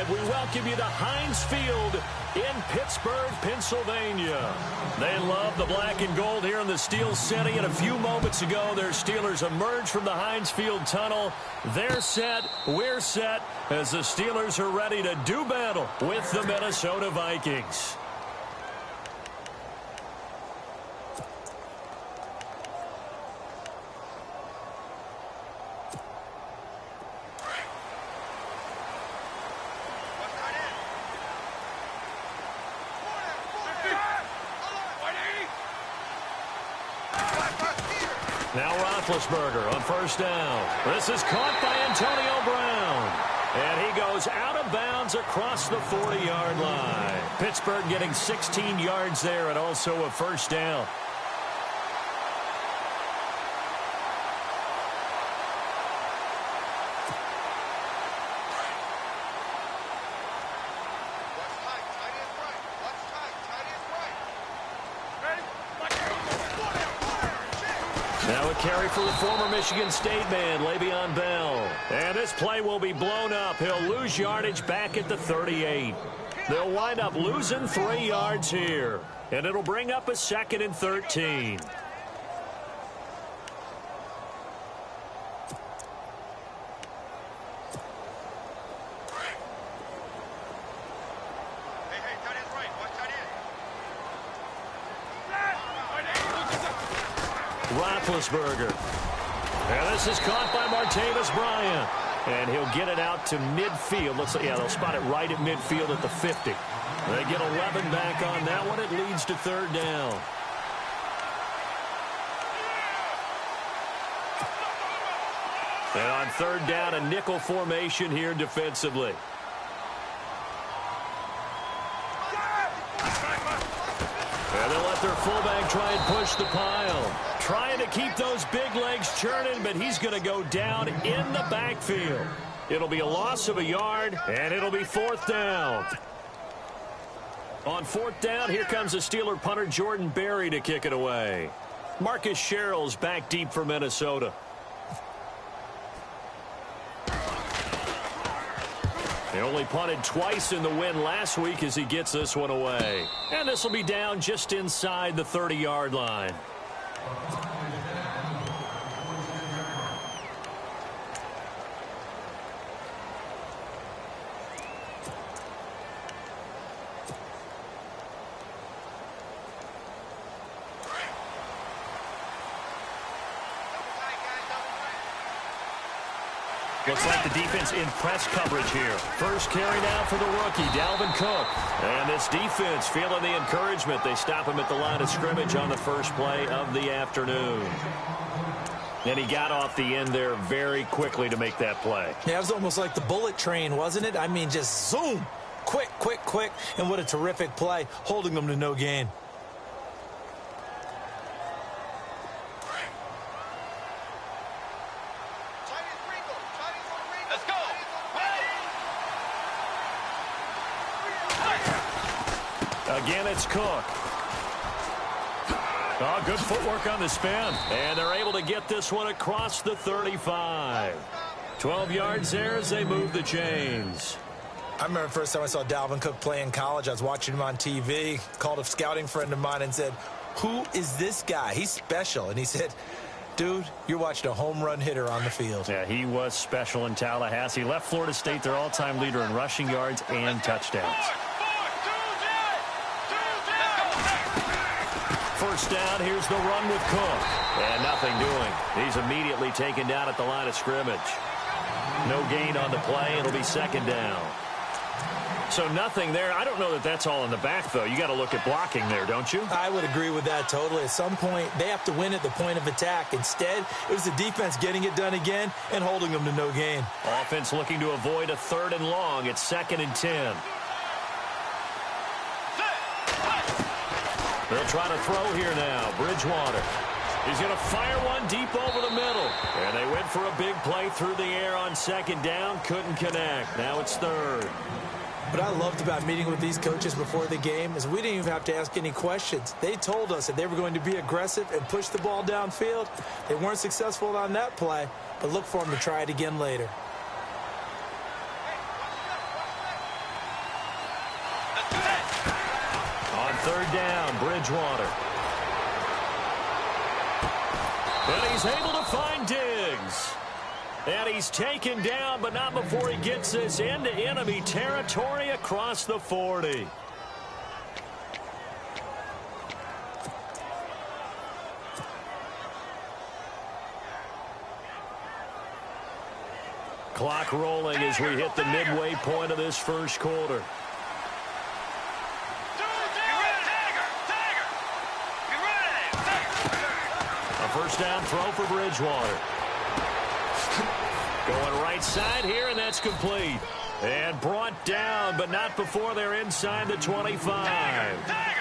we welcome you to Heinz Field in Pittsburgh, Pennsylvania. They love the black and gold here in the Steel City, and a few moments ago, their Steelers emerged from the Heinz Field tunnel. They're set, we're set, as the Steelers are ready to do battle with the Minnesota Vikings. Now Roethlisberger on first down. This is caught by Antonio Brown. And he goes out of bounds across the 40-yard line. Pittsburgh getting 16 yards there and also a first down. Now a carry for the former Michigan State man, Le'Veon Bell. And this play will be blown up. He'll lose yardage back at the 38. They'll wind up losing 3 yards here. And it'll bring up a 2nd and 13. Roethlisberger. And this is caught by Martavis Bryant. And he'll get it out to midfield. They'll spot it right at midfield at the 50. They get 11 back on that one. It leads to 3rd down. And on 3rd down, a nickel formation here defensively. And they'll let their fullback try and push the pile. Trying to keep those big legs churning, but he's going to go down in the backfield. It'll be a loss of a yard, and it'll be 4th down. On 4th down, here comes the Steeler punter Jordan Berry to kick it away. Marcus Sherrill's back deep for Minnesota. He only punted twice in the win last week as he gets this one away. And this will be down just inside the 30-yard line. Looks like the defense in press coverage here. First carry now for the rookie, Dalvin Cook. And this defense feeling the encouragement. They stop him at the line of scrimmage on the first play of the afternoon. And he got off the end there very quickly to make that play. Yeah, it was almost like the bullet train, wasn't it? I mean, just zoom. Quick, quick, quick. And what a terrific play, holding them to no gain. Again, it's Cook. Oh, good footwork on the spin. And they're able to get this one across the 35. 12 yards there as they move the chains. I remember the first time I saw Dalvin Cook play in college. I was watching him on TV, called a scouting friend of mine and said, "Who is this guy? He's special." And he said, "Dude, you're watching a home run hitter on the field." Yeah, he was special in Tallahassee. Left Florida State their all-time leader in rushing yards and touchdowns. First down, here's the run with Cook. And nothing doing. He's immediately taken down at the line of scrimmage. No gain on the play. It'll be 2nd down. So nothing there. I don't know that that's all in the back, though. You got to look at blocking there, don't you? I would agree with that totally. At some point, they have to win at the point of attack. Instead, it was the defense getting it done again and holding them to no gain. Offense looking to avoid a 3rd and long. It's 2nd and 10. They'll try to throw here now. Bridgewater. He's going to fire one deep over the middle. And they went for a big play through the air on 2nd down. Couldn't connect. Now it's 3rd. What I loved about meeting with these coaches before the game is we didn't even have to ask any questions. They told us that they were going to be aggressive and push the ball downfield. They weren't successful on that play, but look for them to try it again later. third down, Bridgewater. And he's able to find Diggs. And he's taken down, but not before he gets this into enemy territory across the 40. Clock rolling as we hit the midway point of this first quarter. A first down throw for Bridgewater. Going right side here, and that's complete. And brought down, but not before they're inside the 25.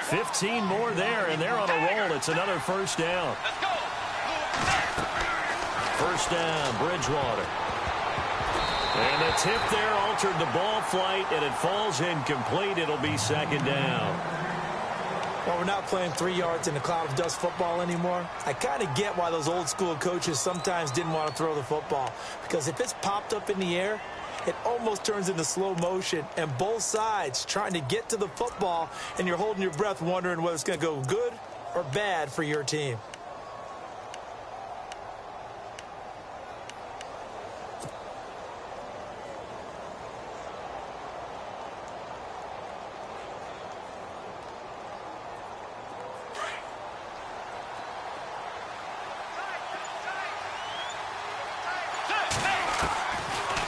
15 more there, and they're on a roll. It's another first down. First down, Bridgewater. And the tip there altered the ball flight, and it falls incomplete. It'll be second down. Well, we're not playing 3 yards in a cloud of dust football anymore. I kind of get why those old school coaches sometimes didn't want to throw the football. Because if it's popped up in the air, it almost turns into slow motion. And both sides trying to get to the football, and you're holding your breath wondering whether it's going to go good or bad for your team.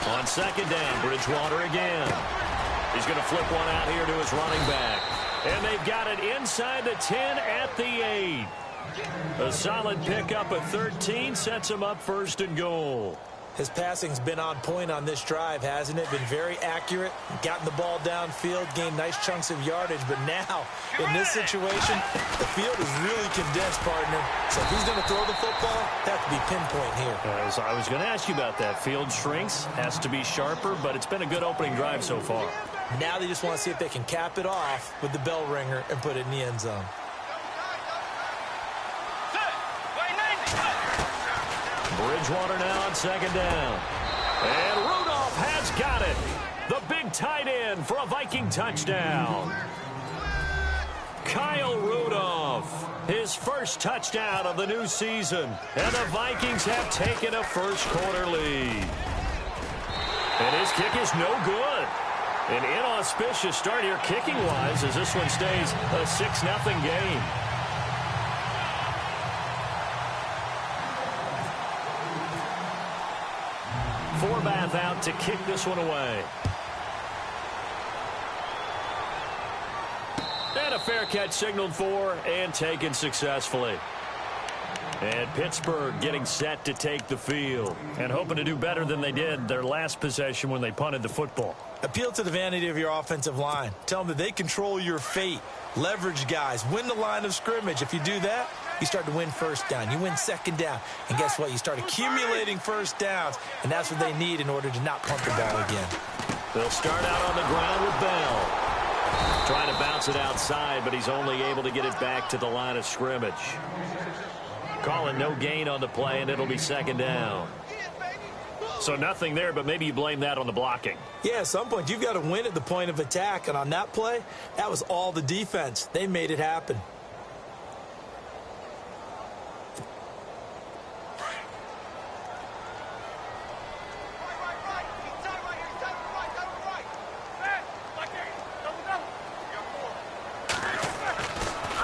On second down, Bridgewater again. He's going to flip one out here to his running back. And they've got it inside the 10 at the 8. A solid pickup of 13 sets him up first and goal. His passing's been on point on this drive, hasn't it? Been very accurate, gotten the ball downfield, gained nice chunks of yardage. But now, in this situation, the field is really condensed, partner. So if he's going to throw the football, that has to be pinpoint here. I was going to ask you about that. Field shrinks, has to be sharper, but it's been a good opening drive so far. Now they just want to see if they can cap it off with the bell ringer and put it in the end zone. Bridgewater now on second down. And Rudolph has got it. The big tight end for a Viking touchdown. Kyle Rudolph, his first touchdown of the new season. And the Vikings have taken a first quarter lead. And his kick is no good. An inauspicious start here kicking-wise as this one stays a 6-0 game. Forbath out to kick this one away. And a fair catch signaled for and taken successfully. And Pittsburgh getting set to take the field and hoping to do better than they did their last possession when they punted the football. Appeal to the vanity of your offensive line. Tell them that they control your fate. Leverage guys. Win the line of scrimmage. If you do that, you start to win first down. You win second down. And guess what? You start accumulating first downs. And that's what they need in order to not punt the ball again. They'll start out on the ground with Bell. Trying to bounce it outside, but he's only able to get it back to the line of scrimmage. Calling no gain on the play, and it'll be second down. So nothing there, but maybe you blame that on the blocking. Yeah, at some point, you've got to win at the point of attack. And on that play, that was all the defense. They made it happen.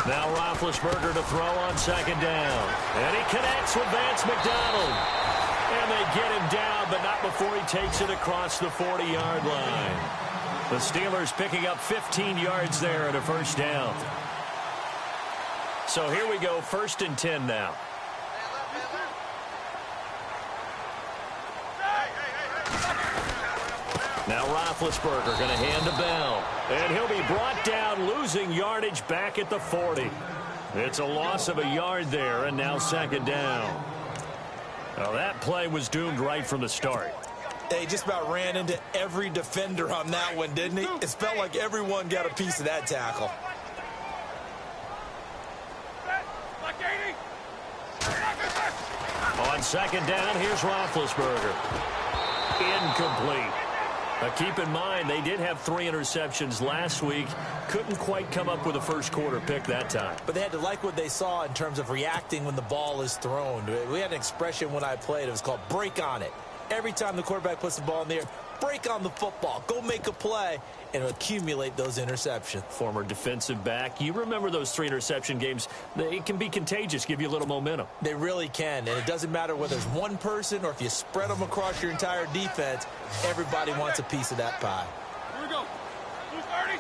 Now Roethlisberger to throw on second down. And he connects with Vance McDonald. And they get him down, but not before he takes it across the 40-yard line. The Steelers picking up 15 yards there at a first down. So here we go, 1st and 10 now. Now Roethlisberger going to hand to Bell. And he'll be brought down, losing yardage back at the 40. It's a loss of a yard there, and now second down. Now that play was doomed right from the start. They just about ran into every defender on that one, didn't he? It felt like everyone got a piece of that tackle. On second down, here's Roethlisberger. Incomplete. Keep in mind, they did have 3 interceptions last week. Couldn't quite come up with a first-quarter pick that time. But they had to like what they saw in terms of reacting when the ball is thrown. We had an expression when I played. It was called break on it. Every time the quarterback puts the ball in the air, break on the football. Go make a play and accumulate those interceptions. Former defensive back. You remember those 3 interception games. It can be contagious, give you a little momentum. They really can, and it doesn't matter whether it's one person or if you spread them across your entire defense, everybody wants a piece of that pie. Here we go. 230.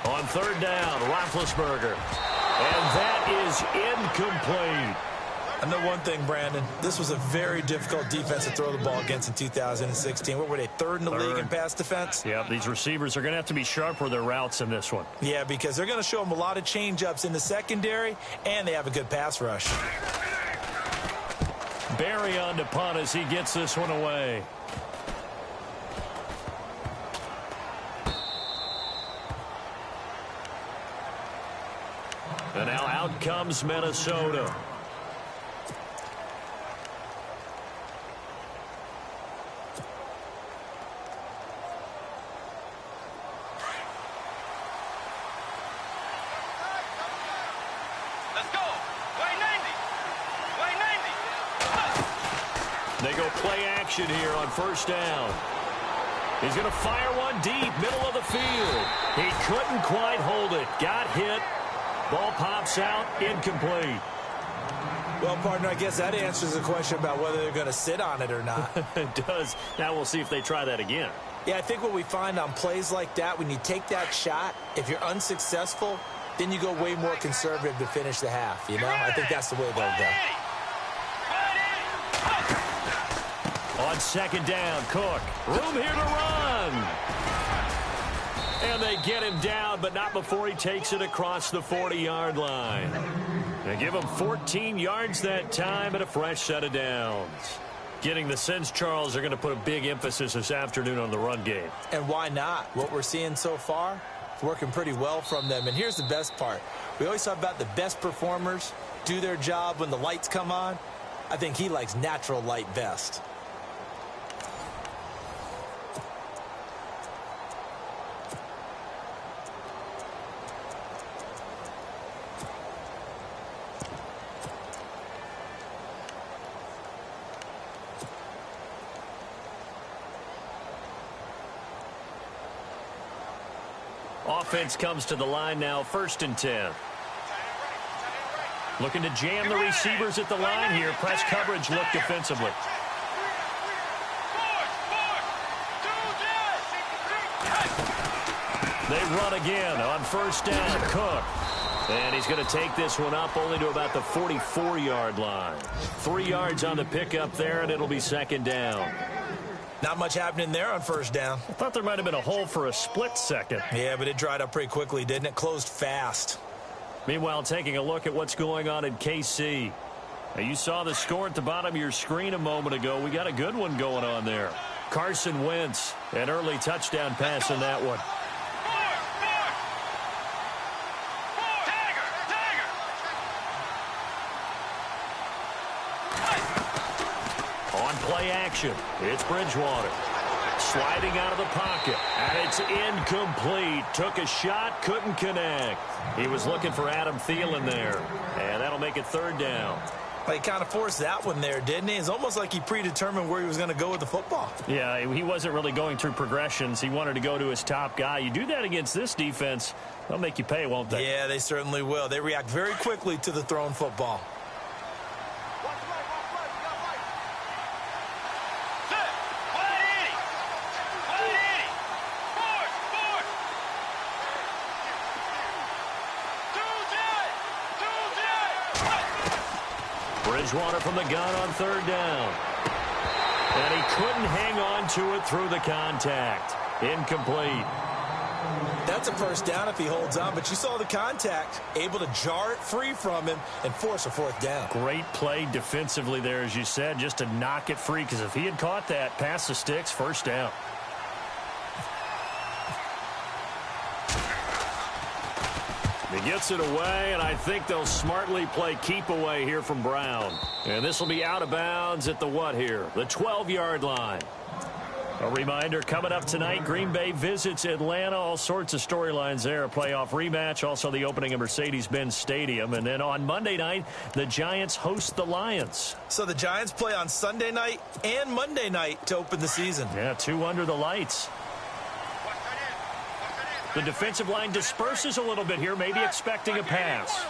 On third down, Roethlisberger. And that is incomplete. I know one thing, Brandon. This was a very difficult defense to throw the ball against in 2016. What were they, third in the league in pass defense? Yeah, these receivers are going to have to be sharp with their routes in this one. Yeah, because they're going to show them a lot of change-ups in the secondary, and they have a good pass rush. Barry on to punt as he gets this one away. And now out comes Minnesota. Let's go. Way 90. Way 90. They go play action here on first down. He's going to fire one deep, middle of the field. He couldn't quite hold it. Got hit. Ball pops out, incomplete. Well, partner, I guess that answers the question about whether they're going to sit on it or not. It does. Now we'll see if they try that again. Yeah, I think what we find on plays like that, when you take that shot, if you're unsuccessful, then you go way more conservative to finish the half, you know? I think that's the way they'll go. On second down, Cook. Room here to run. And they get him down, but not before he takes it across the 40-yard line. They give him 14 yards that time and a fresh set of downs. Getting the sense, Charles, are going to put a big emphasis this afternoon on the run game. And why not? What we're seeing so far, it's working pretty well from them. And here's the best part. We always talk about the best performers do their job when the lights come on. I think he likes natural light best. Offense comes to the line now, 1st and 10. Looking to jam the receivers at the line here. Press coverage look defensively. They run again on first down. Cook. And he's going to take this one up only to about the 44-yard line. 3 yards on the pickup there, and it'll be second down. Not much happening there on first down. I thought there might have been a hole for a split second. Yeah, but it dried up pretty quickly, didn't it? Closed fast. Meanwhile, taking a look at what's going on in KC. Now, you saw the score at the bottom of your screen a moment ago. We got a good one going on there. Carson Wentz, an early touchdown pass in that one. Play action. It's Bridgewater. Sliding out of the pocket. And it's incomplete. Took a shot, couldn't connect. He was looking for Adam Thielen there. And that'll make it third down. Well, he kind of forced that one there, didn't he? It's almost like he predetermined where he was going to go with the football. Yeah, he wasn't really going through progressions. He wanted to go to his top guy. You do that against this defense, they'll make you pay, won't they? Yeah, they certainly will. They react very quickly to the thrown football. Bridgewater from the gun on third down. And he couldn't hang on to it through the contact. Incomplete. That's a first down if he holds on, but you saw the contact, able to jar it free from him and force a fourth down. Great play defensively there, as you said, just to knock it free, because if he had caught that, past the sticks, first down. He gets it away, and I think they'll smartly play keep away here from Brown. And this will be out of bounds at the what here? The 12-yard line. A reminder, coming up tonight, Green Bay visits Atlanta. All sorts of storylines there. A playoff rematch, also the opening of Mercedes-Benz Stadium. And then on Monday night, the Giants host the Lions. So the Giants play on Sunday night and Monday night to open the season. Yeah, 2 under the lights. The defensive line disperses a little bit here, maybe expecting a pass.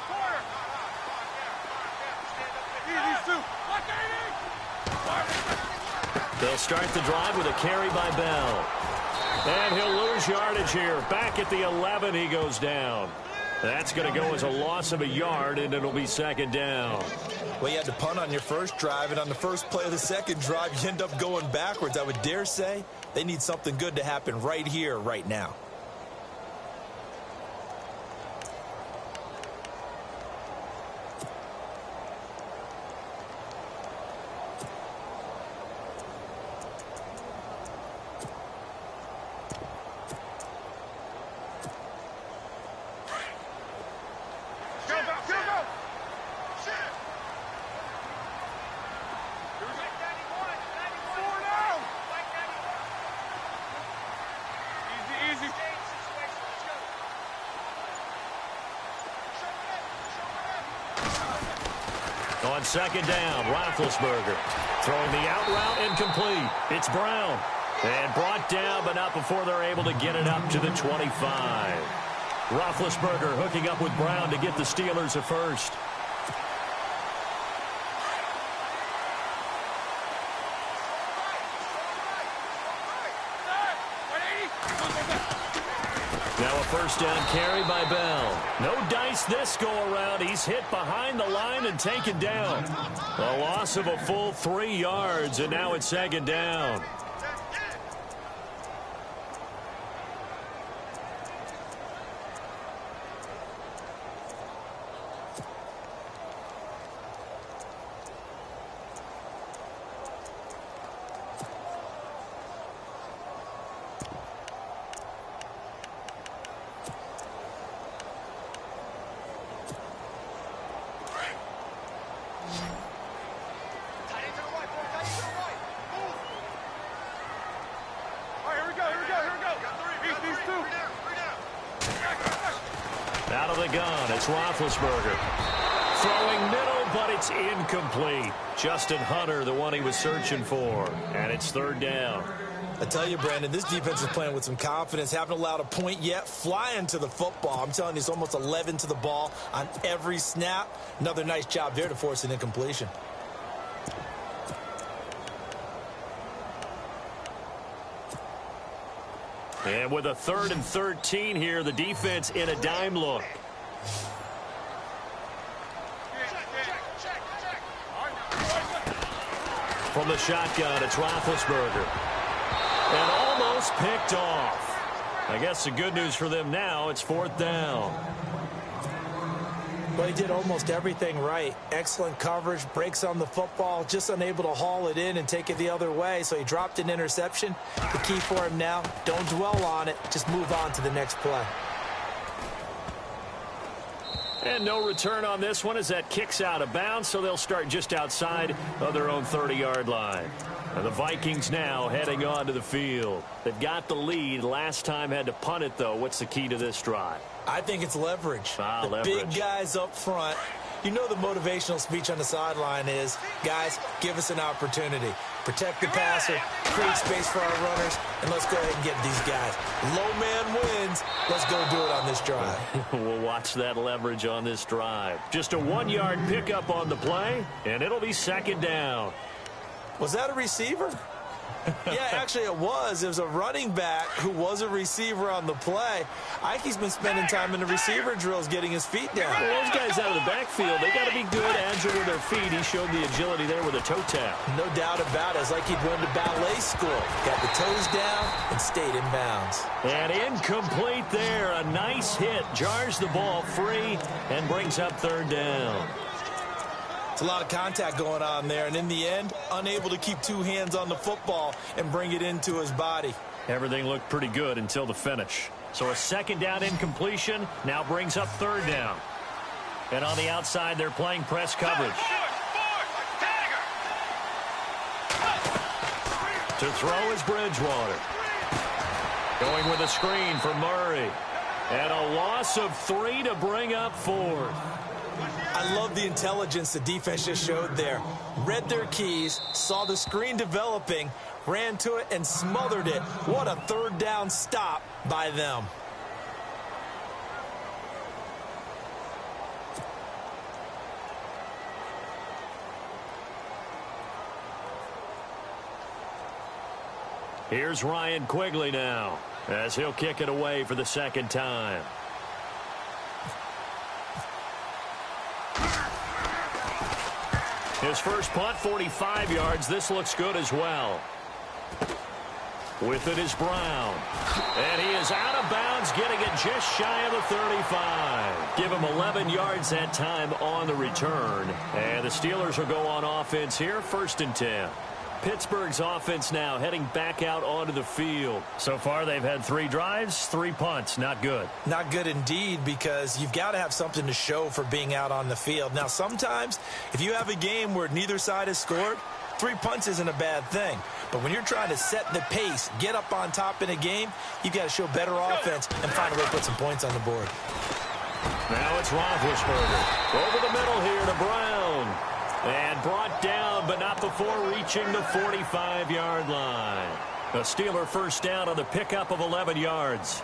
They'll start the drive with a carry by Bell. And he'll lose yardage here. Back at the 11, he goes down. That's going to go as a loss of a yard, and it'll be second down. Well, you had to punt on your first drive, and on the first play of the second drive, you end up going backwards. I would dare say they need something good to happen right here, right now. On second down, Roethlisberger throwing the out route incomplete. It's Brown. And brought down, but not before they're able to get it up to the 25. Roethlisberger hooking up with Brown to get the Steelers a first. Now a first down carry by Bell. No dice this go-around. He's hit behind the line and taken down. A loss of a full 3 yards, and now it's second down. Out of the gun, it's Roethlisberger. Throwing middle, but it's incomplete. Justin Hunter, the one he was searching for. And it's third down. I tell you, Brandon, this defense is playing with some confidence. Haven't allowed a point yet. Flying to the football. I'm telling you, it's almost 11 to the ball on every snap. Another nice job there to force an incompletion. And with a 3rd and 13 here, the defense in a dime look. From the shotgun, it's Roethlisberger. And almost picked off. I guess the good news for them now, it's 4th down. Well, he did almost everything right. Excellent coverage, breaks on the football, just unable to haul it in and take it the other way. So he dropped an interception. The key for him now, don't dwell on it. Just move on to the next play. And no return on this one as that kicks out of bounds, so they'll start just outside of their own 30-yard line. And the Vikings now heading onto the field. They've got the lead. Last time had to punt it, though. What's the key to this drive? I think it's leverage. Leverage. Big guys up front. You know the motivational speech on the sideline is, guys, give us an opportunity. Protect the passer, create space for our runners, and let's go ahead and get these guys. Low man wins. Let's go do it on this drive. We'll watch that leverage on this drive. Just a 1-yard pickup on the play, and it'll be second down. Was that a receiver? Yeah, actually it was. It was a running back who was a receiver on the play. Ike's been spending time in the receiver drills getting his feet down. Well, those guys out of the backfield, they got to be good, agile with their feet. He showed the agility there with a toe tap. No doubt about it. It's like he'd went to ballet school. Got the toes down and stayed in bounds. And incomplete there. A nice hit. Jars the ball free and brings up third down. It's a lot of contact going on there, and in the end, unable to keep 2 hands on the football and bring it into his body. Everything looked pretty good until the finish. So a second down incompletion now brings up third down. And on the outside, they're playing press coverage. To throw is Bridgewater. Going with a screen for Murray. And a loss of 3 to bring up fourth. I love the intelligence the defense just showed there. Read their keys, saw the screen developing, ran to it, and smothered it. What a third down stop by them. Here's Ryan Quigley now, as he'll kick it away for the second time. His first punt, 45 yards. This looks good as well. With it is Brown. And he is out of bounds, getting it just shy of the 35. Give him 11 yards that time on the return. And the Steelers will go on offense here, 1st and 10. Pittsburgh's offense now heading back out onto the field. So far, they've had 3 drives, 3 punts. Not good. Not good indeed, because you've got to have something to show for being out on the field. Now, sometimes, if you have a game where neither side has scored, 3 punts isn't a bad thing. But when you're trying to set the pace, get up on top in a game, you've got to show better offense and find a way to put some points on the board. Now it's Roethlisberger. Over the middle here to Brown. And brought down, but not before reaching the 45-yard line. A Steeler first down on the pickup of 11 yards.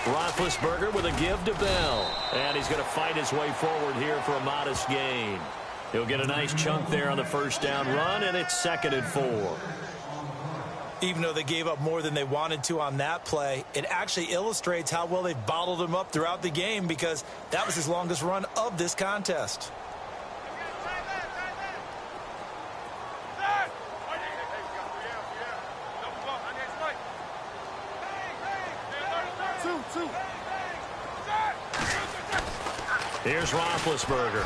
Roethlisberger with a give to Bell. And he's going to fight his way forward here for a modest gain. He'll get a nice chunk there on the first down run, and it's 2nd and 4. Even though they gave up more than they wanted to on that play, it actually illustrates how well they've bottled him up throughout the game, because that was his longest run of this contest. Here's Roethlisberger.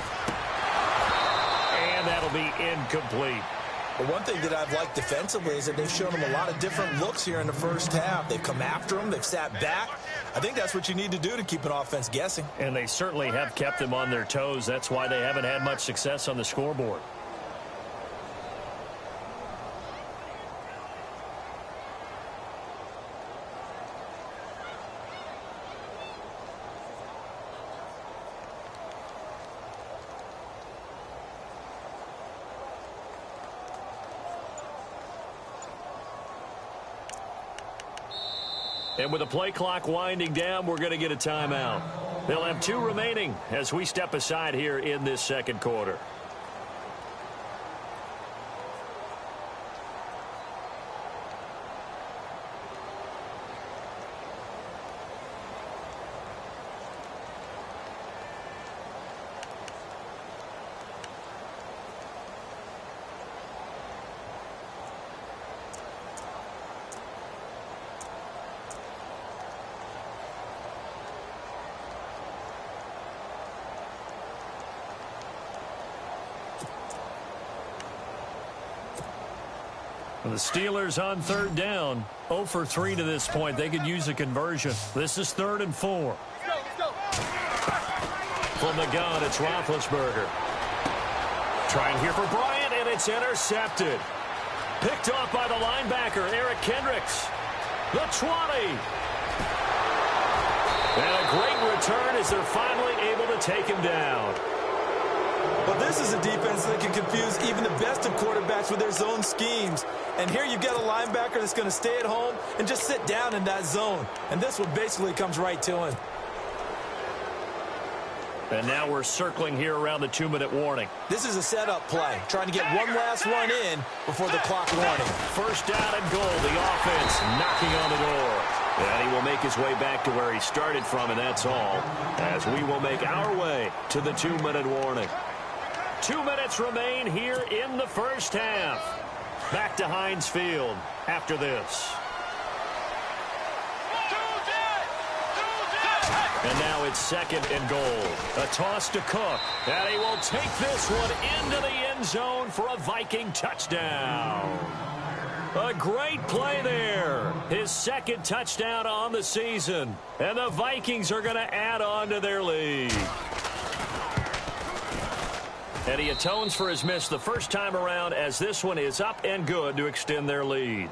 And that'll be incomplete. But one thing that I've liked defensively is that they've shown him a lot of different looks here in the first half. They've come after him. They've sat back. I think that's what you need to do to keep an offense guessing. And they certainly have kept them on their toes. That's why they haven't had much success on the scoreboard. And with the play clock winding down, we're going to get a timeout. They'll have 2 remaining as we step aside here in this second quarter. The Steelers on third down, 0 for 3 to this point. They could use a conversion. This is 3rd and 4. From the gun, it's Roethlisberger. Trying here for Bryant, and it's intercepted. Picked off by the linebacker, Eric Kendricks. The 20. And a great return as they're finally able to take him down. But this is a defense that can confuse even the best of quarterbacks with their zone schemes. And here you've got a linebacker that's going to stay at home and just sit down in that zone. And this one basically comes right to him. And now we're circling here around the 2-minute warning. This is a setup play, trying to get one last one in before the clock warning. First down and goal, the offense knocking on the door. And he will make his way back to where he started from, and that's all, as we will make our way to the 2-minute warning. 2 minutes remain here in the first half. Back to Heinz Field after this. And now it's 2nd and goal. A toss to Cook. And he will take this one into the end zone for a Viking touchdown. A great play there. His 2nd touchdown on the season. And the Vikings are going to add on to their lead. And he atones for his miss the first time around, as this one is up and good to extend their lead.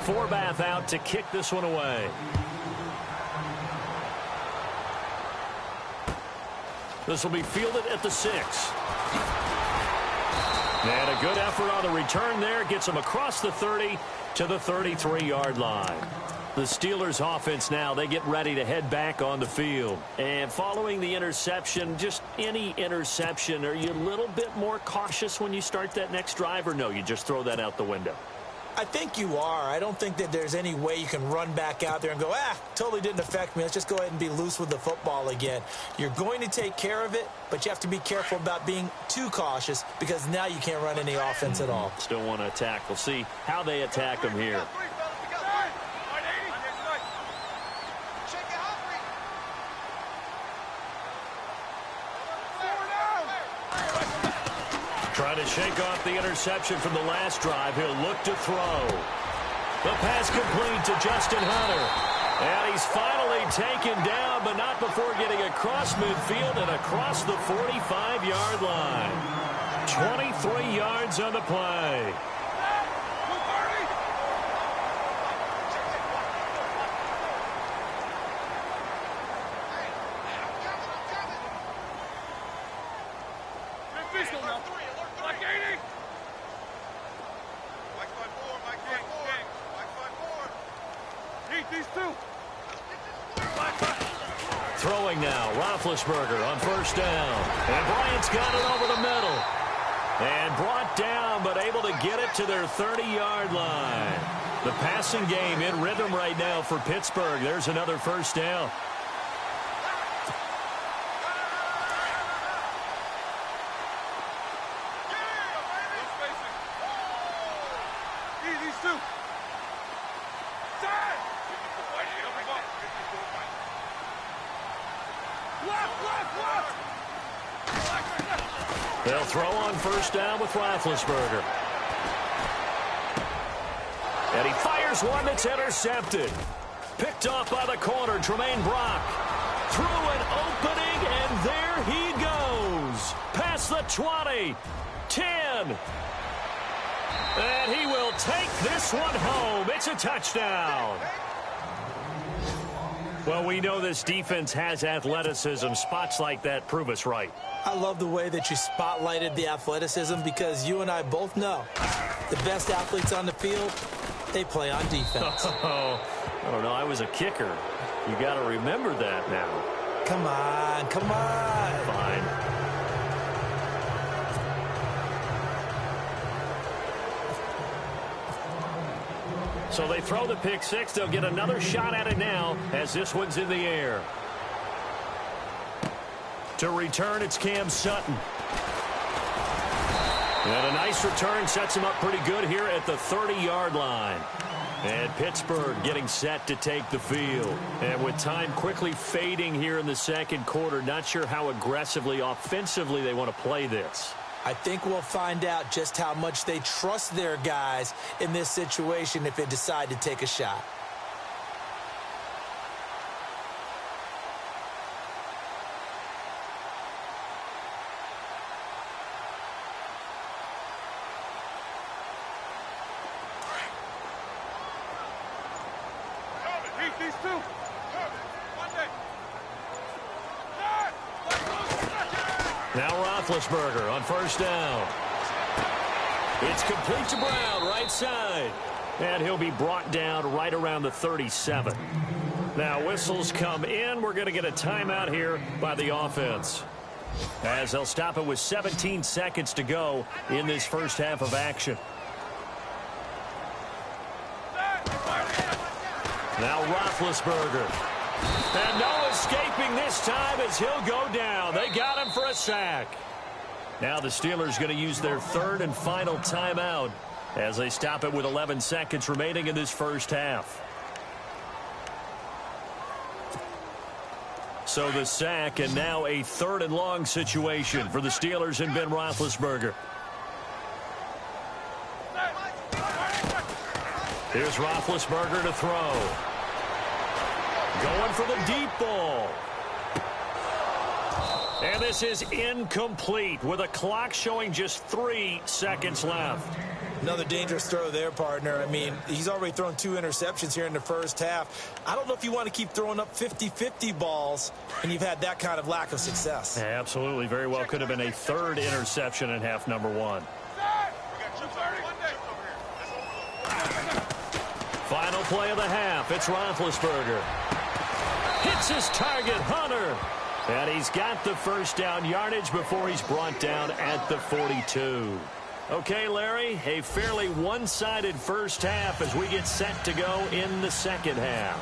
Forbath out to kick this one away. This will be fielded at the 6. And a good effort on the return there. Gets him across the 30 to the 33-yard line. The Steelers offense now, they get ready to head back on the field. And following the interception, just any interception, are you a little bit more cautious when you start that next drive, or no, you just throw that out the window? I think you are. I don't think that there's any way you can run back out there and go, totally didn't affect me. Let's just go ahead and be loose with the football again. You're going to take care of it, but you have to be careful about being too cautious, because now you can't run any offense at all. Still want to attack. We'll see how they attack them here. Trying to shake off the interception from the last drive. He'll look to throw. The pass complete to Justin Hunter. And he's finally taken down, but not before getting across midfield and across the 45-yard line. 23 yards on the play. Throwing now, Roethlisberger on first down. And Bryant's got it over the middle. And brought down, but able to get it to their 30-yard line. The passing game in rhythm right now for Pittsburgh. There's another first down. They'll throw on first down with Roethlisberger. And he fires one that's intercepted. Picked off by the corner, Tremaine Brock. Through an opening, and there he goes. Past the 20, 10. And he will take this one home. It's a touchdown. Well, we know this defense has athleticism. Spots like that prove us right. I love the way that you spotlighted the athleticism, because you and I both know the best athletes on the field, they play on defense. Oh, I don't know. I was a kicker. You got to remember that now. Come on, come on. Fine. So they throw the pick six. They'll get another shot at it now as this one's in the air. To return, it's Cam Sutton. And a nice return sets him up pretty good here at the 30-yard line. And Pittsburgh getting set to take the field. And with time quickly fading here in the second quarter, not sure how aggressively, offensively they want to play this. I think we'll find out just how much they trust their guys in this situation if they decide to take a shot. Now Roethlisberger on first down. It's complete to Brown, right side. And he'll be brought down right around the 37. Now whistles come in. We're going to get a timeout here by the offense, as they'll stop it with 17 seconds to go in this first half of action. Now Roethlisberger. And no escaping this time as he'll go down. They got him for a sack. Now the Steelers going to use their third and final timeout as they stop it with 11 seconds remaining in this first half. So the sack, and now a third and long situation for the Steelers and Ben Roethlisberger. Here's Roethlisberger to throw. Going for the deep ball. And this is incomplete with a clock showing just 3 seconds left. Another dangerous throw there, partner. I mean, he's already thrown 2 interceptions here in the first half. I don't know if you want to keep throwing up 50-50 balls, and you've had that kind of lack of success. Yeah, absolutely. Very well could have been a third interception in half number 1. Final play of the half. It's Roethlisberger. Hits his target, Hunter. And he's got the first down yardage before he's brought down at the 42. Okay, Larry, a fairly one-sided first half as we get set to go in the second half.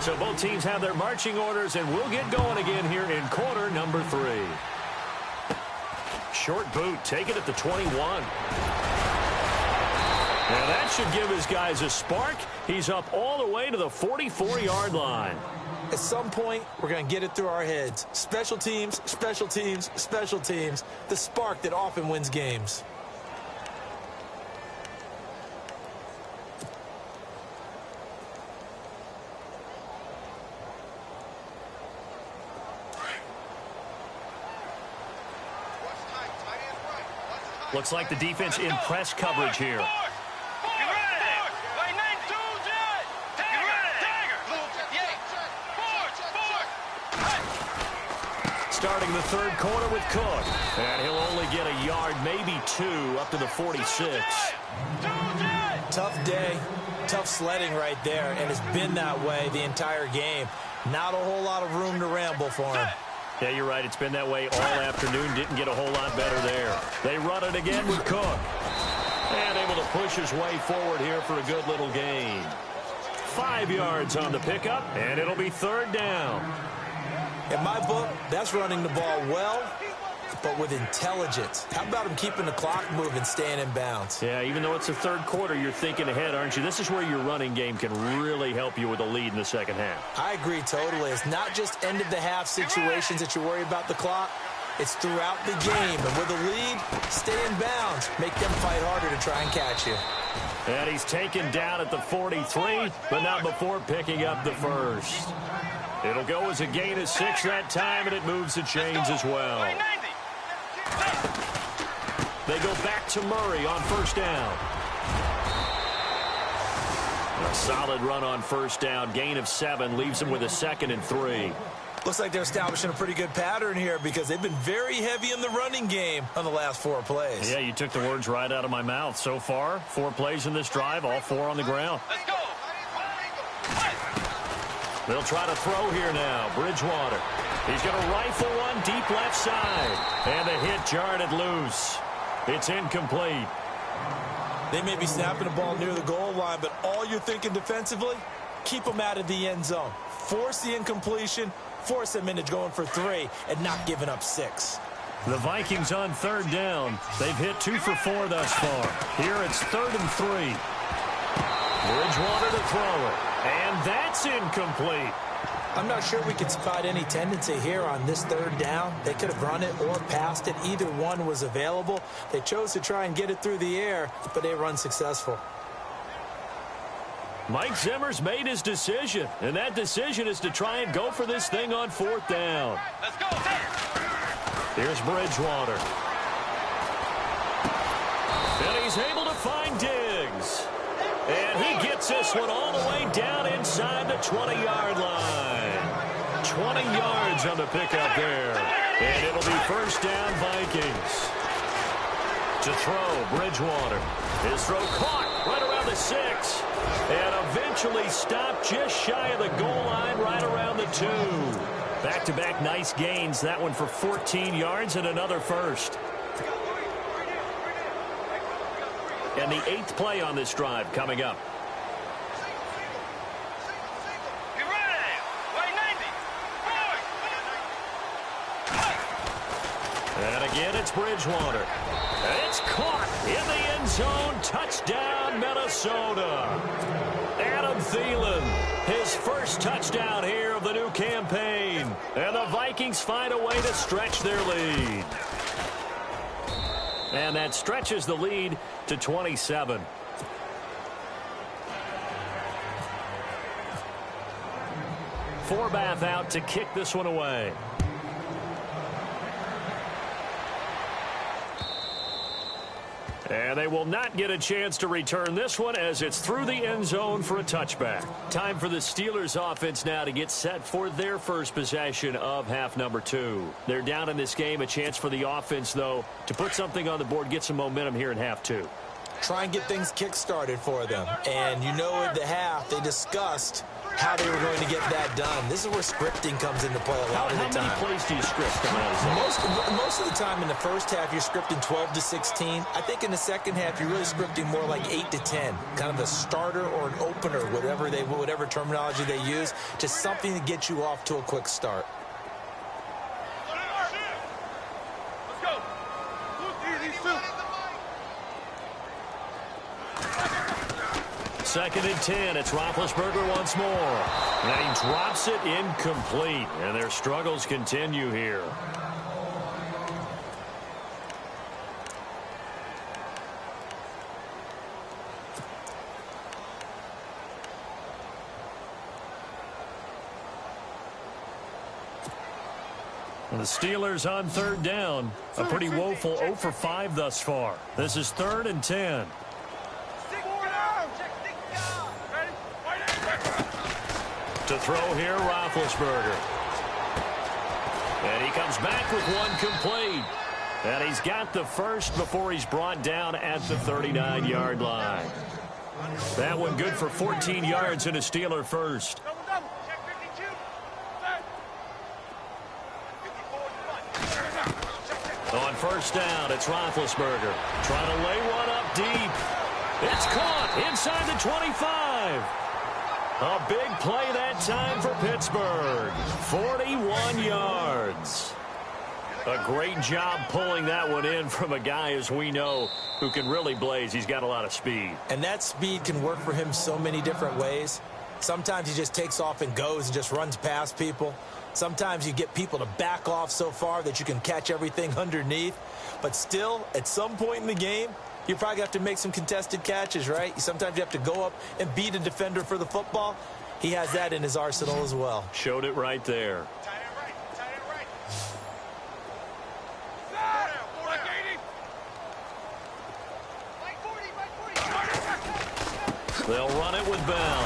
So both teams have their marching orders, and we'll get going again here in quarter number 3. Short boot, take it at the 21. Now that should give his guys a spark. He's up all the way to the 44-yard line. At some point, we're going to get it through our heads. Special teams, special teams, special teams. The spark that often wins games. Looks like the defense in press coverage here. Starting the third quarter with Cook. And he'll only get a yard, maybe 2, up to the 46. Tough day, tough sledding right there, and it's been that way the entire game. Not a whole lot of room to ramble for him. Yeah, you're right. It's been that way all afternoon. Didn't get a whole lot better there. They run it again with Cook. And able to push his way forward here for a good little gain. 5 yards on the pickup, and it'll be third down. In my book, that's running the ball well, but with intelligence. How about him keeping the clock moving, staying in bounds? Yeah, even though it's the third quarter, you're thinking ahead, aren't you? This is where your running game can really help you with a lead in the second half. I agree totally. It's not just end-of-the-half situations that you worry about the clock. It's throughout the game. And with a lead, stay in bounds. Make them fight harder to try and catch you. And he's taken down at the 43, but not before picking up the first. It'll go as a gain of 6 that time, and it moves the chains as well. They go back to Murray on first down. A solid run on first down. Gain of 7 leaves them with a 2nd and 3. Looks like they're establishing a pretty good pattern here because they've been very heavy in the running game on the last 4 plays. Yeah, you took the words right out of my mouth. So far, 4 plays in this drive, all 4 on the ground. Let's go. They'll try to throw here now. Bridgewater. He's going to rifle one deep left side. And the hit jarred it loose. It's incomplete. They may be snapping the ball near the goal line, but all you're thinking defensively, keep them out of the end zone. Force the incompletion, force them into going for 3, and not giving up 6. The Vikings on third down. They've hit 2 for 4 thus far. Here it's 3rd and 3. Bridgewater to throw it. And that's incomplete. I'm not sure we could spot any tendency here on this 3rd down. They could have run it or passed it. Either one was available. They chose to try and get it through the air, but they run successful. Mike Zimmer's made his decision, and that decision is to try and go for this thing on 4th down. Let's go. Here's Bridgewater. And he's able to find Diggs. And he gets this one all the way down inside the 20-yard line. 20 yards on the pickup there. And it'll be first down Vikings. To throw, Bridgewater. His throw caught right around the 6. And eventually stopped just shy of the goal line right around the 2. Back-to-back nice gains. That one for 14 yards and another first. And the 8th play on this drive coming up. And again, it's Bridgewater. And it's caught in the end zone. Touchdown, Minnesota. Adam Thielen, his first touchdown here of the new campaign. And the Vikings find a way to stretch their lead. And that stretches the lead to 27. Forbath out to kick this one away. And they will not get a chance to return this one as it's through the end zone for a touchback. Time for the Steelers offense now to get set for their first possession of half number 2. They're down in this game. A chance for the offense, though, to put something on the board, get some momentum here in half 2. Try and get things kick-started for them. And you know at the half, they discussed how they were going to get that done. This is where scripting comes into play a lot of the time. How many plays do you script coming out of Most of the time in the first half, you're scripting 12 to 16. I think in the second half, you're really scripting more like 8 to 10. Kind of a starter or an opener, whatever terminology they use, just something to get you off to a quick start. Let's go. These two. Second and 10. It's Roethlisberger once more. And he drops it incomplete. And their struggles continue here. And the Steelers on third down. A pretty woeful 0 for 5 thus far. This is 3rd and 10. To throw here, Roethlisberger. And he comes back with one complete. And he's got the first before he's brought down at the 39-yard line. That one good for 14 yards and a Steeler first. On first down, it's Roethlisberger. Trying to lay one up deep. It's caught inside the 25. A big play that time for Pittsburgh. 41 yards. A great job pulling that one in from a guy, as we know, who can really blaze. He's got a lot of speed. And that speed can work for him so many different ways. Sometimes he just takes off and goes and just runs past people. Sometimes you get people to back off so far that you can catch everything underneath. But still, at some point in the game, you probably have to make some contested catches, right? Sometimes you have to go up and beat a defender for the football. He has that in his arsenal as well. Showed it right there. They'll run it with Bell.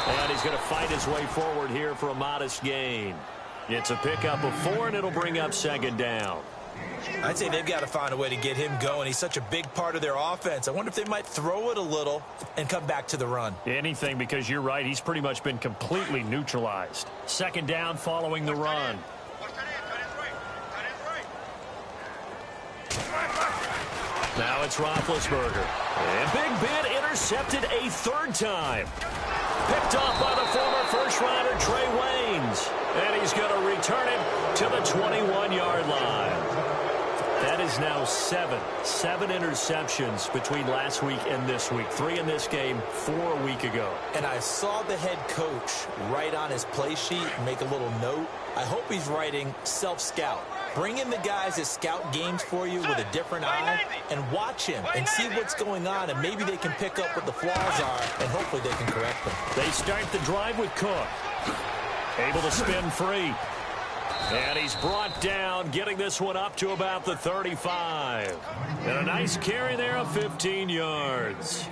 And he's going to fight his way forward here for a modest gain. It's a pickup of 4, and it'll bring up 2nd down. I'd say they've got to find a way to get him going. He's such a big part of their offense. I wonder if they might throw it a little and come back to the run. Anything, because you're right. He's pretty much been completely neutralized. 2nd down following the run. Now it's Roethlisberger. And Big Ben intercepted a 3rd time. Picked off by the former first-rounder Trey Waynes. And he's going to return it to the 21-yard line. That is now 7 interceptions between last week and this week. 3 in this game, 4 a week ago. And I saw the head coach write on his play sheet, make a little note. I hope he's writing self-scout. Bring in the guys that scout games for you with a different eye and watch him and see what's going on, and maybe they can pick up what the flaws are, and hopefully they can correct them. They start the drive with Cook. Able to spin free. And he's brought down, getting this one up to about the 35. And a nice carry there of 15 yards.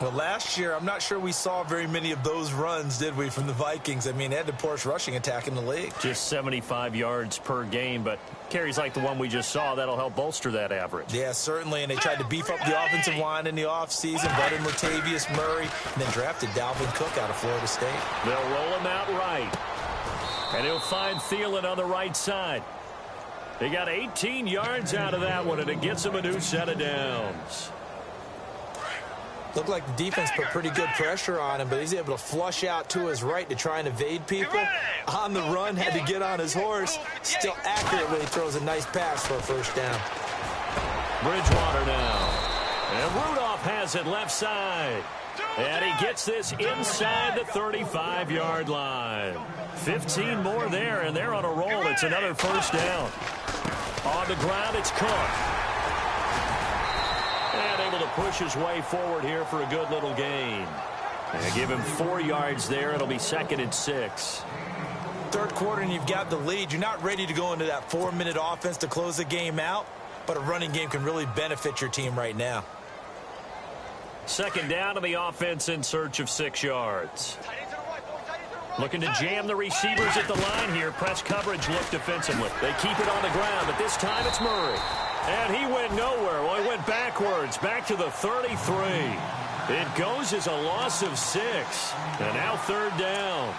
Well, last year, I'm not sure we saw very many of those runs, did we, from the Vikings? I mean, they had the poorest rushing attack in the league. Just 75 yards per game, but carries like the one we just saw, that'll help bolster that average. Yeah, certainly, and they tried to beef up the offensive line in the offseason, brought in Latavius Murray, and then drafted Dalvin Cook out of Florida State. They'll roll him out right. And he'll find Thielen on the right side. They got 18 yards out of that one, and it gets him a new set of downs. Looked like the defense put pretty good pressure on him, but he's able to flush out to his right to try and evade people. On the run, had to get on his horse. Still accurately throws a nice pass for a first down. Bridgewater now. And Rudolph has it left side. And he gets this inside the 35-yard line. 15 more there, and they're on a roll. It's another first down. On the ground, it's Cook. And able to push his way forward here for a good little gain. And give him 4 yards there. It'll be 2nd and 6. Third quarter, and you've got the lead. You're not ready to go into that 4-minute offense to close the game out, but a running game can really benefit your team right now. 2nd down to the offense in search of 6 yards. Looking to jam the receivers at the line here. Press coverage look defensively. They keep it on the ground, but this time it's Murray. And he went nowhere. Well, he went backwards, back to the 33. It goes as a loss of 6. And now 3rd down.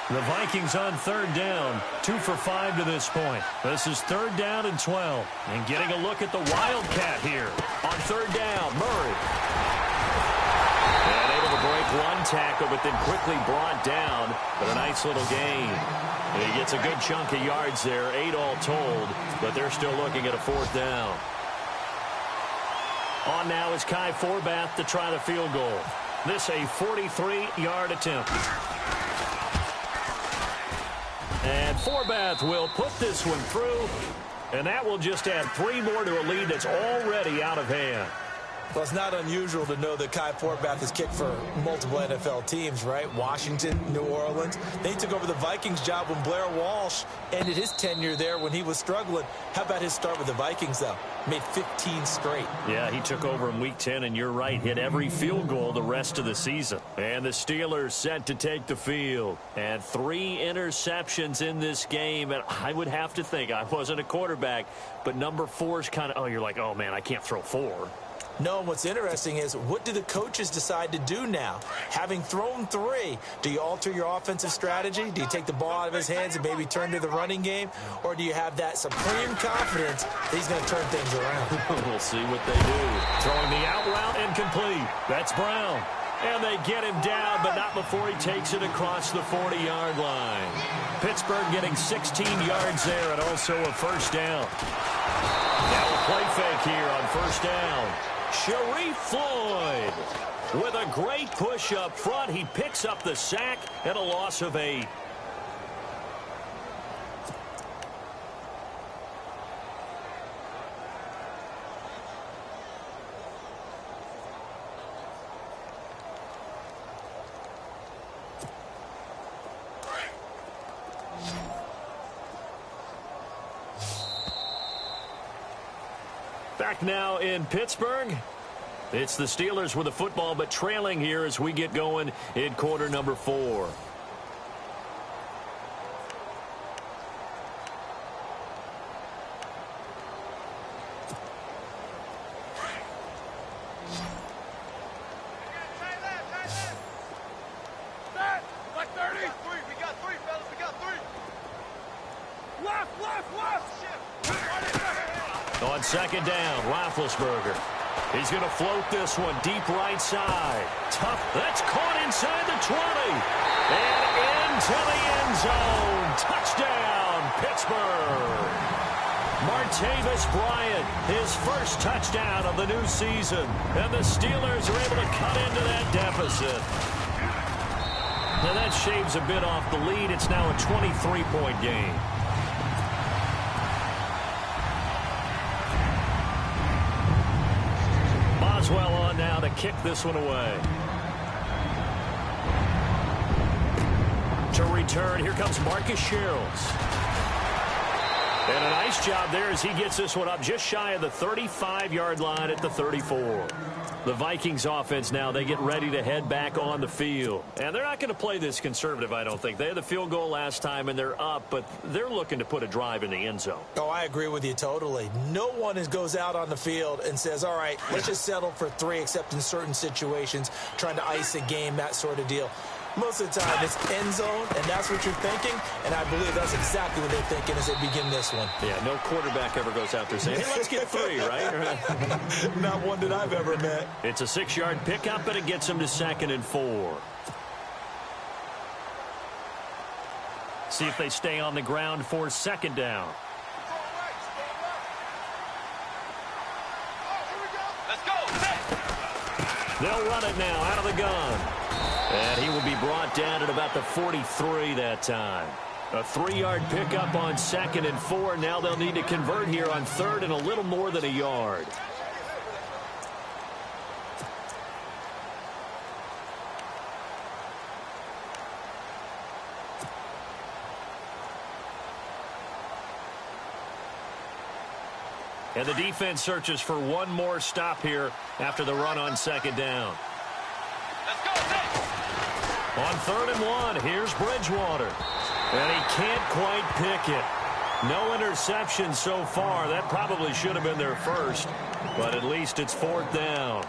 The Vikings on 3rd down, 2 for 5 to this point. This is 3rd down and 12. And getting a look at the Wildcat here on 3rd down, Murray. And able to break one tackle, but then quickly brought down. But a nice little gain. And he gets a good chunk of yards there, 8 all told, but they're still looking at a 4th down. On now is Kai Forbath to try the field goal. This a 43-yard attempt. And Forbath will put this one through, and that will just add 3 more to a lead that's already out of hand. Well, it's not unusual to know that Kai Forbath has kicked for multiple NFL teams, right? Washington, New Orleans. They took over the Vikings job when Blair Walsh ended his tenure there when he was struggling. How about his start with the Vikings, though? Made 15 straight. Yeah, he took over in Week 10, and you're right, hit every field goal the rest of the season. And the Steelers set to take the field. And 3 interceptions in this game, and I would have to think, I wasn't a quarterback, but number 4 is kind of, oh, you're like, oh, man, I can't throw 4. No, and what's interesting is, what do the coaches decide to do now? Having thrown 3, do you alter your offensive strategy? Do you take the ball out of his hands and maybe turn to the running game? Or do you have that supreme confidence that he's going to turn things around? We'll see what they do. Throwing the out route incomplete. That's Brown. And they get him down, but not before he takes it across the 40-yard line. Pittsburgh getting 16 yards there and also a first down. Now a play fake here on first down. Sharif Floyd with a great push up front. He picks up the sack and a loss of 8. Back now in Pittsburgh. It's the Steelers with the football, but trailing here as we get going in quarter number 4. On second down, Roethlisberger. He's going to float this one deep right side. Tough. That's caught inside the 20. And into the end zone. Touchdown, Pittsburgh. Martavis Bryant, his first touchdown of the new season. And the Steelers are able to cut into that deficit. Now that shaves a bit off the lead. It's now a 23-point game. Boswell on now to kick this one away. To return, here comes Marcus Sherrills. And a nice job there as he gets this one up just shy of the 35-yard line at the 34. The Vikings offense now, they get ready to head back on the field. And they're not going to play this conservative, I don't think. They had the field goal last time, and they're up, but they're looking to put a drive in the end zone. Oh, I agree with you totally. No one goes out on the field and says, all right, let's just settle for 3, except in certain situations, trying to ice a game, that sort of deal. Most of the time, it's end zone, and that's what you're thinking, and I believe that's exactly what they're thinking as they begin this one. Yeah, no quarterback ever goes out there saying, hey, let's get 3, right? Not one that I've ever met. It's a 6-yard pickup, and it gets him to 2nd and 4. See if they stay on the ground for 2nd down. Let's go. They'll run it now out of the gun. And he will be brought down at about the 43 that time. A 3-yard pickup on 2nd and 4. Now they'll need to convert here on 3rd and a little more than a yard. And the defense searches for one more stop here after the run on 2nd down. Let's go. On 3rd and 1, here's Bridgewater. And he can't quite pick it. No interception so far. That probably should have been their first, but at least it's 4th down.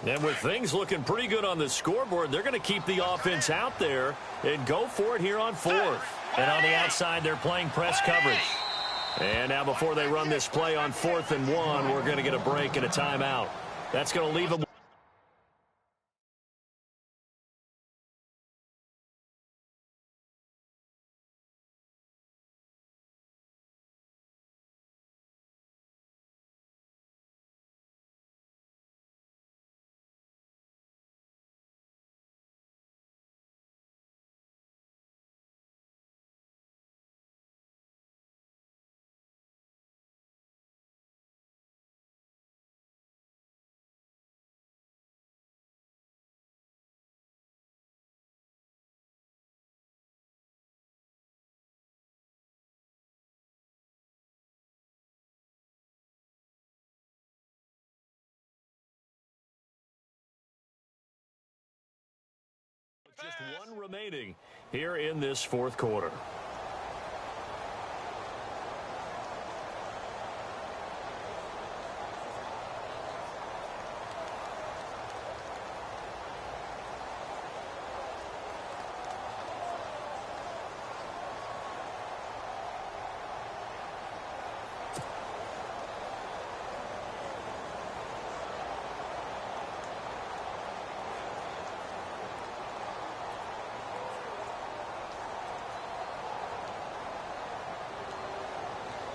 And with things looking pretty good on the scoreboard, they're going to keep the offense out there and go for it here on 4th. And on the outside, they're playing press coverage. And now before they run this play on 4th and 1, we're going to get a break and a timeout. That's going to leave them. Just one remaining here in this 4th quarter.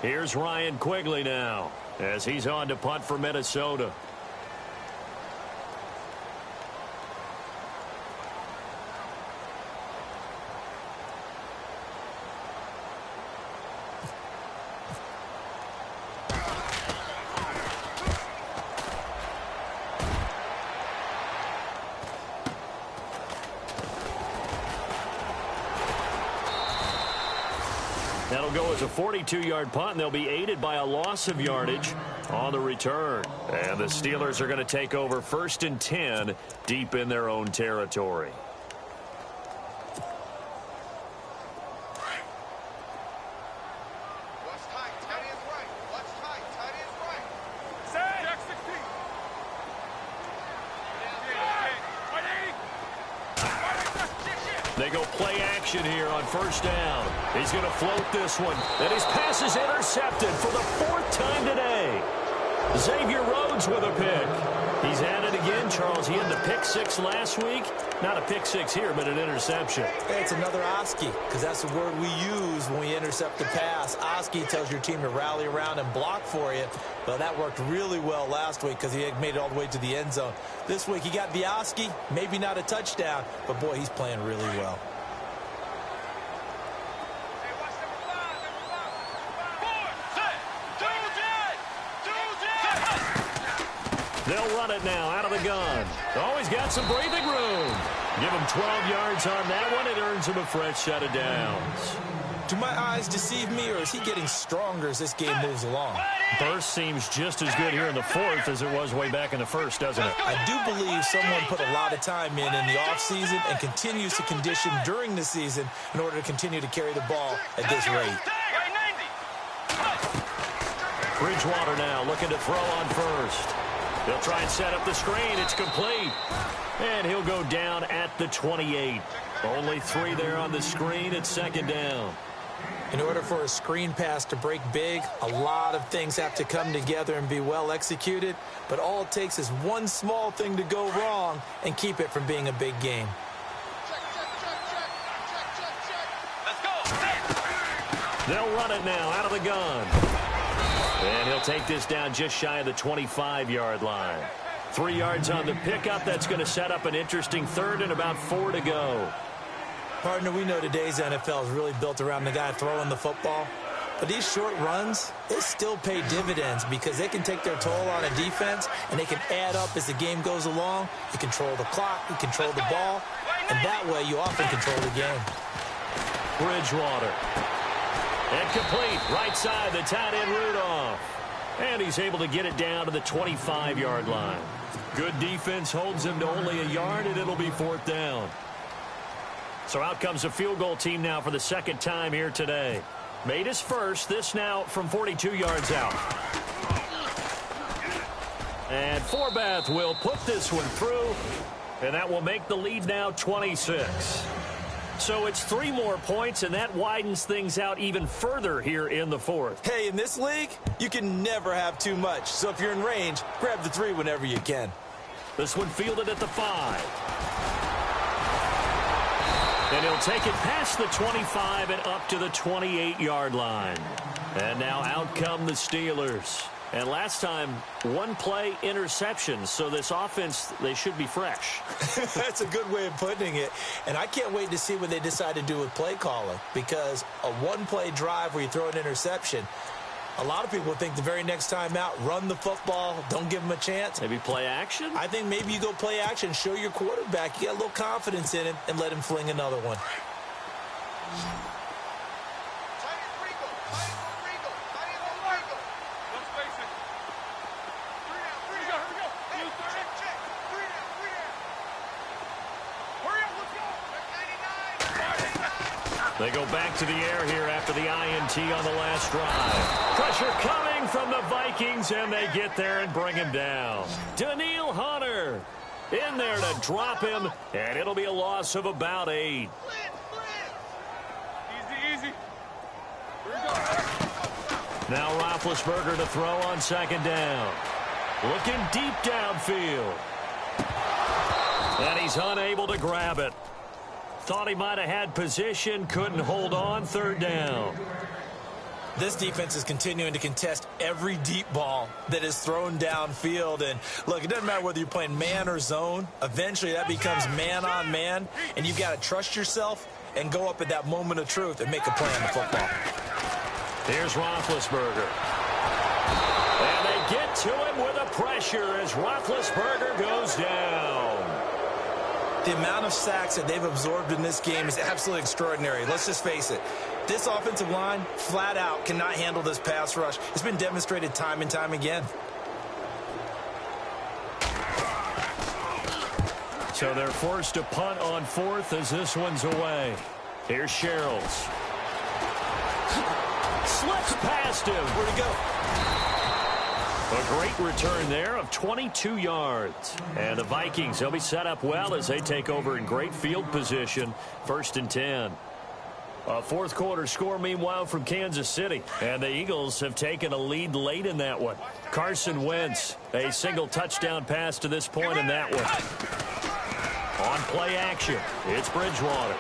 Here's Ryan Quigley now as he's on to punt for Minnesota. That'll go as a 42-yard punt, and they'll be aided by a loss of yardage on the return. And the Steelers are going to take over 1st and 10 deep in their own territory. Watch tight. Tight is right. Watch tight. Tight is right. Set. Jack 16. They go play action here on 1st down. He's going to float this one. And his pass is intercepted for the 4th time today. Xavier Rhodes with a pick. He's had it again, Charles. He had the pick six last week. Not a pick six here, but an interception. Hey, it's another Oski, because that's the word we use when we intercept the pass. Oski tells your team to rally around and block for you. But that worked really well last week because he had made it all the way to the end zone. This week he got the Oski, maybe not a touchdown, but boy, he's playing really well. They'll run it now out of the gun. Always got some breathing room. Give him 12 yards on that one. It earns him a fresh set of downs. Do my eyes deceive me, or is he getting stronger as this game moves along? Burst seems just as good here in the fourth as it was way back in the first, doesn't it? I do believe someone put a lot of time in the offseason and continues to condition during the season in order to continue to carry the ball at this rate. Bridgewater now looking to throw on first. He'll try and set up the screen. It's complete. And he'll go down at the 28. Only 3 there on the screen. It's second down. In order for a screen pass to break big, a lot of things have to come together and be well executed. But all it takes is one small thing to go wrong and keep it from being a big game. Let's go. They'll run it now out of the gun. And he'll take this down just shy of the 25-yard line. 3 yards on the pickup. That's going to set up an interesting third and about 4 to go. Partner, we know today's NFL is really built around the guy throwing the football. But these short runs, they still pay dividends because they can take their toll on a defense and they can add up as the game goes along. You control the clock, you control the ball, and that way you often control the game. Bridgewater. And complete. Right side, the tight end Rudolph. And he's able to get it down to the 25-yard line. Good defense holds him to only a yard, and it'll be fourth down. So out comes a field goal team now for the second time here today. Made his first. This now from 42 yards out. And Forbath will put this one through, and that will make the lead now 26. So it's 3 more points, and that widens things out even further here in the fourth. Hey, in this league, you can never have too much. So if you're in range, grab the 3 whenever you can. This one fielded at the 5. And he'll take it past the 25 and up to the 28-yard line. And now out come the Steelers. And last time, 1 play interception. So this offense, they should be fresh. That's a good way of putting it. And I can't wait to see what they decide to do with play calling. Because a 1-play drive where you throw an interception, a lot of people think the very next time out, run the football, don't give them a chance. Maybe play action? I think maybe you go play action, show your quarterback, you get a little confidence in him, and let him fling another one. They go back to the air here after the INT on the last drive. Pressure coming from the Vikings, and they get there and bring him down. Daniil Hunter in there to drop him, and it'll be a loss of about 8. Easy, easy. Here we go. Now Roethlisberger to throw on second down. Looking deep downfield. And he's unable to grab it. Thought he might have had position, couldn't hold on, third down. This defense is continuing to contest every deep ball that is thrown downfield. And, look, it doesn't matter whether you're playing man or zone. Eventually, that becomes man-on-man, and you've got to trust yourself and go up at that moment of truth and make a play on the football. Here's Roethlisberger. And they get to him with a pressure as Roethlisberger goes down. The amount of sacks that they've absorbed in this game is absolutely extraordinary. Let's just face it. This offensive line, flat out, cannot handle this pass rush. It's been demonstrated time and time again. So they're forced to punt on fourth as this one's away. Here's Sherrills. Slips past him. Where'd he go? A great return there of 22 yards. And the Vikings, they'll be set up well as they take over in great field position. 1st and 10. A fourth quarter score, meanwhile, from Kansas City. And the Eagles have taken a lead late in that one. Carson Wentz, a single touchdown pass to this point in that one. On play action, it's Bridgewater.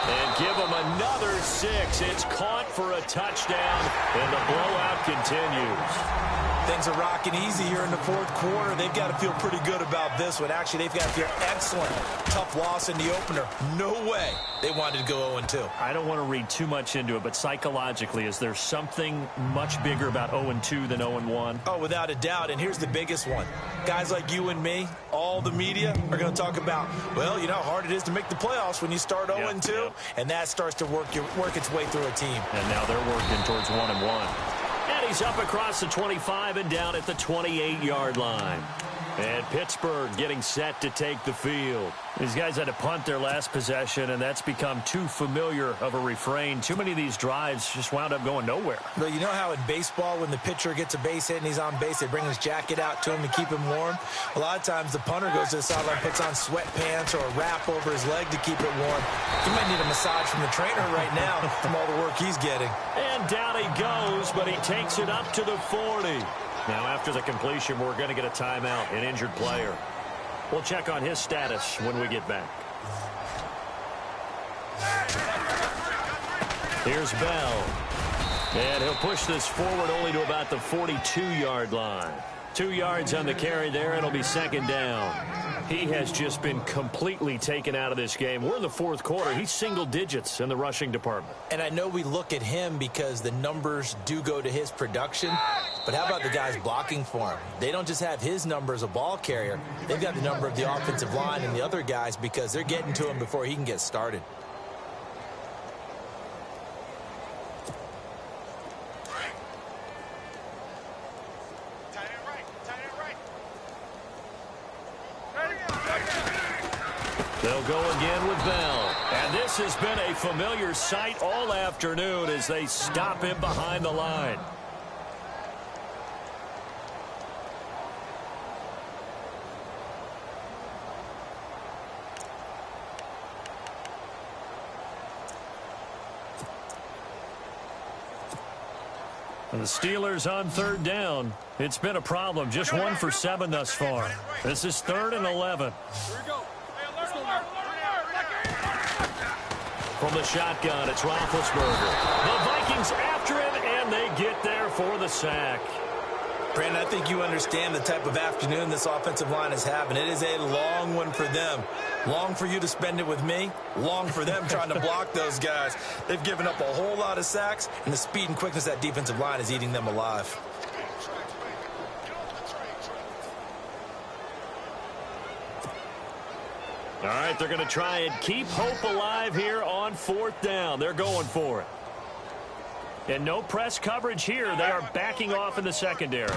And give him another 6. It's caught for a touchdown, and the blowout continues. Things are rocking easy here in the fourth quarter. They've got to feel pretty good about this one. Actually, they've got to feel excellent. Tough loss in the opener. No way they wanted to go 0-2. I don't want to read too much into it, but psychologically, is there something much bigger about 0-2 than 0-1? Oh, without a doubt. And here's the biggest one. Guys like you and me, all the media, are going to talk about, well, you know how hard it is to make the playoffs when you start 0-2. Yep. And that starts to work its way through a team. And now they're working towards 1-1. And he's up across the 25 and down at the 28-yard line. And Pittsburgh getting set to take the field. These guys had to punt their last possession, and that's become too familiar of a refrain. Too many of these drives just wound up going nowhere. But you know how in baseball, when the pitcher gets a base hit and he's on base, they bring his jacket out to him to keep him warm? A lot of times the punter goes to the sideline, puts on sweatpants or a wrap over his leg to keep it warm. He might need a massage from the trainer right now from all the work he's getting. And down he goes, but he takes it up to the 40. Now, after the completion, we're going to get a timeout, an injured player. We'll check on his status when we get back. Here's Bell. And he'll push this forward only to about the 42-yard line. 2 yards on the carry there. It'll be second down. He has just been completely taken out of this game. We're in the fourth quarter. He's single digits in the rushing department. And I know we look at him because the numbers do go to his production. But how about the guys blocking for him? They don't just have his number as a ball carrier. They've got the number of the offensive line and the other guys because they're getting to him before he can get started. They'll go again with Bell. And this has been a familiar sight all afternoon as they stop him behind the line. And the Steelers on third down. It's been a problem. Just 1 for 7 thus far. This is 3rd and 11. Here we go. From the shotgun, it's Roethlisberger. The Vikings after him, and they get there for the sack. Brandon, I think you understand the type of afternoon this offensive line is having. It is a long one for them. Long for you to spend it with me. Long for them trying to block those guys. They've given up a whole lot of sacks, and the speed and quickness of that defensive line is eating them alive. All right, they're going to try and keep hope alive here on 4th down. They're going for it. And no press coverage here. They are backing off in the secondary.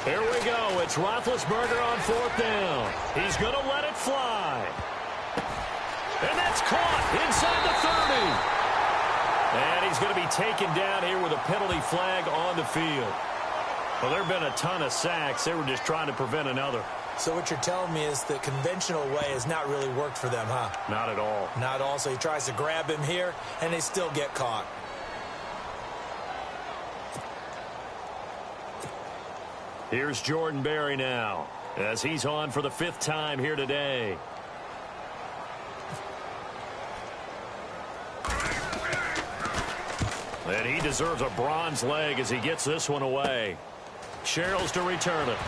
Here we go. It's Roethlisberger on 4th down. He's going to let it fly. And that's caught inside the 30. And he's going to be taken down here with a penalty flag on the field. Well, there have been a ton of sacks. They were just trying to prevent another. So what you're telling me is the conventional way has not really worked for them, huh? Not at all. Not at all. So he tries to grab him here, and they still get caught. Here's Jordan Berry now as he's on for the 5th time here today. And he deserves a bronze leg as he gets this one away. Sherrills to return it.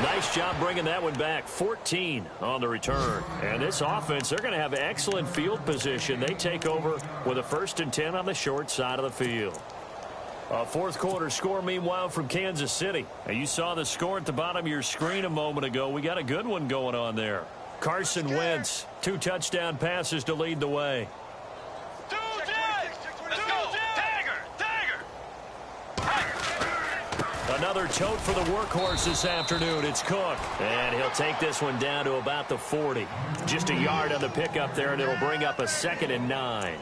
Nice job bringing that one back. 14 on the return. And this offense, they're going to have excellent field position. They take over with a 1st and 10 on the short side of the field. A fourth quarter score, meanwhile, from Kansas City. Now, you saw the score at the bottom of your screen a moment ago. We got a good one going on there. Carson Wentz, 2 touchdown passes to lead the way. Another tote for the workhorse this afternoon. It's Cook. And he'll take this one down to about the 40. Just a yard on the pickup there, and it'll bring up a 2nd and 9.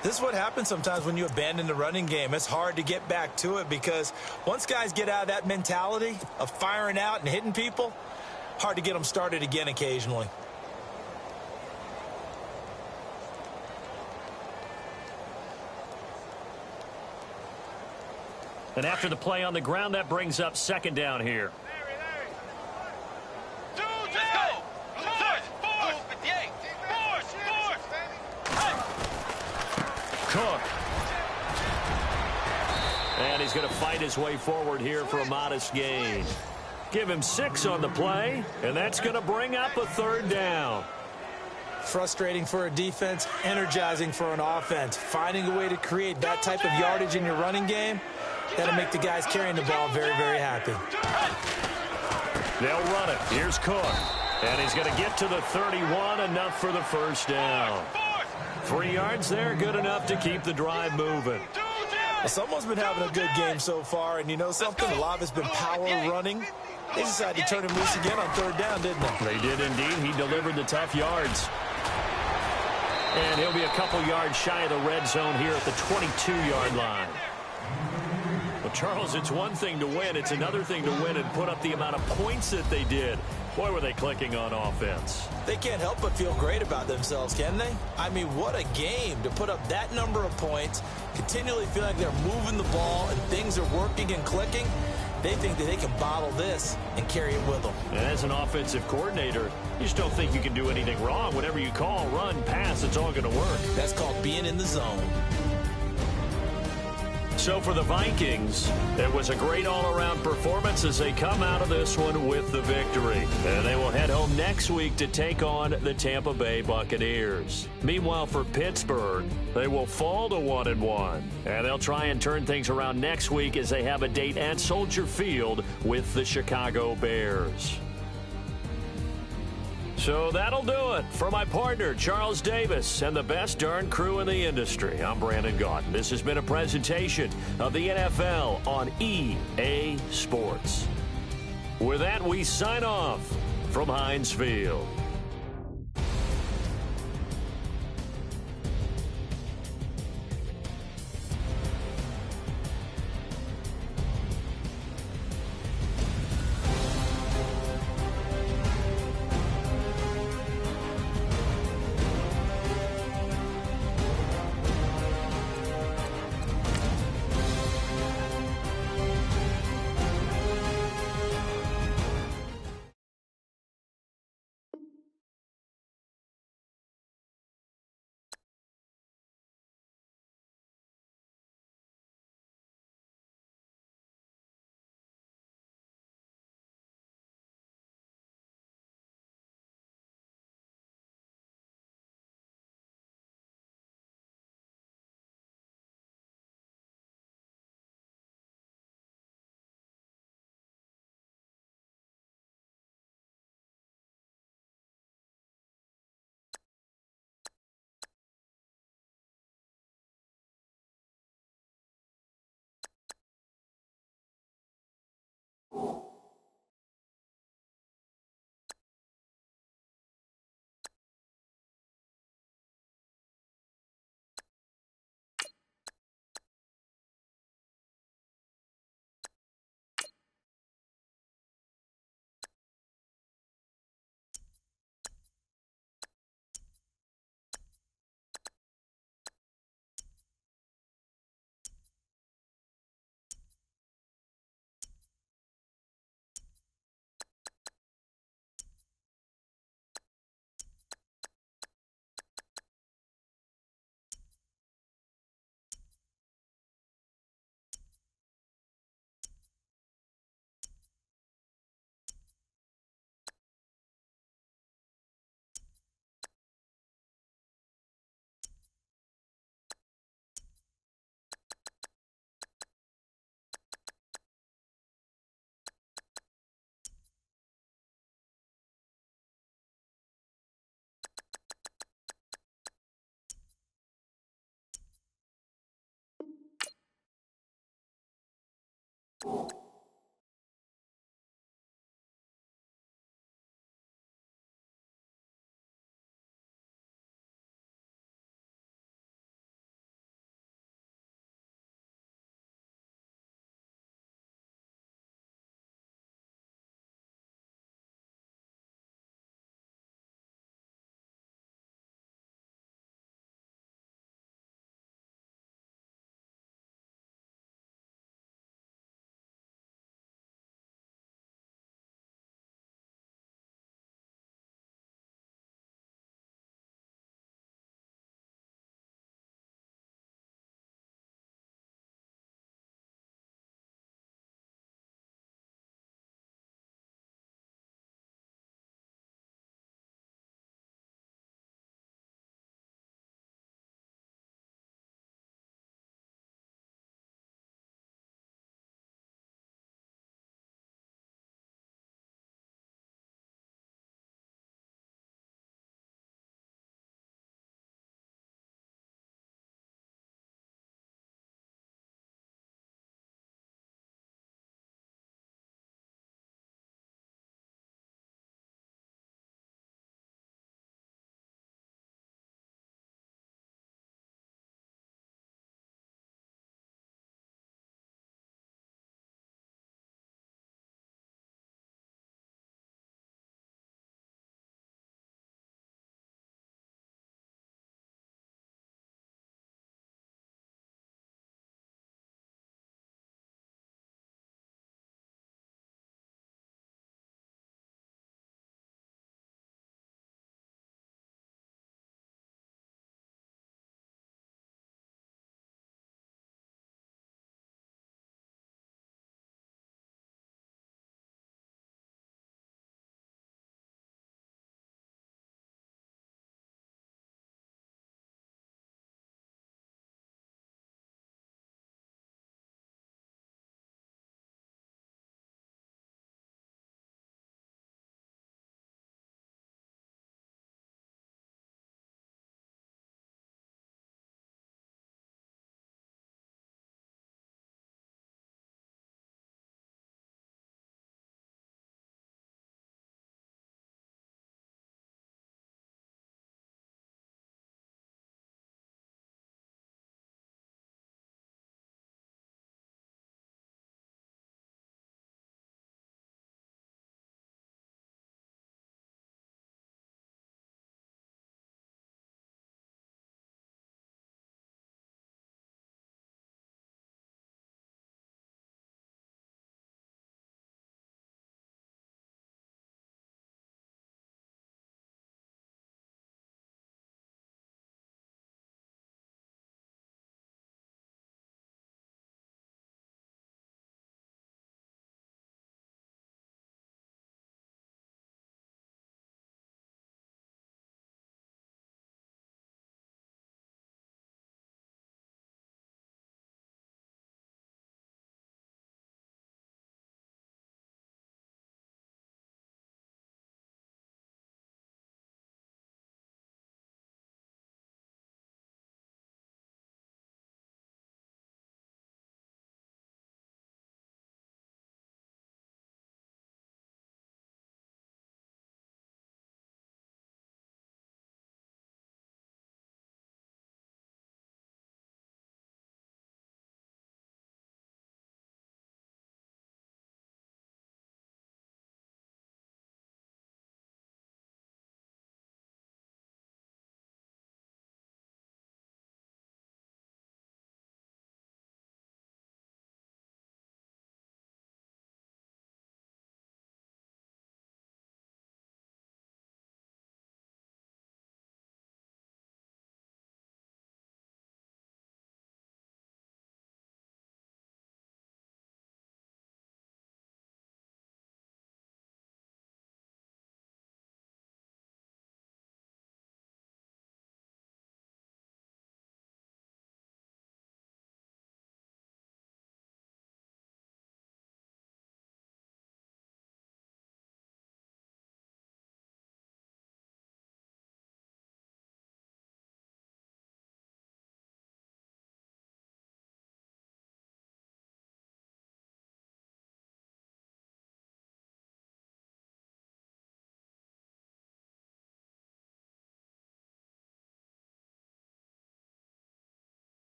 This is what happens sometimes when you abandon the running game. It's hard to get back to it because once guys get out of that mentality of firing out and hitting people, hard to get them started again occasionally. And after the play on the ground, that brings up second down here. Cook. And he's going to fight his way forward here for a modest gain. Give him 6 on the play, and that's going to bring up a third down. Frustrating for a defense, energizing for an offense. Finding a way to create that type of yardage in your running game, that'll make the guys carrying the ball very, very happy. They'll run it. Here's Cook. And he's going to get to the 31, enough for the first down. 3 yards there, good enough to keep the drive moving. Well, someone's been having a good game so far, and you know something? A lot of it's been power running. They decided to turn him loose again on third down, didn't they? They did indeed. He delivered the tough yards. And he'll be a couple yards shy of the red zone here at the 22-yard line. Well, Charles, it's one thing to win. It's another thing to win and put up the amount of points that they did. Boy, were they clicking on offense. They can't help but feel great about themselves, can they? I mean, what a game to put up that number of points, continually feel like they're moving the ball and things are working and clicking. They think that they can bottle this and carry it with them. And as an offensive coordinator, you just don't think you can do anything wrong. Whatever you call, run, pass, it's all going to work. That's called being in the zone. So for the Vikings, it was a great all-around performance as they come out of this one with the victory. And they will head home next week to take on the Tampa Bay Buccaneers. Meanwhile, for Pittsburgh, they will fall to 1-1. And they'll try and turn things around next week as they have a date at Soldier Field with the Chicago Bears. So that'll do it. For my partner, Charles Davis, and the best darn crew in the industry, I'm Brandon Gaudin. This has been a presentation of the NFL on EA Sports. With that, we sign off from Heinz Field.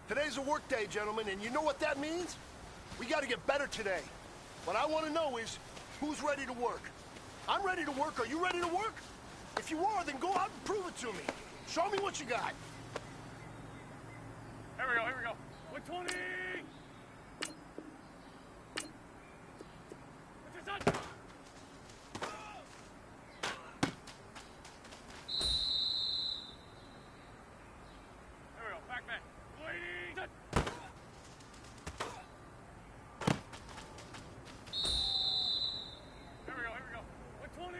Today's a work day, gentlemen, and you know what that means? We gotta get better today. What I want to know is, who's ready to work? I'm ready to work. Are you ready to work? If you are, then go out and prove it to me. Show me what you got. Here we go, here we go. 120! What's this on? Here we go, back man. Waiting! Here we go, here we go. 120!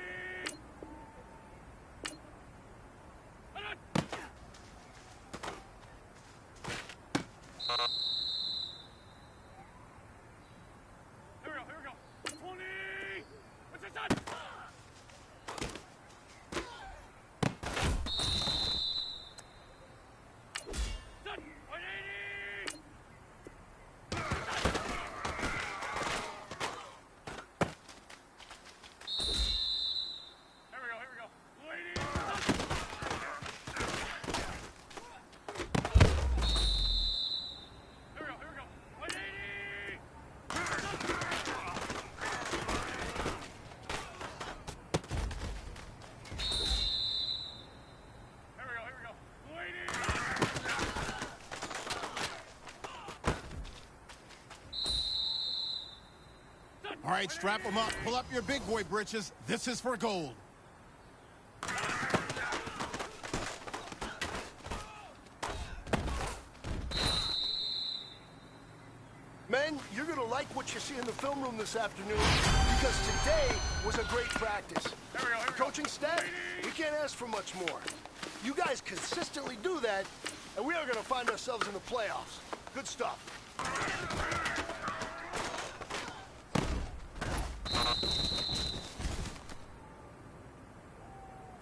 Here we go, here we go. 20! What's this on? Done! 180! Here we go, here we go. 180! Here we go, here we go. 180! Here we go, here we go. 180! All right, strap them up. Pull up your big boy britches. This is for gold. Men, you're gonna like what you see in the film room this afternoon, because today was a great practice. Here we go, here we go. Coaching staff, we can't ask for much more. You guys consistently do that, and we are gonna find ourselves in the playoffs. Good stuff.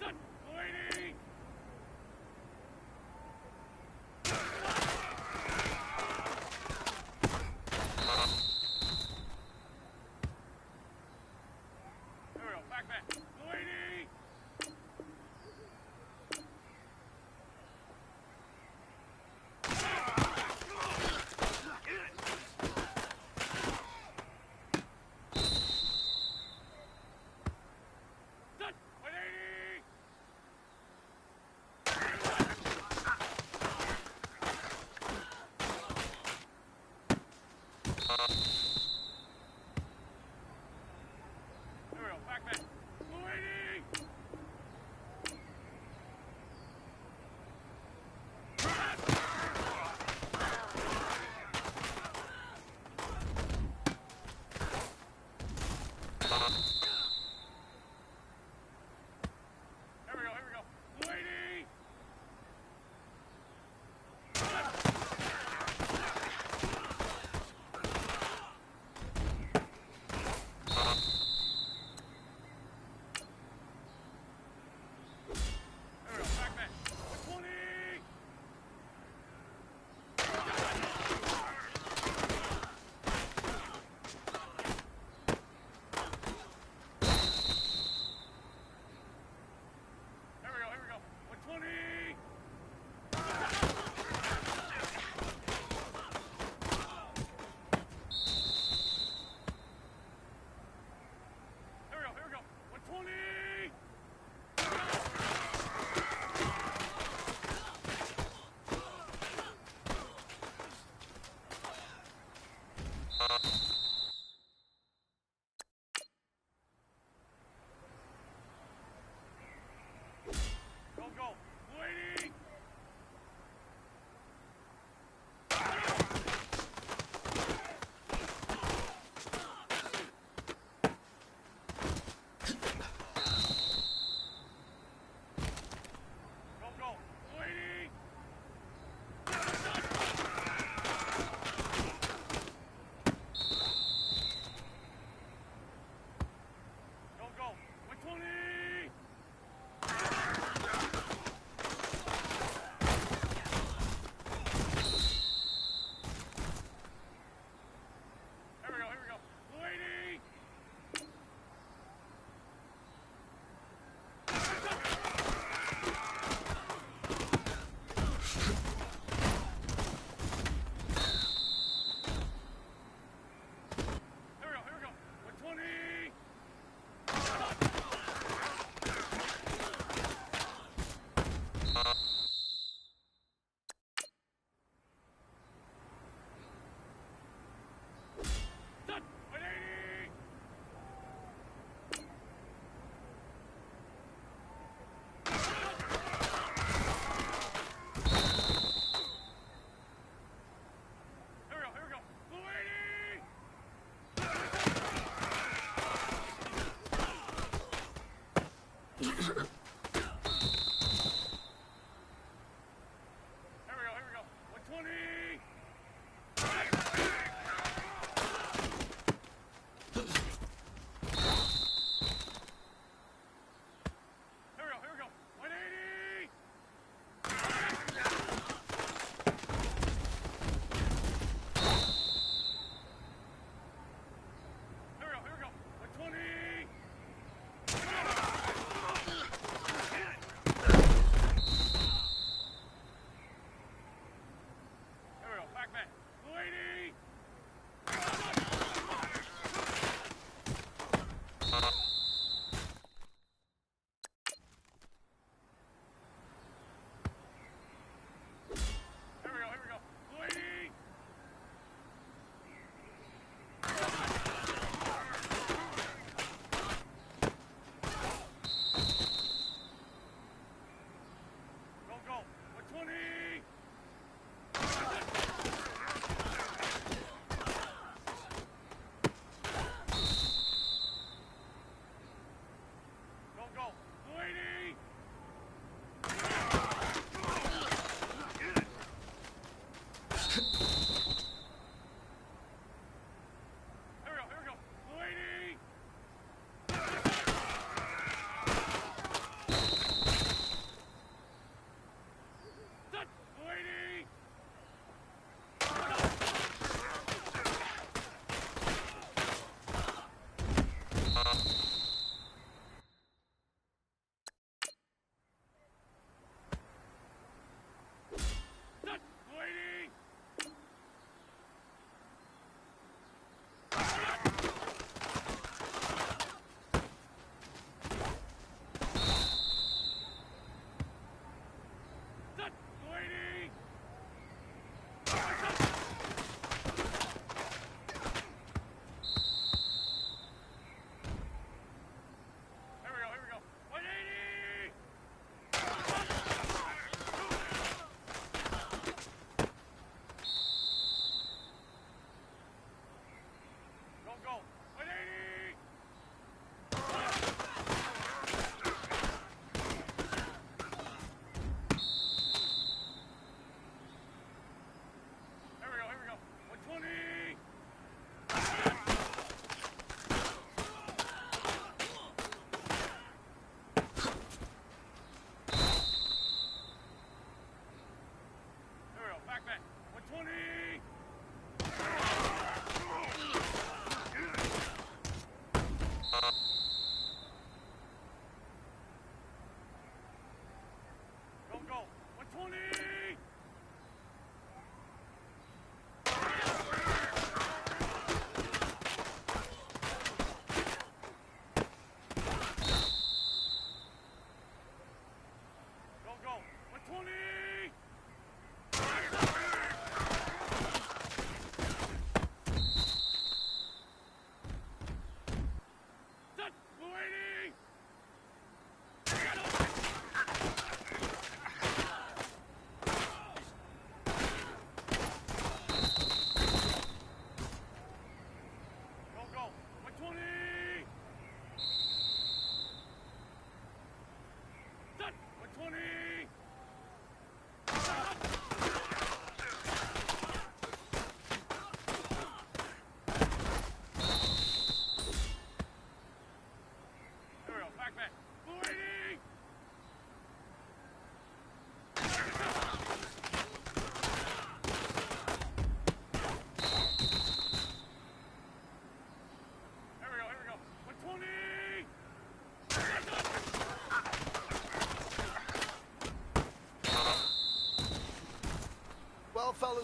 Done! 180! Here we go, back man. 180!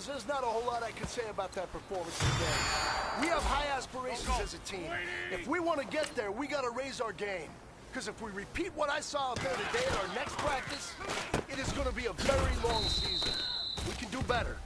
fellas, there's not a whole lot I can say about that performance today. We have high aspirations as a team. If we want to get there, we got to raise our game. Because if we repeat what I saw out there today at our next practice, it is going to be a very long season. We can do better.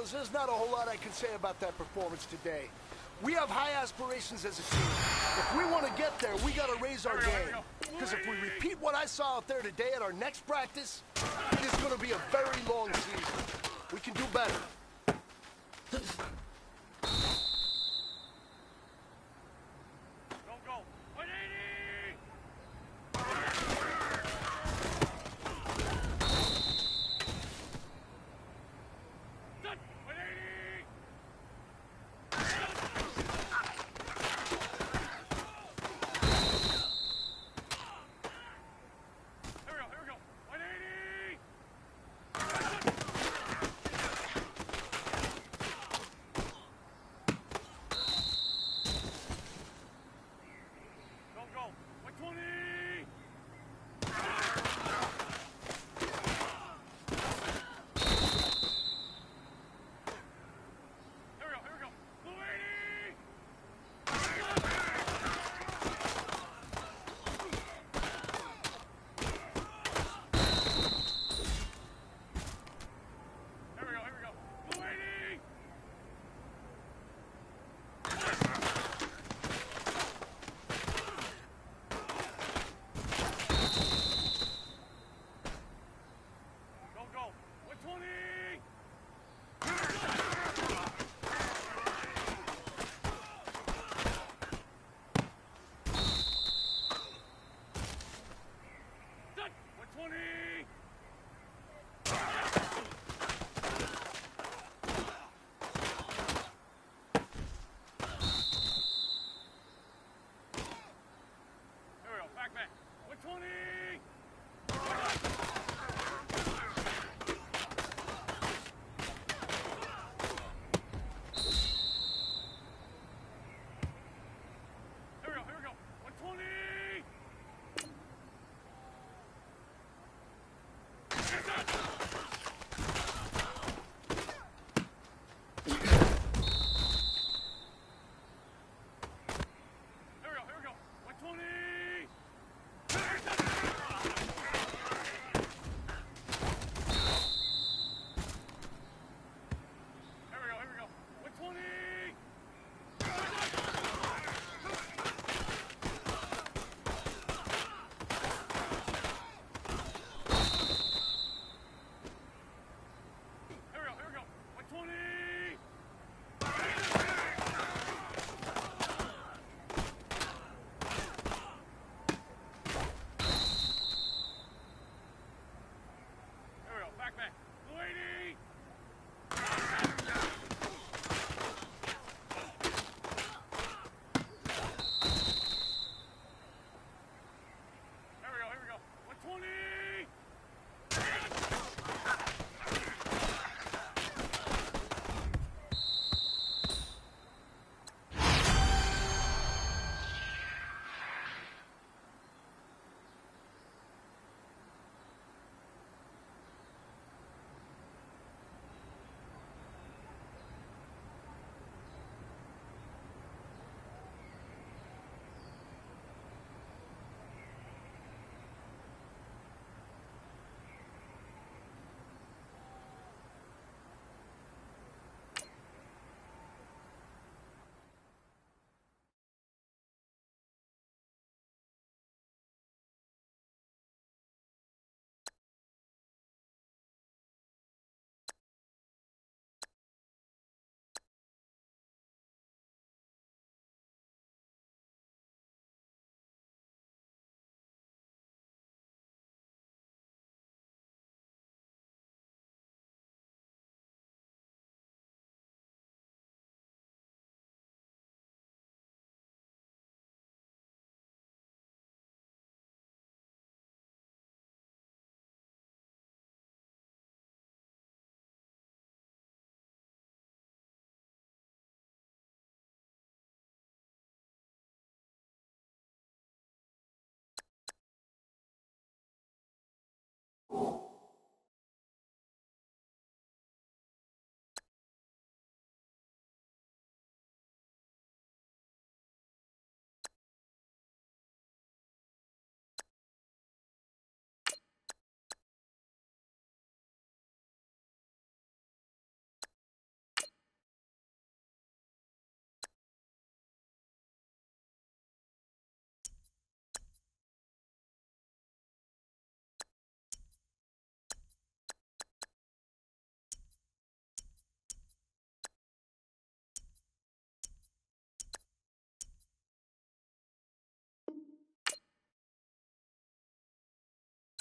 fellas, there's not a whole lot I can say about that performance today. We have high aspirations as a team. If we want to get there, we got to raise our game. Because if we repeat what I saw out there today at our next practice, it is going to be a very long season. We can do better.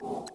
You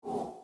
you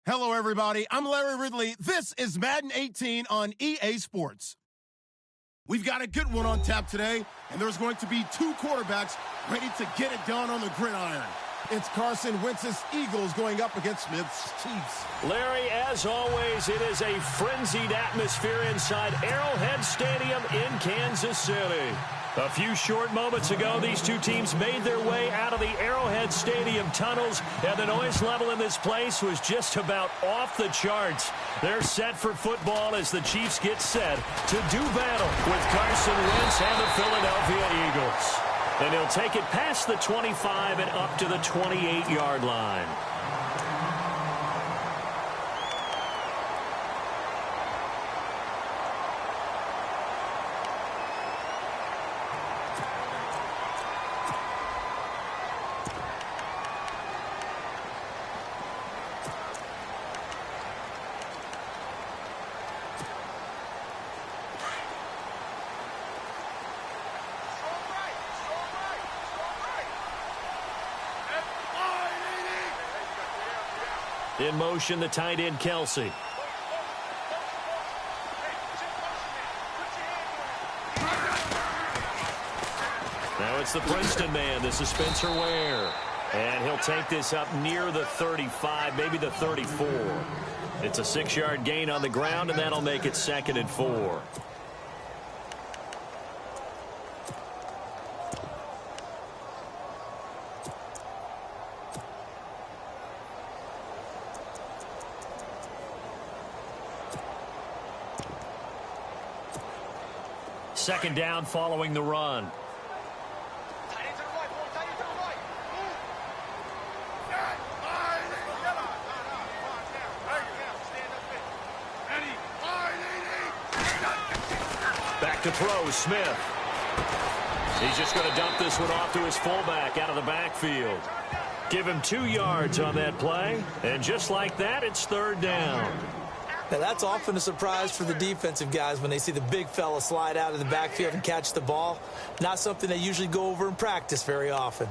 Hello, everybody. I'm Larry Ridley. This is Madden 18 on EA Sports. We've got a good one on tap today, and there's going to be two quarterbacks ready to get it done on the gridiron. It's Carson Wentz's Eagles going up against Smith's Chiefs. Larry, as always, it is a frenzied atmosphere inside Arrowhead Stadium in Kansas City. A few short moments ago, these two teams made their way out of the Arrowhead Stadium tunnels, and the noise level in this place was just about off the charts. They're set for football as the Chiefs get set to do battle with Carson Wentz and the Philadelphia Eagles. And he'll take it past the 25 and up to the 28-yard line. In motion, the tight end, Kelsey. Now it's the Princeton man. This is Spencer Ware. And he'll take this up near the 35, maybe the 34. It's a 6-yard gain on the ground, and that'll make it 2nd and 4. Second down following the run. Back to throw, Smith. He's just going to dump this one off to his fullback out of the backfield. Give him 2 yards on that play, and just like that, it's 3rd down. Now, that's often a surprise for the defensive guys when they see the big fella slide out of the backfield and catch the ball. Not something they usually go over in practice very often.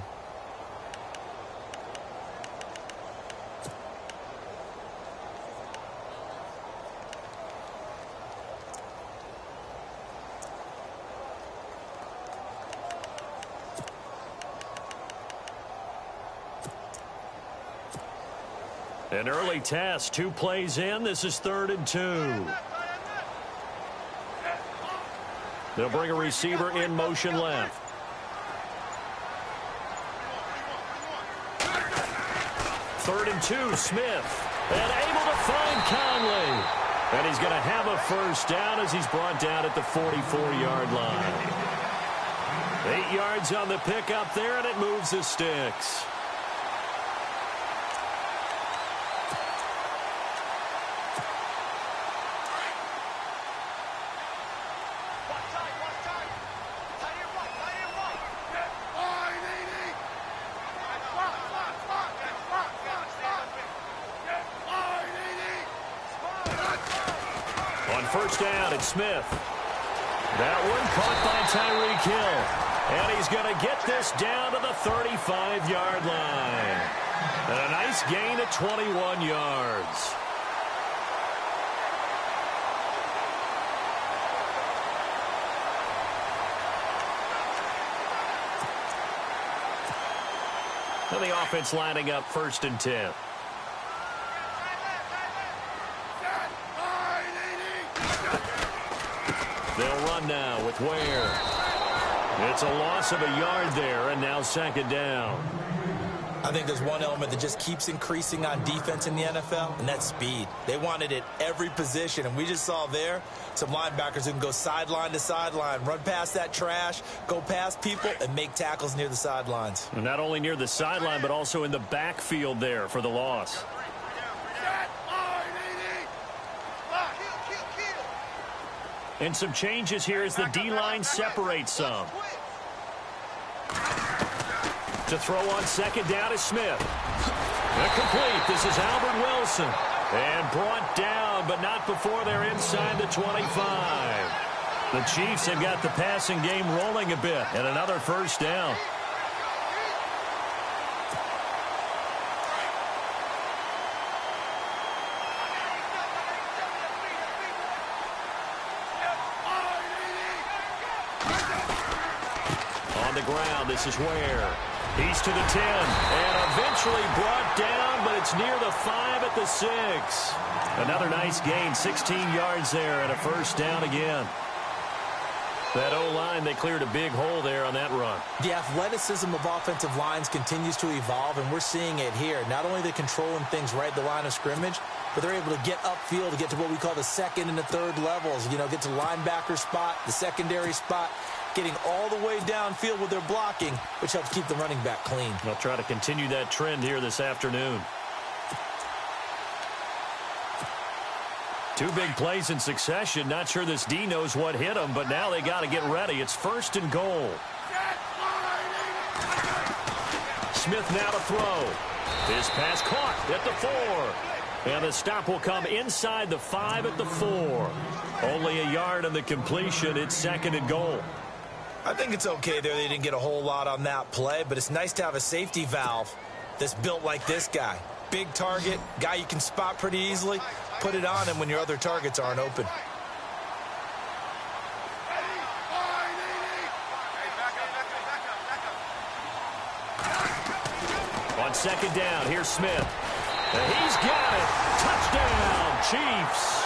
An early test, 2 plays in. This is 3rd and 2. They'll bring a receiver in motion left. Third and 2, Smith. And able to find Conley. And he's going to have a first down as he's brought down at the 44-yard line. 8 yards on the pickup there, and it moves the sticks. First down, it's Smith. That one caught by Tyreek Hill. And he's going to get this down to the 35-yard line. And a nice gain at 21 yards. And the offense lining up 1st and 10. They'll run now with Ware. It's a loss of a yard there, and now 2nd down. I think there's one element that just keeps increasing on defense in the NFL, and that's speed. They want it at every position, and we just saw there some linebackers who can go sideline to sideline, run past that trash, go past people, and make tackles near the sidelines. And not only near the sideline, but also in the backfield there for the loss. And some changes here as the D-line separates some. To throw on 2nd down is Smith. Incomplete. This is Albert Wilson. And brought down, but not before they're inside the 25. The Chiefs have got the passing game rolling a bit, and another first down. on the ground. This is Ware. He's to the 10 and eventually brought down, but it's near the 5 at the 6. Another nice gain, 16 yards there and a first down again. That O-line, they cleared a big hole there on that run. The athleticism of offensive lines continues to evolve, and we're seeing it here. Not only are they controlling things right at the line of scrimmage, but they're able to get upfield to get to what we call the second and the third levels. You know, get to the linebacker spot, the secondary spot, getting all the way downfield with their blocking, which helps keep the running back clean. They'll try to continue that trend here this afternoon. 2 big plays in succession. Not sure this D knows what hit him, but now they got to get ready. It's 1st and goal. Smith now to throw. His pass caught at the 4. And the stop will come inside the 5 at the 4. Only a yard on the completion. It's 2nd and goal. I think it's okay there. They didn't get a whole lot on that play, but it's nice to have a safety valve that's built like this guy. Big target, guy you can spot pretty easily. Put it on him when your other targets aren't open. On 2nd down, here's Smith. And he's got it. Touchdown, Chiefs.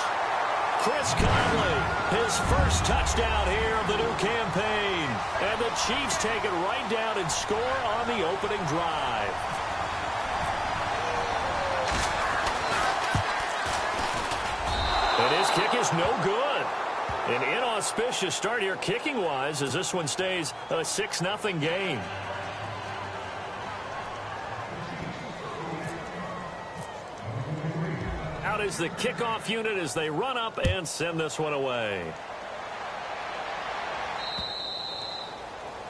Chris Conley, his first touchdown here of the new campaign. And the Chiefs take it right down and score on the opening drive. And his kick is no good. An inauspicious start here kicking-wise as this one stays a 6-0 game. Out is the kickoff unit as they run up and send this one away.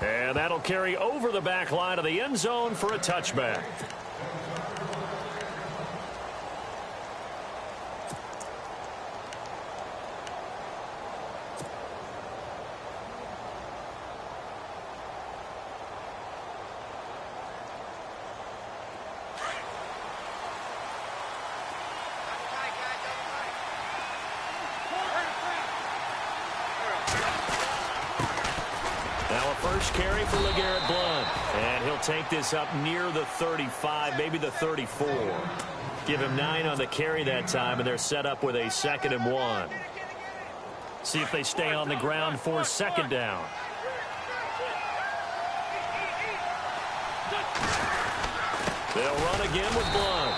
And that'll carry over the back line of the end zone for a touchback. First carry for LeGarrette Blount. And he'll take this up near the 35, maybe the 34. Give him 9 on the carry that time, and they're set up with a 2nd and 1. See if they stay on the ground for 2nd down. They'll run again with Blount.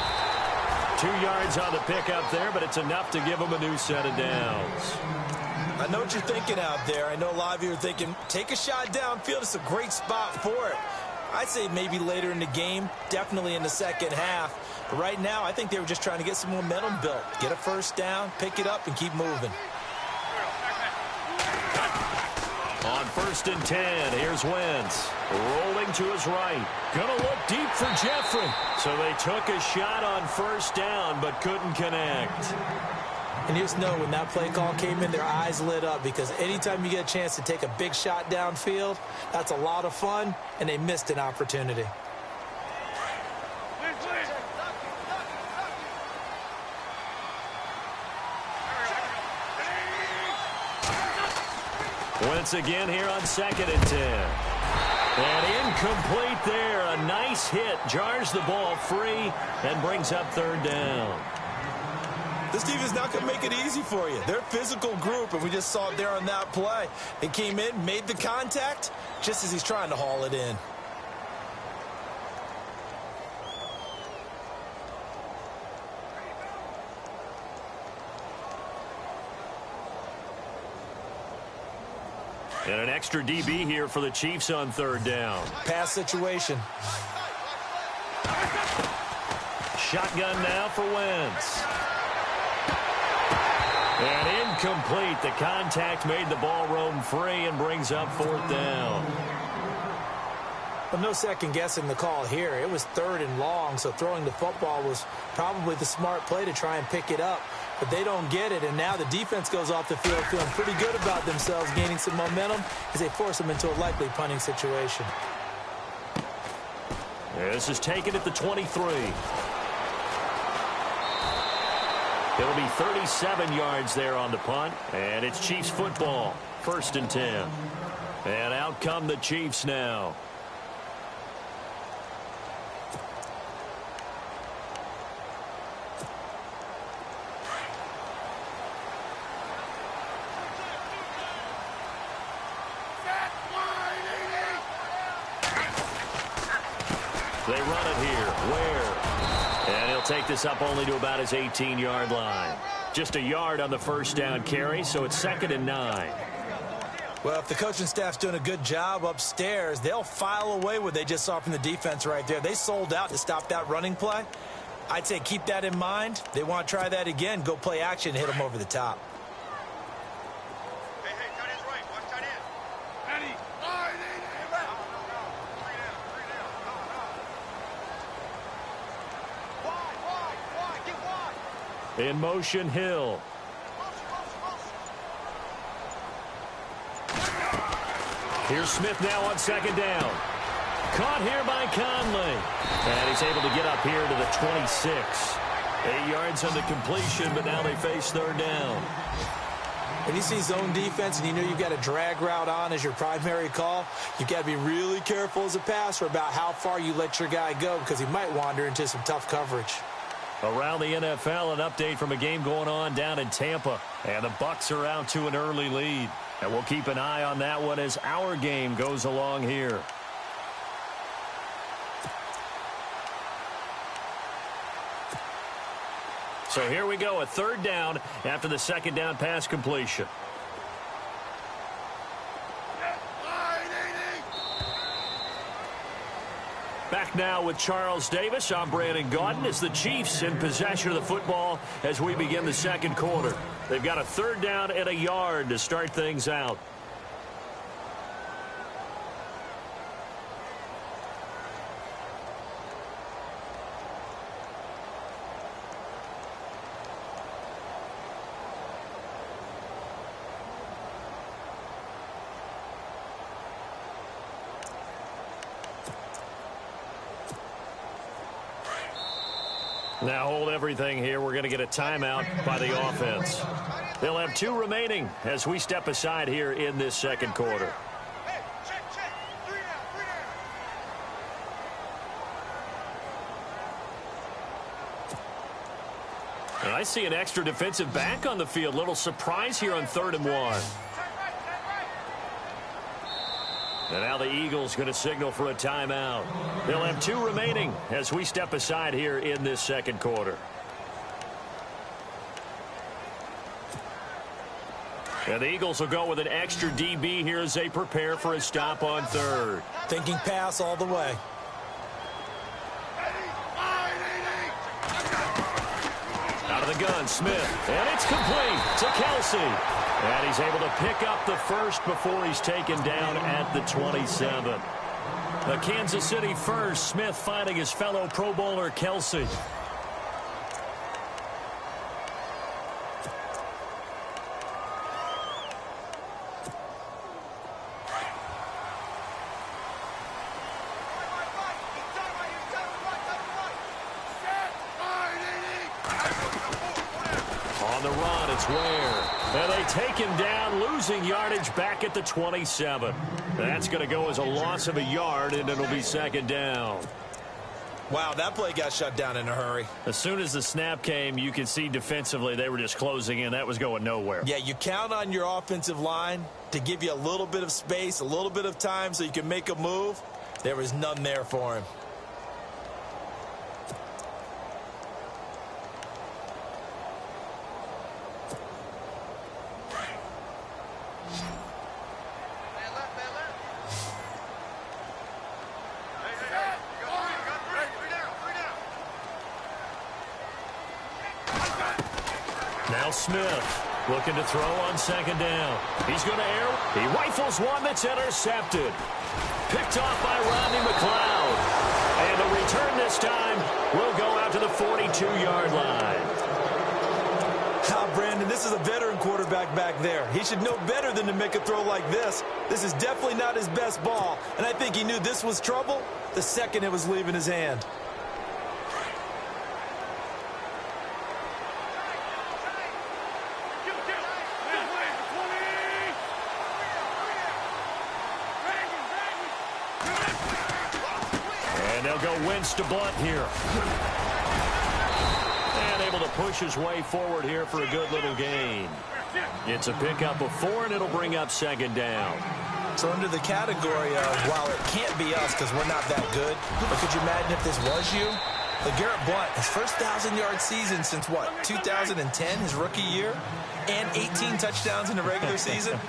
2 yards on the pickup there, but it's enough to give them a new set of downs. I know what you're thinking out there. I know a lot of you are thinking, take a shot downfield. It's a great spot for it. I'd say maybe later in the game, definitely in the second half. But right now, I think they were just trying to get some momentum built. Get a first down, pick it up, and keep moving. On 1st and 10, here's Wentz. Rolling to his right. Gonna look deep for Jeffrey. So they took a shot on 1st down, but couldn't connect. And you just know when that play call came in, their eyes lit up because anytime you get a chance to take a big shot downfield, that's a lot of fun, and they missed an opportunity. Once again here on 2nd and 10. And incomplete there. A nice hit. Jars the ball free and brings up 3rd down. This team is not going to make it easy for you. They're a physical group, and we just saw it there on that play. They came in, made the contact, just as he's trying to haul it in. And an extra DB here for the Chiefs on 3rd down. Pass situation. Shotgun now for Wentz. And incomplete. The contact made the ball roam free and brings up 4th down. But no second guessing the call here. It was 3rd and long, so throwing the football was probably the smart play to try and pick it up. But they don't get it, and now the defense goes off the field feeling pretty good about themselves, gaining some momentum as they force them into a likely punting situation. This is taken at the 23. It'll be 37 yards there on the punt, and it's Chiefs football, 1st and 10. And out come the Chiefs now. They run it here. Where? And he'll take this up only to about his 18-yard line. Just a yard on the first down carry, so it's 2nd and 9. Well, if the coaching staff's doing a good job upstairs, they'll file away what they just saw from the defense right there. They sold out to stop that running play. I'd say keep that in mind. They want to try that again. Go play action, hit them over the top. Hey, tight end's right. Watch tight end. Eddie. Wide. Get wide. In motion, Hill. Here's Smith now on 2nd down. Caught here by Conley. And he's able to get up here to the 26. 8 yards on the completion, but now they face 3rd down. When you see zone defense and you know you've got a drag route on as your primary call, you've got to be really careful as a passer about how far you let your guy go because he might wander into some tough coverage. Around the NFL, an update from a game going on down in Tampa. And the Bucs are out to an early lead. And we'll keep an eye on that one as our game goes along here. So here we go, a 3rd down after the 2nd down pass completion. Back now with Charles Davis. I'm Brandon Gaudin. It's the Chiefs in possession of the football as we begin the 2nd quarter. They've got a 3rd down and a yard to start things out. Now hold everything here. We're going to get a timeout by the offense. They'll have 2 remaining as we step aside here in this 2nd quarter. Hey, check. 3 down. And I see an extra defensive back on the field. Little surprise here on 3rd and 1. And now the Eagles going to signal for a timeout. They'll have 2 remaining as we step aside here in this 2nd quarter. And the Eagles will go with an extra DB here as they prepare for a stop on 3rd. Thinking pass all the way. Out of the gun, Smith. And it's complete to Kelsey. And he's able to pick up the first before he's taken down at the 27. A Kansas City first. Smith finding his fellow Pro Bowler Kelsey. On the run, it's Ware. And they take him down, losing yardage back at the 27. That's going to go as a loss of a yard, and it'll be 2nd down. Wow, that play got shut down in a hurry. As soon as the snap came, you could see defensively they were just closing in. That was going nowhere. Yeah, you count on your offensive line to give you a little bit of space, a little bit of time so you can make a move. There was none there for him. Now Smith looking to throw on 2nd down. He's going to air. He rifles one that's intercepted. Picked off by Rodney McLeod. And the return this time will go out to the 42-yard line. Brandon, this is a veteran quarterback back there. He should know better than to make a throw like this. This is definitely not his best ball. And I think he knew this was trouble the second it was leaving his hand. And they'll go Wentz to Blunt here. And able to push his way forward here for a good little gain. It's a pickup of 4, and it'll bring up second down. So under the category of, while it can't be us because we're not that good, but could you imagine if this was you? LeGarrette Blount, his first 1,000-yard season since, what, 2010, his rookie year? And 18 touchdowns in the regular season?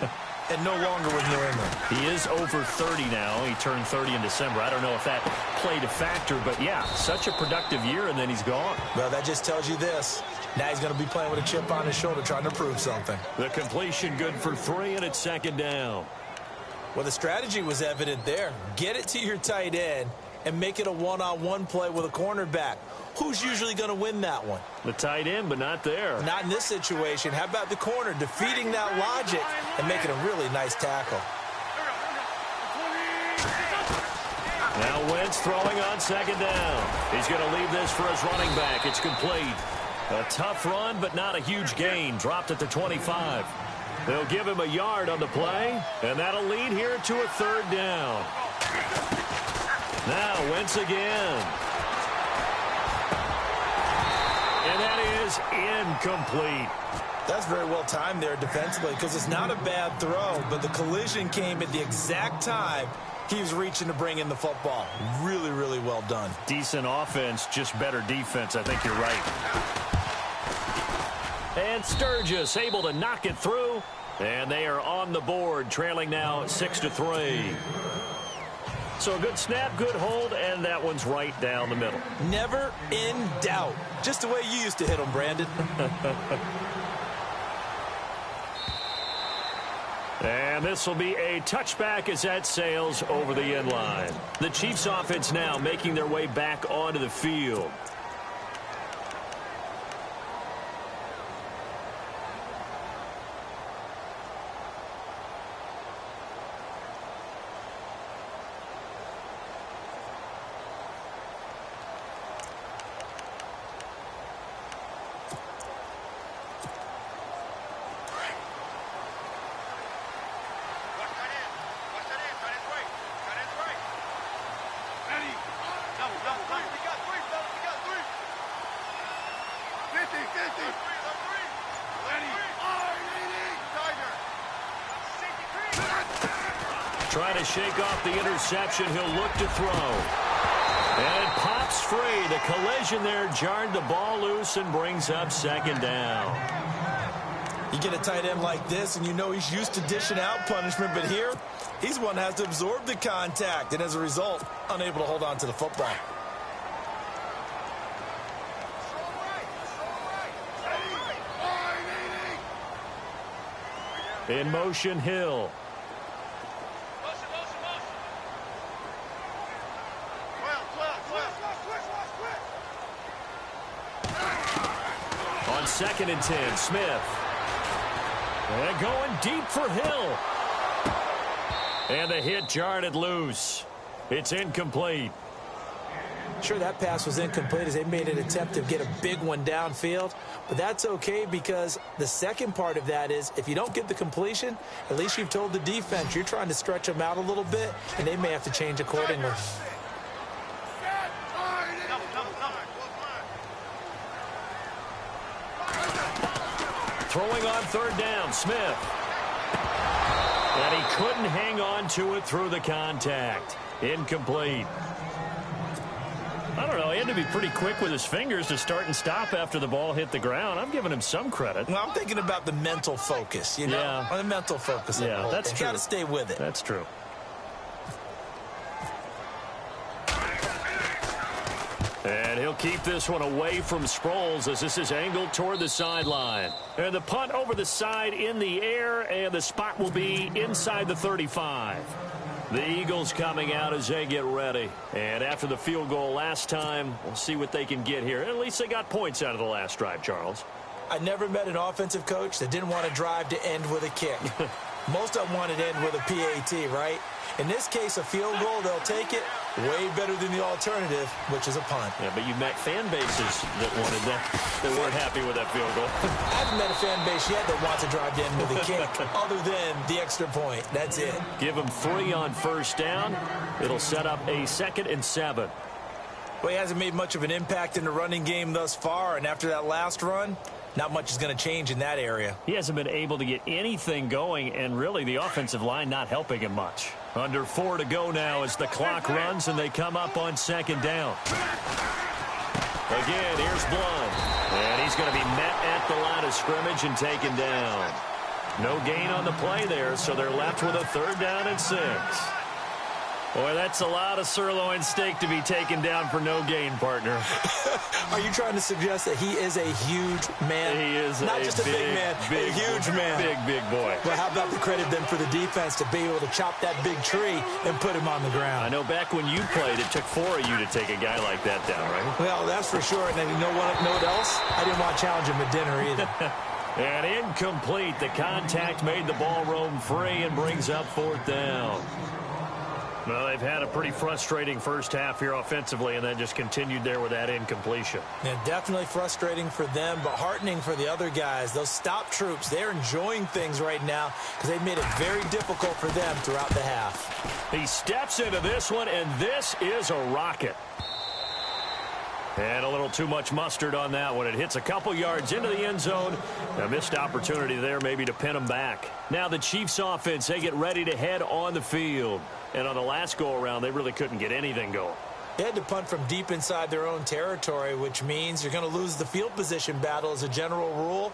And no longer with New England. He is over 30 now. He turned 30 in December. I don't know if that played a factor, but yeah, such a productive year, and then he's gone. Well, that just tells you this. Now he's going to be playing with a chip on his shoulder trying to prove something. The completion good for 3, and it's second down. Well, the strategy was evident there. Get it to your tight end and make it a one-on-one play with a cornerback. Who's usually going to win that one? The tight end, but not there. Not in this situation. How about the corner defeating that logic and making a really nice tackle? Now Wentz throwing on second down. He's going to leave this for his running back. It's complete. A tough run, but not a huge gain. Dropped at the 25. They'll give him a yard on the play, and that'll lead here to a third down. Now Wentz again. And that is incomplete. That's very well timed there defensively because it's not a bad throw, but the collision came at the exact time he was reaching to bring in the football. Really, really well done. Decent offense, just better defense. I think you're right. And Sturgis able to knock it through. And they are on the board, trailing now 6-3. So a good snap, good hold, and that one's right down the middle. Never in doubt. Just the way you used to hit them, Brandon. And this will be a touchback as that sails over the end line. The Chiefs offense now making their way back onto the field. Trying to shake off the interception. He'll look to throw. And it pops free. The collision there jarred the ball loose and brings up second down. You get a tight end like this, and you know he's used to dishing out punishment, but here, he's one that has to absorb the contact, and as a result, unable to hold on to the football. In motion, Hill. On 2nd and 10, Smith. And going deep for Hill. And the hit jarred it loose. It's incomplete. Sure, that pass was incomplete as they made an attempt to get a big one downfield, but that's okay because the second part of that is if you don't get the completion, at least you've told the defense you're trying to stretch them out a little bit, and they may have to change accordingly. Throwing on 3rd down, Smith. And he couldn't hang on to it through the contact. Incomplete. I don't know. He had to be pretty quick with his fingers to start and stop after the ball hit the ground. I'm giving him some credit. Well, I'm thinking about the mental focus, you know? Yeah. The mental focus. Yeah, that's true. Got to stay with it. That's true. And he'll keep this one away from Sproles as this is angled toward the sideline. And the punt over the side in the air, and the spot will be inside the 35. The Eagles coming out as they get ready. And after the field goal last time, we'll see what they can get here. At least they got points out of the last drive, Charles. I never met an offensive coach that didn't want to drive to end with a kick. Most of them wanted to end with a PAT, right? In this case, a field goal, they'll take it. Way better than the alternative, which is a punt. Yeah, but you met fan bases that wanted that, that weren't happy with that field goal. I haven't met a fan base yet that wants to drive to end with a kick, other than the extra point. That's it. Give them 3 on 1st down. It'll set up a 2nd and 7. Well, he hasn't made much of an impact in the running game thus far, and after that last run, not much is going to change in that area. He hasn't been able to get anything going, and really the offensive line not helping him much. Under 4 to go now as the clock runs, and they come up on second down. Again, here's Blunt. And he's going to be met at the line of scrimmage and taken down. No gain on the play there, so they're left with a 3rd down and 6. Boy, that's a lot of sirloin steak to be taken down for no gain, partner. Are you trying to suggest that he is a huge man? He is not just a big man, a huge man. Big boy. Well, how about the credit then for the defense to be able to chop that big tree and put him on the ground? I know back when you played, it took 4 of you to take a guy like that down, right? Well, that's for sure. And then you know what else? I didn't want to challenge him at dinner either. And incomplete. The contact made the ball roam free and brings up 4th down. Well, they've had a pretty frustrating first half here offensively, and then just continued there with that incompletion. Yeah, definitely frustrating for them, but heartening for the other guys. Those stop troops, they're enjoying things right now because they've made it very difficult for them throughout the half. He steps into this one, and this is a rocket. And a little too much mustard on that one. It hits a couple yards into the end zone. A missed opportunity there maybe to pin them back. Now the Chiefs offense, they get ready to head on the field. And on the last go-around, they really couldn't get anything going. They had to punt from deep inside their own territory, which means you're going to lose the field position battle as a general rule.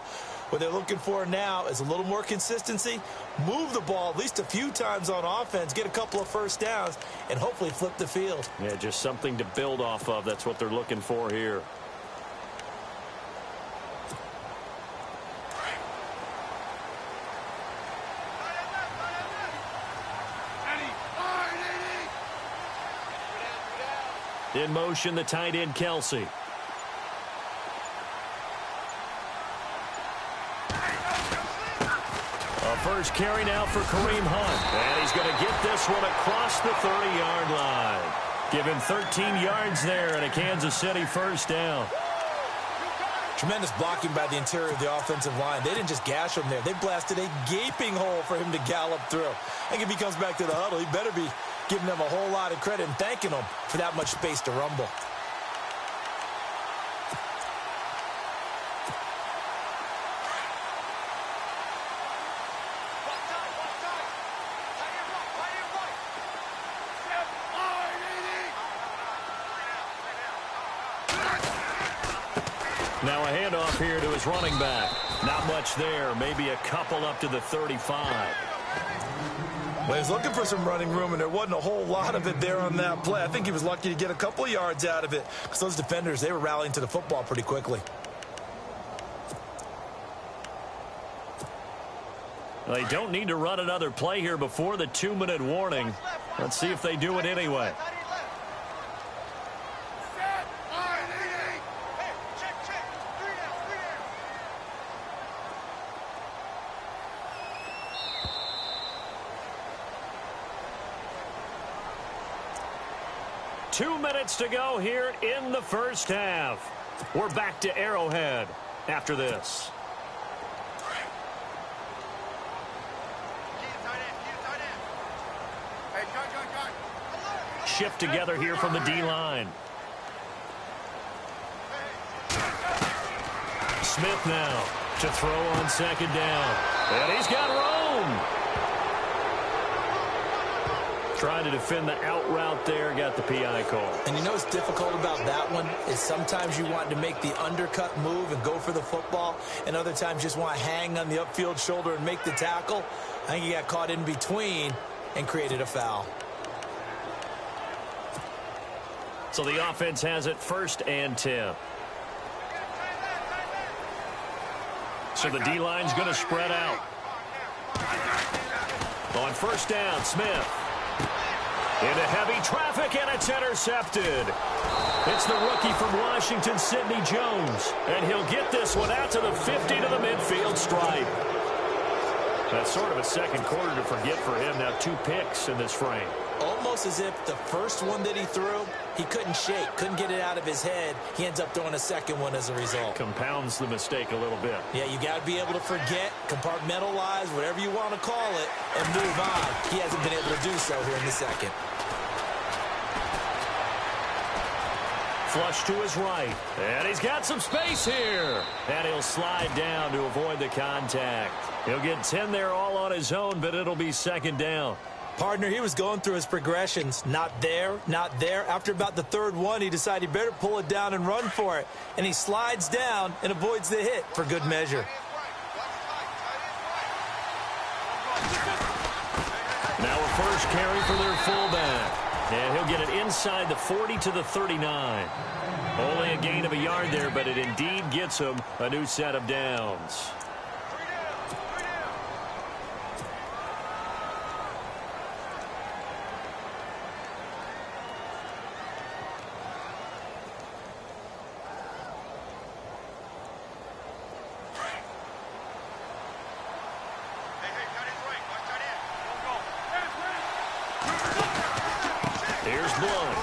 What they're looking for now is a little more consistency, move the ball at least a few times on offense, get a couple of first downs, and hopefully flip the field. Yeah, just something to build off of. That's what they're looking for here. In motion, the tight end, Kelsey. A first carry now for Kareem Hunt. And he's going to get this one across the 30-yard line. Give him 13 yards there and a Kansas City first down. Tremendous blocking by the interior of the offensive line. They didn't just gash him there. They blasted a gaping hole for him to gallop through. I think if he comes back to the huddle, he better be giving them a whole lot of credit and thanking them for that much space to rumble. Now a handoff here to his running back. Not much there. Maybe a couple up to the 35. Well, he was looking for some running room, and there wasn't a whole lot of it there on that play. I think he was lucky to get a couple of yards out of it because those defenders, they were rallying to the football pretty quickly. They don't need to run another play here before the 2-minute warning. Let's see if they do it anyway. Two minutes to go here in the first half. We're back to Arrowhead after this. Shift together here from the D-line. Smith now to throw on second down. And he's got room. Trying to defend the out route there, got the PI call. And you know what's difficult about that one is sometimes you want to make the undercut move and go for the football, and other times you just want to hang on the upfield shoulder and make the tackle. I think he got caught in between and created a foul. So the offense has it 1st and 10. So the D-line's going to spread out. On 1st down, Smith. Into heavy traffic, and it's intercepted. It's the rookie from Washington, Sidney Jones. And he'll get this one out to the 50 to the midfield stripe. That's sort of a second quarter to forget for him. Now 2 picks in this frame. Almost as if the first one that he threw, he couldn't shake, couldn't get it out of his head. He ends up throwing a second one as a result. Compounds the mistake a little bit. Yeah, you got to be able to forget, compartmentalize, whatever you want to call it, and move on. He hasn't been able to do so here in the second. flush to his right. And he's got some space here. And he'll slide down to avoid the contact. He'll get 10 there all on his own, but it'll be second down. Partner, he was going through his progressions. Not there, not there. After about the third one, he decided he better pull it down and run for it. And he slides down and avoids the hit for good measure. Now a first carry for their fullback. And he'll get it inside the 40 to the 39. Only a gain of a yard there, but it indeed gets him a new set of downs. Here's Blunt.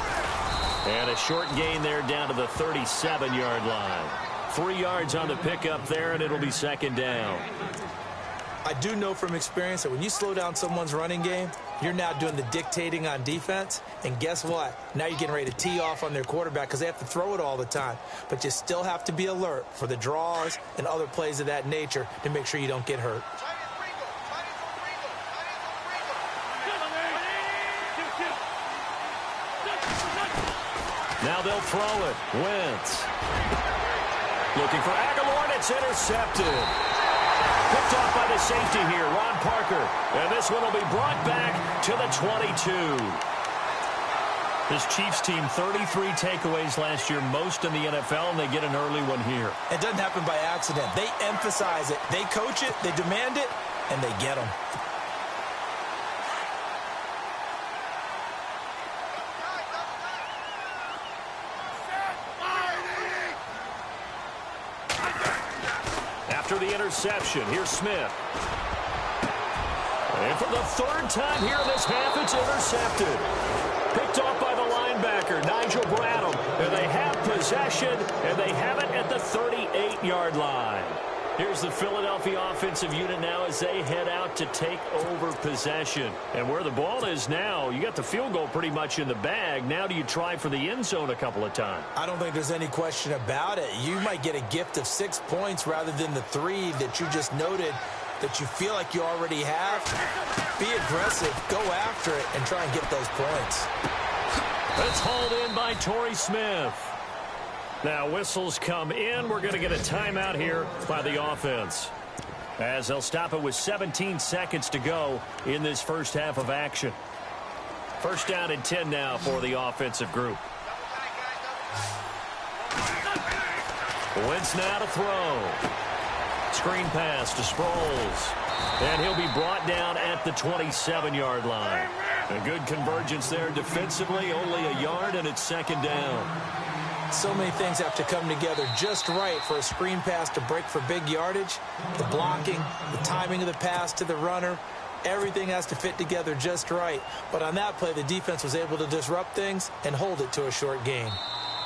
And a short gain there down to the 37-yard line. 3 yards on the pickup there, and it'll be second down. I do know from experience that when you slow down someone's running game, you're now doing the dictating on defense. And guess what? Now you're getting ready to tee off on their quarterback because they have to throw it all the time. But you still have to be alert for the draws and other plays of that nature to make sure you don't get hurt. Now they'll throw it. Wentz. Looking for Aguilar, and it's intercepted. Picked off by the safety here, Ron Parker. And this one will be brought back to the 22. This Chiefs team, 33 takeaways last year, most in the NFL, and they get an early one here. It doesn't happen by accident. They emphasize it. They coach it, they demand it, and they get them. After the interception, here's Smith. And for the third time here in this half, it's intercepted. Picked off by the linebacker, Nigel Bradham. And they have possession, and they have it at the 38-yard line. Here's the Philadelphia offensive unit now as they head out to take over possession. And where the ball is now, you got the field goal pretty much in the bag. Now do you try for the end zone a couple of times? I don't think there's any question about it. You might get a gift of 6 points rather than the 3 that you just noted that you feel like you already have. Be aggressive, go after it, and try and get those points. It's hauled in by Torrey Smith. Now whistles come in. We're going to get a timeout here by the offense, as they'll stop it with 17 seconds to go in this first half of action. First down and 10 now for the offensive group. Wentz now to throw. Screen pass to Sproles. And he'll be brought down at the 27-yard line. A good convergence there defensively, only a yard, and it's second down. So many things have to come together just right for a screen pass to break for big yardage. The blocking, the timing of the pass to the runner, everything has to fit together just right. But on that play, the defense was able to disrupt things and hold it to a short gain.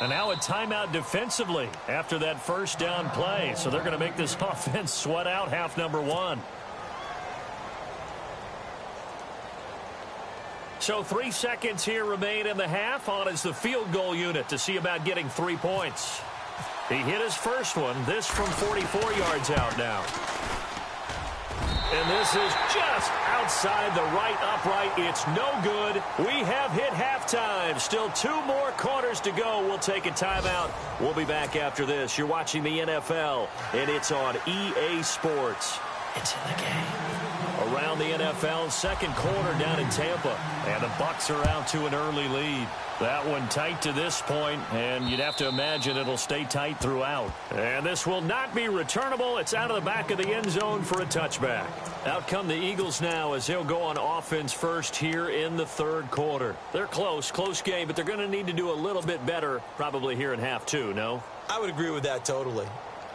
And now a timeout defensively after that first down play. So they're going to make this offense sweat out half number 1. So 3 seconds here remain in the half. On is the field goal unit to see about getting 3 points. He hit his first one. This from 44 yards out now. And this is just outside the right upright. It's no good. We have hit halftime. Still 2 more quarters to go. We'll take a timeout. We'll be back after this. You're watching the NFL, and it's on EA Sports. It's in the game. Around the NFL, second quarter down in Tampa. And the Bucs are out to an early lead. That one tight to this point, and you'd have to imagine it'll stay tight throughout. And this will not be returnable. It's out of the back of the end zone for a touchback. Out come the Eagles now as they'll go on offense first here in the third quarter. They're close game, but they're going to need to do a little bit better probably here in half 2, no? I would agree with that totally.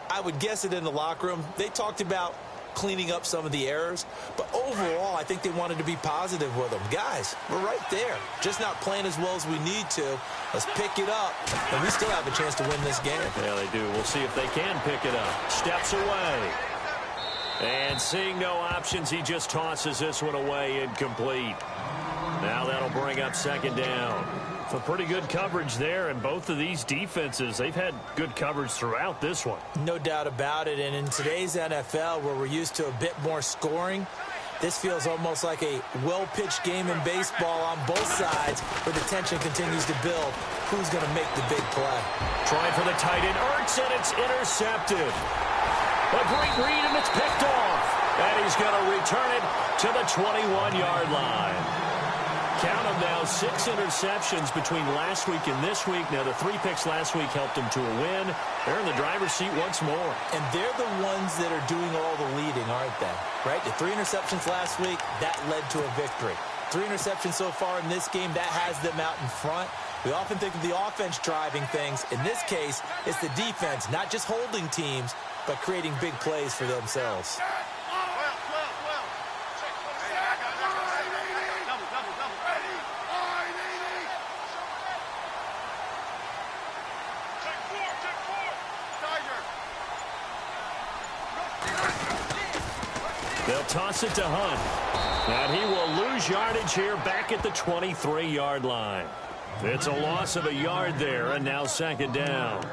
I would guess it in the locker room. They talked about cleaning up some of the errors, but overall I think they wanted to be positive with them. Guys, we're right there, just not playing as well as we need to. Let's pick it up, and we still have a chance to win this game. Yeah, they do. We'll see if they can pick it up. Steps away, and seeing no options, he just tosses this one away, incomplete. Now that'll bring up second down. So pretty good coverage there, and both of these defenses, they've had good coverage throughout this one. No doubt about it, and in today's NFL, where we're used to a bit more scoring, this feels almost like a well-pitched game in baseball on both sides, where the tension continues to build. Who's going to make the big play? Trying for the tight end, Ertz, and it's intercepted. A great read, and it's picked off. And he's going to return it to the 21-yard line. Count them now, 6 interceptions between last week and this week. Now, the 3 picks last week helped them to a win. They're in the driver's seat once more. And they're the ones that are doing all the leading, aren't they? Right? The 3 interceptions last week, that led to a victory. 3 interceptions so far in this game, that has them out in front. We often think of the offense driving things. In this case, it's the defense, not just holding teams, but creating big plays for themselves. They'll toss it to Hunt. And he will lose yardage here back at the 23-yard line. It's a loss of a yard there, and now second down.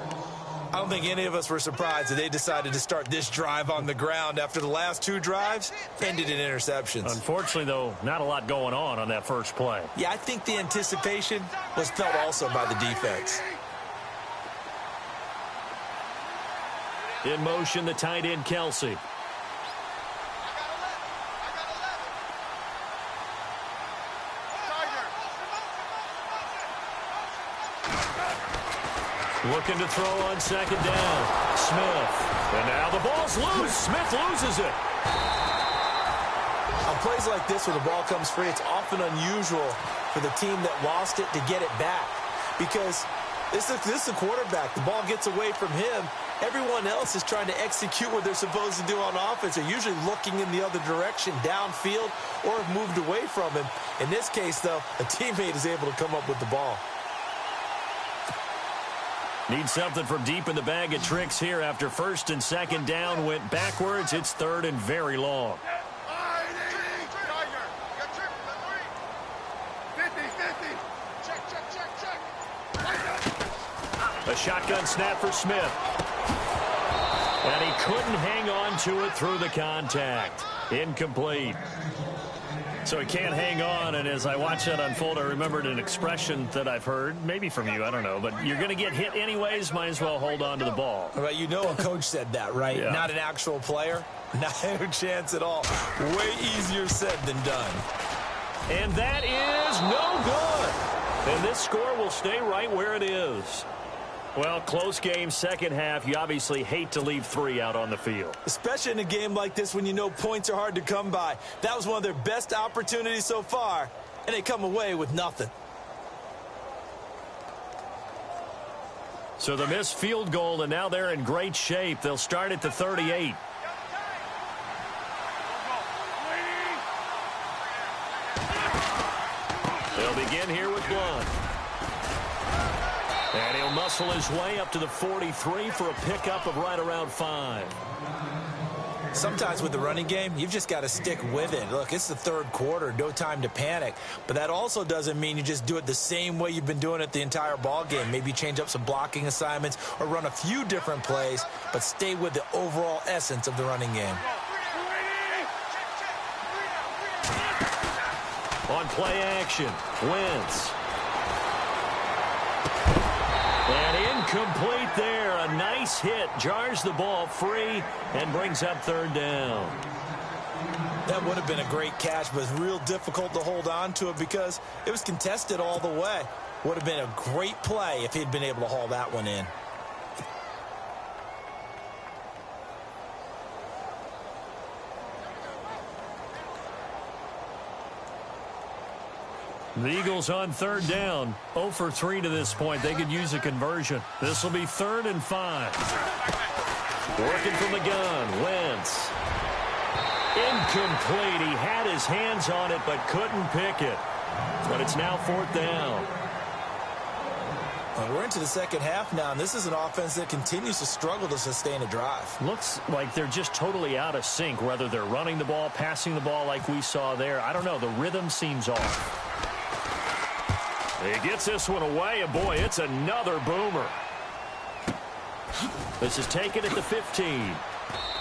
I don't think any of us were surprised that they decided to start this drive on the ground after the last 2 drives ended in interceptions. Unfortunately, though, not a lot going on that first play. Yeah, I think the anticipation was felt also by the defense. In motion, the tight end, Kelsey. Looking to throw on second down. Smith. And now the ball's loose. Smith loses it. On plays like this where the ball comes free, it's often unusual for the team that lost it to get it back. Because this is a quarterback. The ball gets away from him. Everyone else is trying to execute what they're supposed to do on offense. They're usually looking in the other direction, downfield, or have moved away from him. In this case, though, a teammate is able to come up with the ball. Need something from deep in the bag of tricks here after first and second down went backwards. It's third and very long. A shotgun snap for Smith. And he couldn't hang on to it through the contact. Incomplete. So he can't hang on, and as I watch that unfold, I remembered an expression that I've heard, maybe from you, I don't know, but you're going to get hit anyways, might as well hold on to the ball. Right, you know a coach said that, right? Yeah. Not an actual player. No chance at all. Way easier said than done. And that is no good. And this score will stay right where it is. Well, close game, second half. You obviously hate to leave 3 out on the field. Especially in a game like this when you know points are hard to come by. That was one of their best opportunities so far, and they come away with nothing. So the missed field goal, and now they're in great shape. They'll start at the 38. They'll begin here with Blunt. And he'll muscle his way up to the 43 for a pickup of right around 5. Sometimes with the running game, you've just got to stick with it. Look, it's the third quarter, no time to panic. But that also doesn't mean you just do it the same way you've been doing it the entire ball game. Maybe change up some blocking assignments or run a few different plays, but stay with the overall essence of the running game. On play action, Wentz. And incomplete there. A nice hit. Jars the ball free and brings up third down. That would have been a great catch, but it's real difficult to hold on to it because it was contested all the way. Would have been a great play if he'd been able to haul that one in. The Eagles on third down. 0 for 3 to this point. They could use a conversion. This will be 3rd and 5. Working from the gun. Wentz. Incomplete. He had his hands on it but couldn't pick it. But it's now 4th down. Well, we're into the second half now, and this is an offense that continues to struggle to sustain a drive. Looks like they're just totally out of sync, whether they're running the ball, passing the ball like we saw there. I don't know. The rhythm seems off. He gets this one away, and boy, it's another boomer. This is taken at the 15.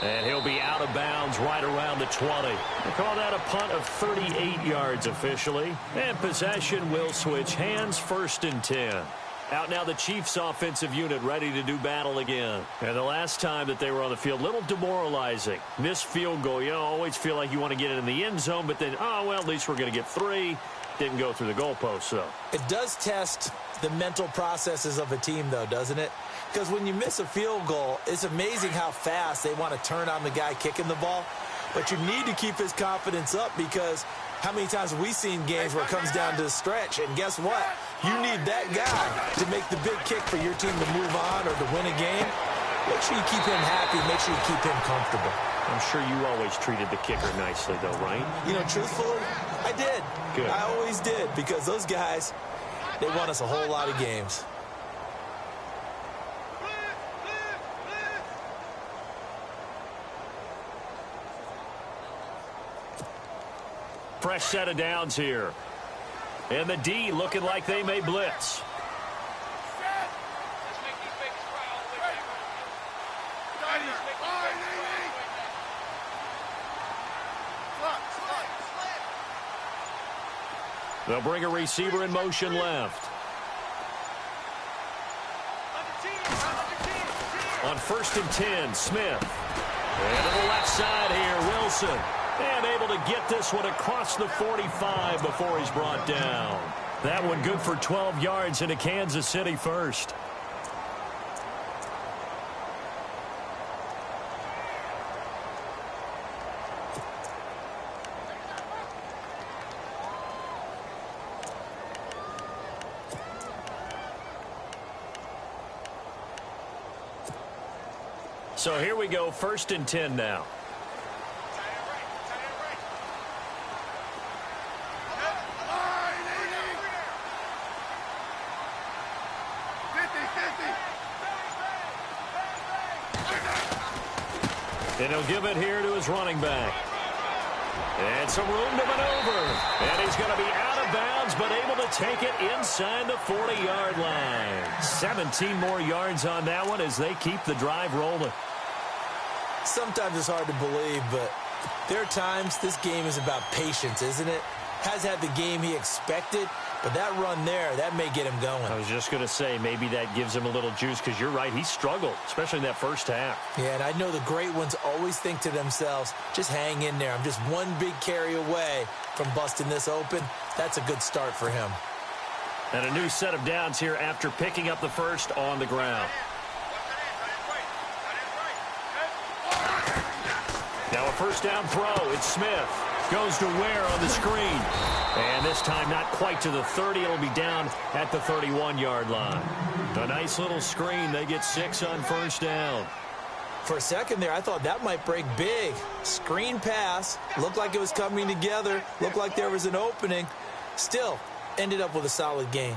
And he'll be out of bounds right around the 20. They call that a punt of 38 yards officially. And possession will switch hands, 1st and 10. Out now the Chiefs offensive unit ready to do battle again. And the last time that they were on the field, a little demoralizing. Missed field goal. You always feel like you want to get it in the end zone, but then, oh, well, at least we're going to get 3. Didn't go through the goalpost, though. It does test the mental processes of a team, though, doesn't it? Because when you miss a field goal, it's amazing how fast they want to turn on the guy kicking the ball. But you need to keep his confidence up, because how many times have we seen games where it comes down to the stretch? And guess what? You need that guy to make the big kick for your team to move on or to win a game. Make sure you keep him happy. Make sure you keep him comfortable. I'm sure you always treated the kicker nicely, though, right? You know, truthfully, I did. Good. I always did, because those guys, they won us a whole lot of games. Fresh set of downs here. And the D looking like they may blitz. They'll bring a receiver in motion left. On 1st and 10, Smith. And to the left side here, Wilson. And able to get this one across the 45 before he's brought down. That one good for 12 yards into Kansas City first. So here we go, 1st and 10 now. And he'll give it here to his running back. And some room to maneuver. And he's going to be out of bounds, but able to take it inside the 40-yard line. 17 more yards on that one as they keep the drive rolling. Sometimes it's hard to believe, but there are times this game is about patience, isn't it? Has had the game he expected, but that run there, that may get him going. I was just going to say, maybe that gives him a little juice, because you're right, he struggled, especially in that first half. Yeah, and I know the great ones always think to themselves, just hang in there. I'm just one big carry away from busting this open. That's a good start for him. And a new set of downs here after picking up the first on the ground. Now a first down throw. It's Smith. Goes to Ware on the screen. And this time not quite to the 30. It'll be down at the 31-yard line. A nice little screen. They get 6 on first down. For a second there, I thought that might break big. Screen pass. Looked like it was coming together. Looked like there was an opening. Still, ended up with a solid gain.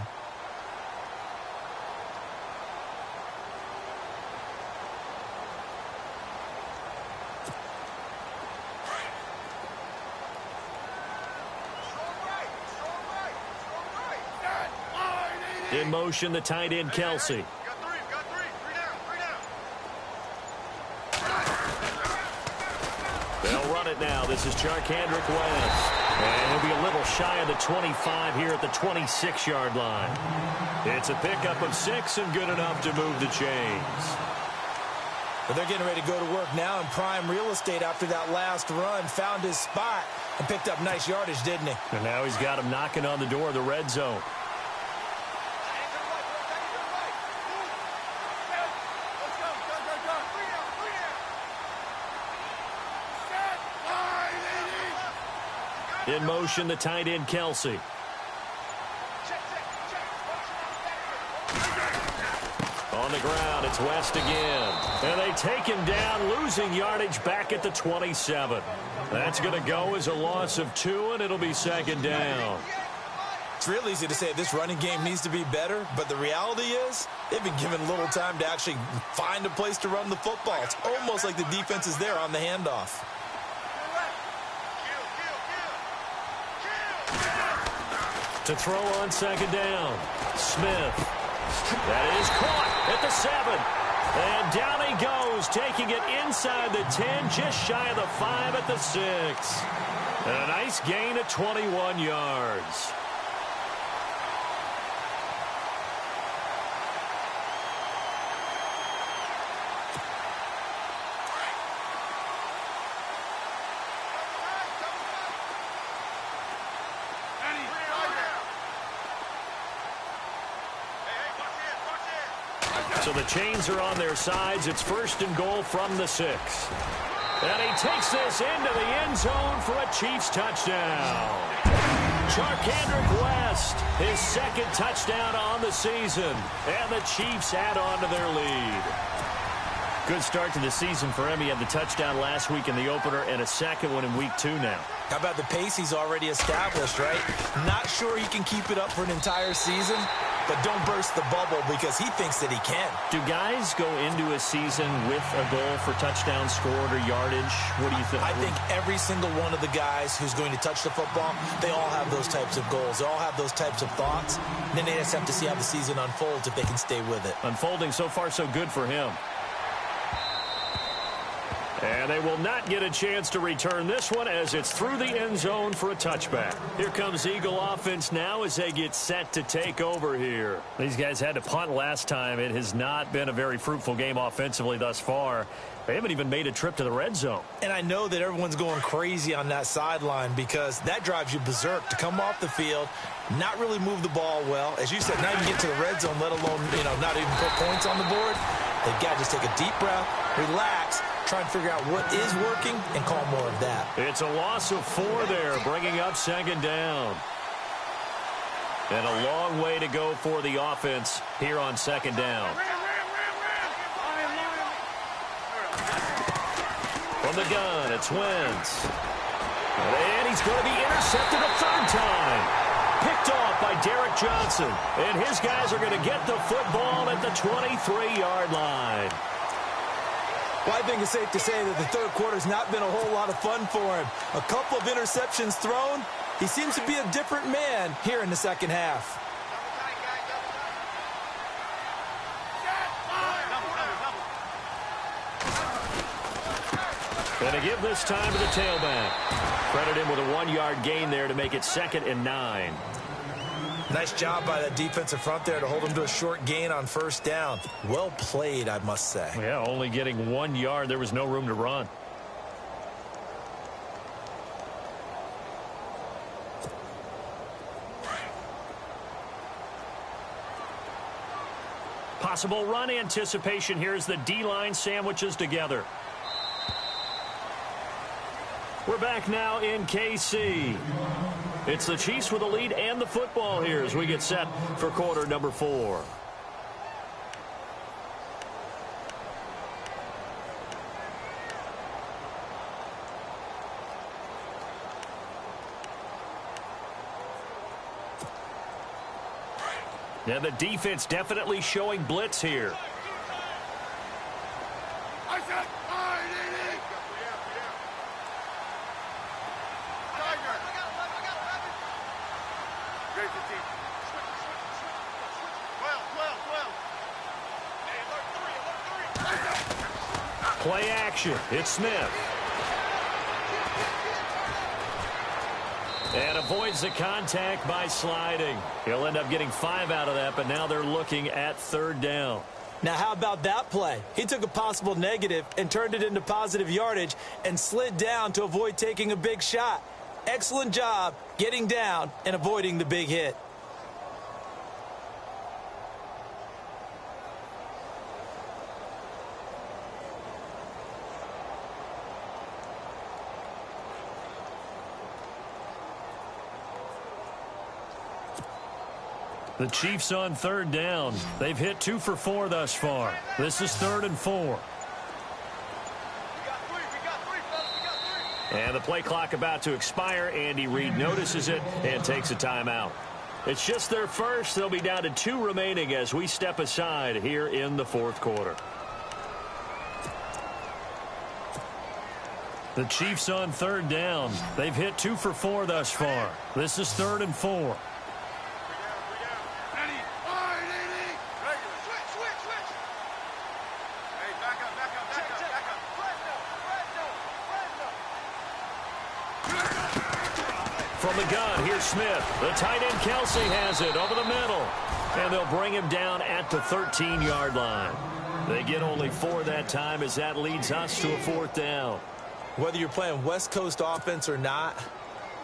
In motion, the tight end, Kelsey. Got three down. They'll run it now. This is Charkandrick West. And he'll be a little shy of the 25 here at the 26-yard line. It's a pickup of 6 and good enough to move the chains. But they're getting ready to go to work now in prime real estate after that last run. Found his spot and picked up nice yardage, didn't he? And now he's got him knocking on the door of the red zone. In motion, the tight end, Kelsey. On the ground, it's West again. And they take him down, losing yardage back at the 27. That's going to go as a loss of 2, and it'll be second down. It's real easy to say this running game needs to be better, but the reality is they've been given little time to actually find a place to run the football. It's almost like the defense is there on the handoff. To throw on second down. Smith. That is caught at the 7. And down he goes, taking it inside the 10, just shy of the 5 at the 6. And a nice gain of 21 yards. So the chains are on their sides. It's 1st and goal from the 6. And he takes this into the end zone for a Chiefs touchdown. Charkandrick West, his 2nd touchdown on the season. And the Chiefs add on to their lead. Good start to the season for him. He had the touchdown last week in the opener and a 2nd one in week 2 now. How about the pace he's already established, right? Not sure he can keep it up for an entire season, but don't burst the bubble because he thinks that he can. Do guys go into a season with a goal for touchdown scored or yardage? What do you think? I think every single one of the guys who's going to touch the football, they all have those types of goals. They all have those types of thoughts. And then they just have to see how the season unfolds if they can stay with it. Unfolding so far so good for him. And they will not get a chance to return this one as it's through the end zone for a touchback. Here comes Eagle offense now as they get set to take over here. These guys had to punt last time. It has not been a very fruitful game offensively thus far. They haven't even made a trip to the red zone. And I know that everyone's going crazy on that sideline because that drives you berserk to come off the field, not really move the ball well. As you said, not even get to the red zone, let alone, not even put points on the board. They've got to just take a deep breath, relax, try and figure out what is working and call more of that. It's a loss of 4 there, bringing up 2nd down. And a long way to go for the offense here on 2nd down. From the gun, it's Wentz. And he's going to be intercepted a 3rd time. Picked off by Derek Johnson. And his guys are going to get the football at the 23-yard line. Well, I think it's safe to say that the 3rd quarter's not been a whole lot of fun for him. A couple of interceptions thrown. He seems to be a different man here in the 2nd half. And to give this time to the tailback. Credit him with a 1-yard gain there to make it 2nd and 9. Nice job by that defensive front there to hold him to a short gain on 1st down. Well played, I must say. Yeah, only getting 1 yard. There was no room to run. Possible run anticipation here as the D-line sandwiches together. We're back now in KC. It's the Chiefs with a lead and the football here as we get set for quarter number 4. Yeah, the defense definitely showing blitz here. Play action. It's Smith. And avoids the contact by sliding. He'll end up getting 5 out of that, but now they're looking at 3rd down. Now, how about that play? He took a possible negative and turned it into positive yardage and slid down to avoid taking a big shot. Excellent job getting down and avoiding the big hit. The Chiefs on 3rd down. They've hit 2 for 4 thus far. This is 3rd and 4. And the play clock about to expire. Andy Reid notices it and takes a timeout. It's just their first. They'll be down to 2 remaining as we step aside here in the 4th quarter. The Chiefs on 3rd down. They've hit 2 for 4 thus far. This is 3rd and 4. from the gun. Here's Smith. The tight end Kelsey has it over the middle. And they'll bring him down at the 13-yard line. They get only 4 that time as that leads us to a 4th down. Whether you're playing West Coast offense or not,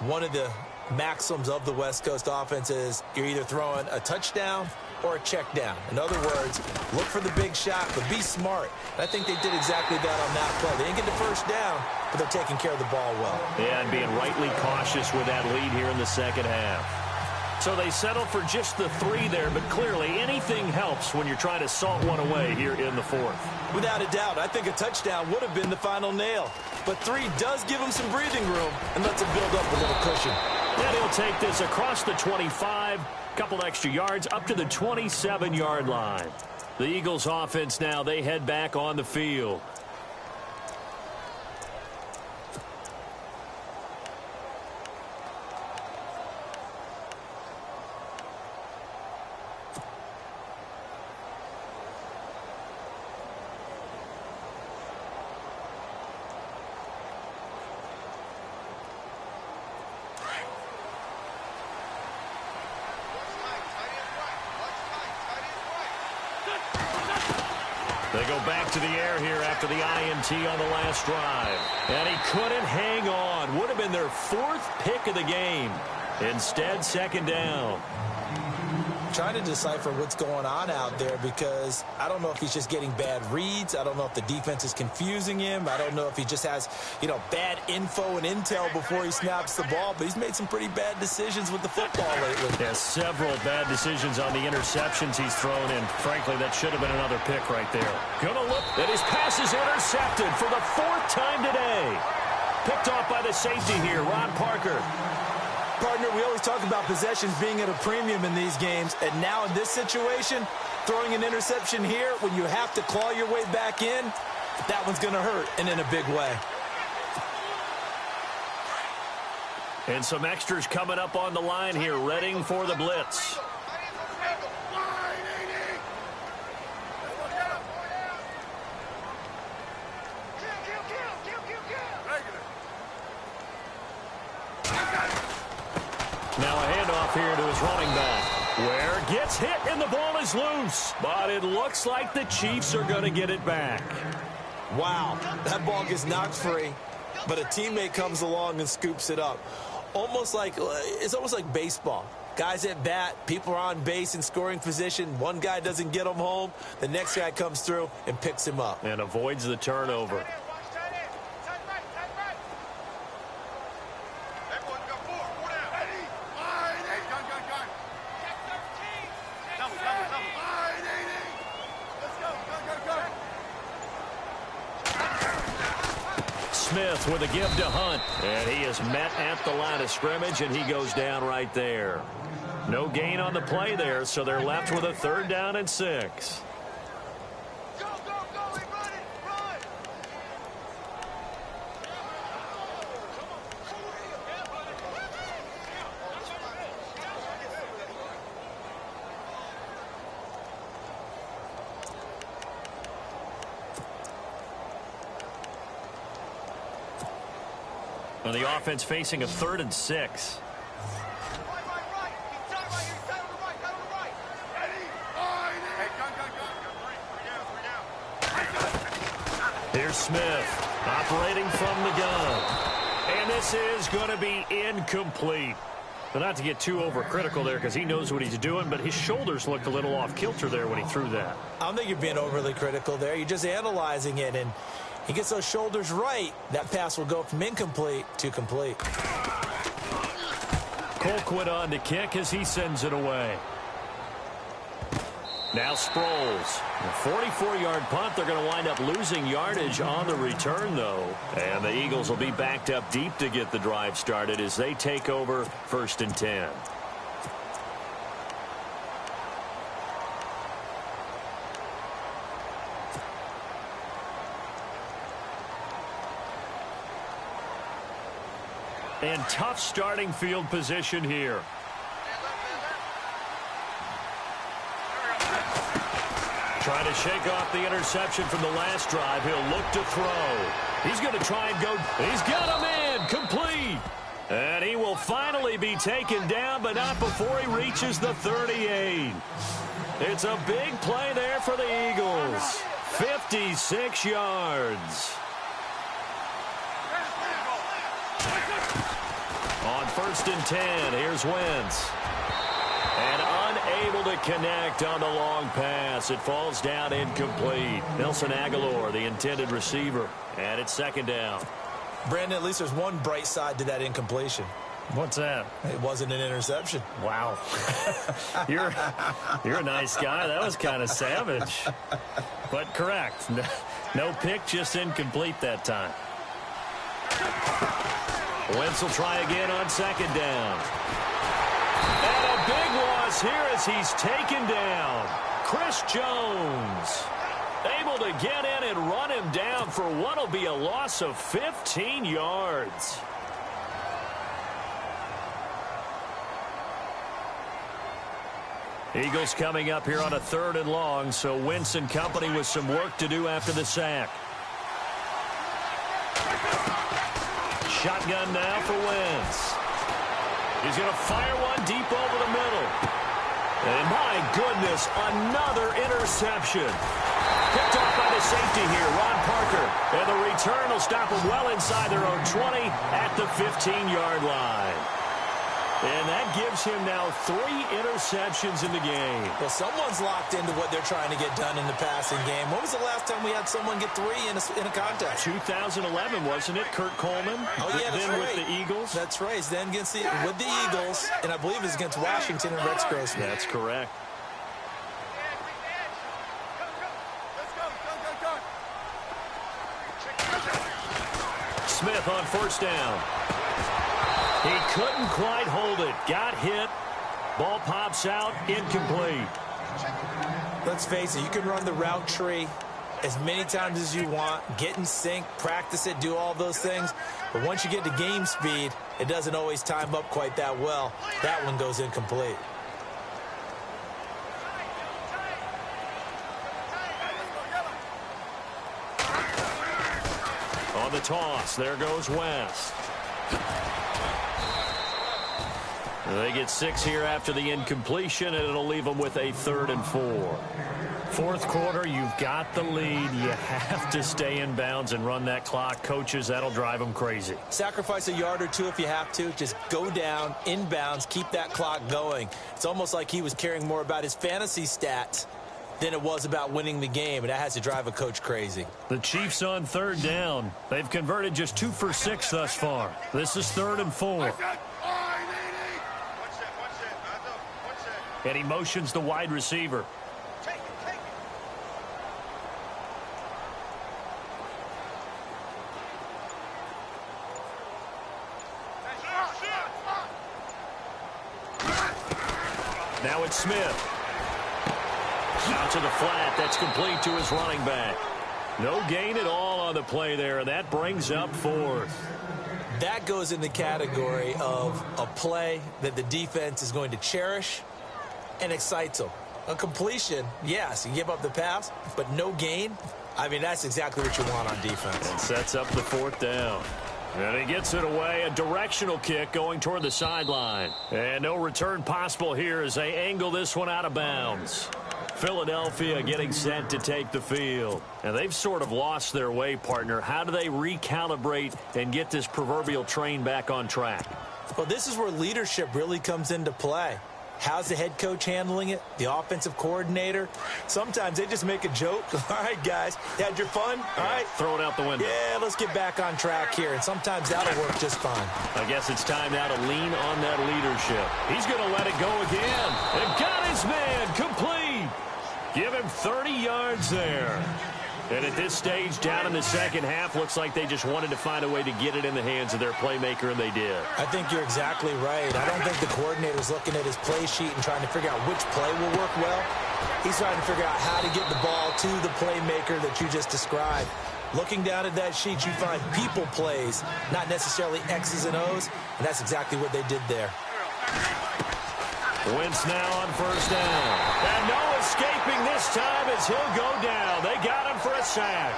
one of the maxims of the West Coast offense is you're either throwing a touchdown or a check down. In other words, look for the big shot, but be smart. And I think they did exactly that on that play. They didn't get the first down, but they're taking care of the ball well. Yeah, and being rightly cautious with that lead here in the second half. So they settle for just the 3 there, but clearly anything helps when you're trying to salt one away here in the 4th. Without a doubt, I think a touchdown would have been the final nail. But 3 does give him some breathing room and lets him build up a little cushion. And he'll take this across the 25, couple extra yards up to the 27-yard line. The Eagles offense now, they head back on the field. They go back to the air here after the INT on the last drive. And he couldn't hang on. Would have been their 4th pick of the game. Instead, 2nd down. Trying to decipher what's going on out there because I don't know if he's just getting bad reads. I don't know if the defense is confusing him. I don't know if he just has, bad info and intel before he snaps the ball. But he's made some pretty bad decisions with the football lately. Yeah, several bad decisions on the interceptions he's thrown in. Frankly, that should have been another pick right there. Gonna look, and his pass is intercepted for the 4th time today. Picked off by the safety here, Ron Parker. Partner, we always talk about possessions being at a premium in these games, and now in this situation, throwing an interception here when you have to claw your way back in, that one's going to hurt, and in a big way. And some extras coming up on the line here, readying for the blitz. Now a handoff here to his running back. Where gets hit and the ball is loose. But it looks like the Chiefs are going to get it back. Wow, that ball gets knocked free, but a teammate comes along and scoops it up. It's almost like baseball. Guys at bat, people are on base in scoring position. One guy doesn't get him home. The next guy comes through and picks him up. And avoids the turnover. Smith with a give to Hunt. And he is met at the line of scrimmage, and he goes down right there. No gain on the play there, so they're left with a 3rd down and 6. Go, go, go, run it, run! And the offense facing a 3rd and 6. Here's Smith operating from the gun. And this is going to be incomplete. But not to get too overcritical there because he knows what he's doing, but his shoulders looked a little off kilter there when he threw that. I don't think you're being overly critical there. You're just analyzing it, and he gets those shoulders right. That pass will go from incomplete to complete. Colquitt on to kick as he sends it away. Now Sproles. A 44-yard punt. They're going to wind up losing yardage on the return, though. And the Eagles will be backed up deep to get the drive started as they take over 1st and 10. And tough starting field position here. Trying to shake off the interception from the last drive. He'll look to throw. He's going to try and go. He's got him in. Complete. And he will finally be taken down, but not before he reaches the 38. It's a big play there for the Eagles. 56 yards. On 1st and 10, here's Wentz. And unable to connect on the long pass. It falls down incomplete. Nelson Aguilar, the intended receiver. And it's 2nd down. Brandon, at least there's one bright side to that incompletion. What's that? It wasn't an interception. Wow. You're a nice guy. That was kind of savage. But correct. No pick, just incomplete that time. Wentz will try again on 2nd down. And a big loss here as he's taken down. Chris Jones able to get in and run him down for what will be a loss of 15 yards. Eagles coming up here on a 3rd and long, so Wentz and company with some work to do after the sack. Shotgun now for Wentz. He's going to fire one deep over the middle. And my goodness, another interception. Picked off by the safety here, Ron Parker. And the return will stop him well inside their own 20 at the 15-yard line. And that gives him now 3 interceptions in the game. Well, someone's locked into what they're trying to get done in the passing game. When was the last time we had someone get 3 in a contest? 2011, wasn't it? Kurt Coleman. Oh, yeah, that's then right. with the Eagles. That's right. It's then with the Eagles, and I believe it's against Washington and Rex Grossman. That's correct. Smith on 1st down. He couldn't quite hold it. Got hit. Ball pops out. Incomplete. Let's face it, you can run the route tree as many times as you want, get in sync, practice it, do all those things. But once you get to game speed, it doesn't always time up quite that well. That one goes incomplete. On the toss, there goes West. They get 6 here after the incompletion, and it'll leave them with a 3rd and 4. 4th quarter, you've got the lead. You have to stay in bounds and run that clock. Coaches, that'll drive them crazy. Sacrifice a yard or 2 if you have to. Just go down, in bounds, keep that clock going. It's almost like he was caring more about his fantasy stats than it was about winning the game, and that has to drive a coach crazy. The Chiefs on 3rd down. They've converted just 2 for 6 thus far. This is 3rd and 4. And he motions the wide receiver. Now it's Smith. Out to the flat. That's complete to his running back. No gain at all on the play there, and that brings up 4th. That goes in the category of a play that the defense is going to cherish and excites them. A completion, yes, you give up the pass, but no gain. I mean, that's exactly what you want on defense. And sets up the 4th down. And he gets it away, a directional kick going toward the sideline. And no return possible here as they angle this one out of bounds. Philadelphia getting set to take the field. And they've sort of lost their way, partner. How do they recalibrate and get this proverbial train back on track? Well, this is where leadership really comes into play. How's the head coach handling it? The offensive coordinator? Sometimes they just make a joke. All right, guys, you had your fun? All right. Throw it out the window. Yeah, let's get back on track here. And sometimes that'll work just fine. I guess it's time now to lean on that leadership. He's going to let it go again. And got his man complete. Give him 30 yards there. And at this stage, down in the second half, looks like they just wanted to find a way to get it in the hands of their playmaker, and they did. I think you're exactly right. I don't think the coordinator's looking at his play sheet and trying to figure out which play will work well. He's trying to figure out how to get the ball to the playmaker that you just described. Looking down at that sheet, you find people plays, not necessarily X's and O's, and that's exactly what they did there. Wentz now on 1st down. And no escaping this time as he'll go down. They got him for a sack.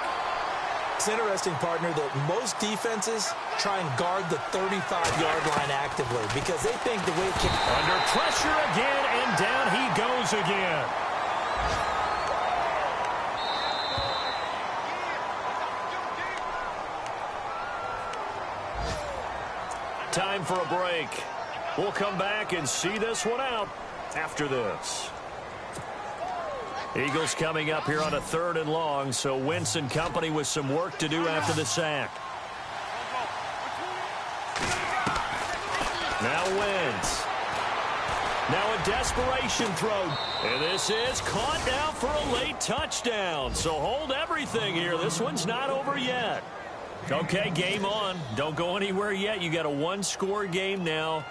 It's interesting, partner, that most defenses try and guard the 35-yard line actively because they think the way it can... Under pressure again, and down he goes again. Time for a break. We'll come back and see this one out after this. Eagles coming up here on a 3rd and long, so Wentz and company with some work to do after the sack. Now Wentz. Now a desperation throw. And this is caught now for a late touchdown. So hold everything here. This one's not over yet. Okay, game on. Don't go anywhere yet. You got a 1-score game now.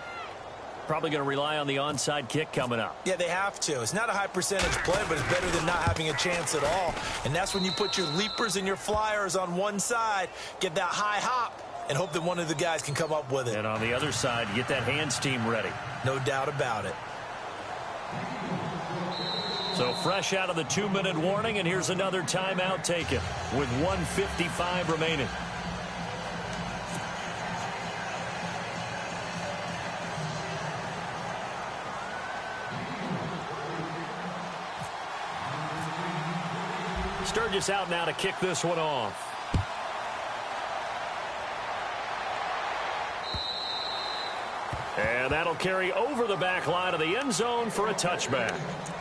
Probably going to rely on the onside kick coming up. Yeah, they have to. It's not a high percentage play, but it's better than not having a chance at all. And that's when you put your leapers and your flyers on one side, get that high hop, and hope that one of the guys can come up with it. And on the other side, get that hands team ready. No doubt about it. So fresh out of the 2-minute warning, and here's another timeout taken with 1:55 remaining. Sturgis out now to kick this one off. And that'll carry over the back line of the end zone for a touchback.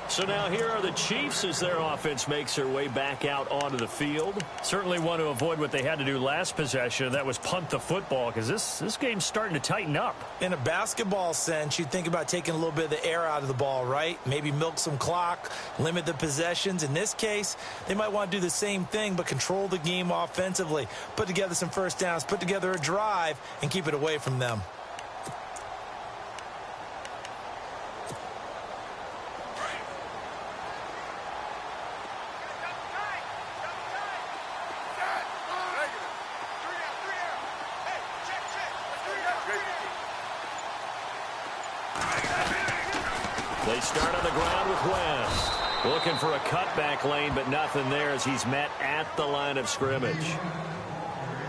So now here are the Chiefs as their offense makes their way back out onto the field. Certainly want to avoid what they had to do last possession. That was punt the football because this game's starting to tighten up. In a basketball sense, you think about taking a little bit of the air out of the ball, right? Maybe milk some clock, limit the possessions. In this case, they might want to do the same thing but control the game offensively. Put together some first downs, put together a drive, and keep it away from them. They start on the ground with West. Looking for a cutback lane, but nothing there as he's met at the line of scrimmage.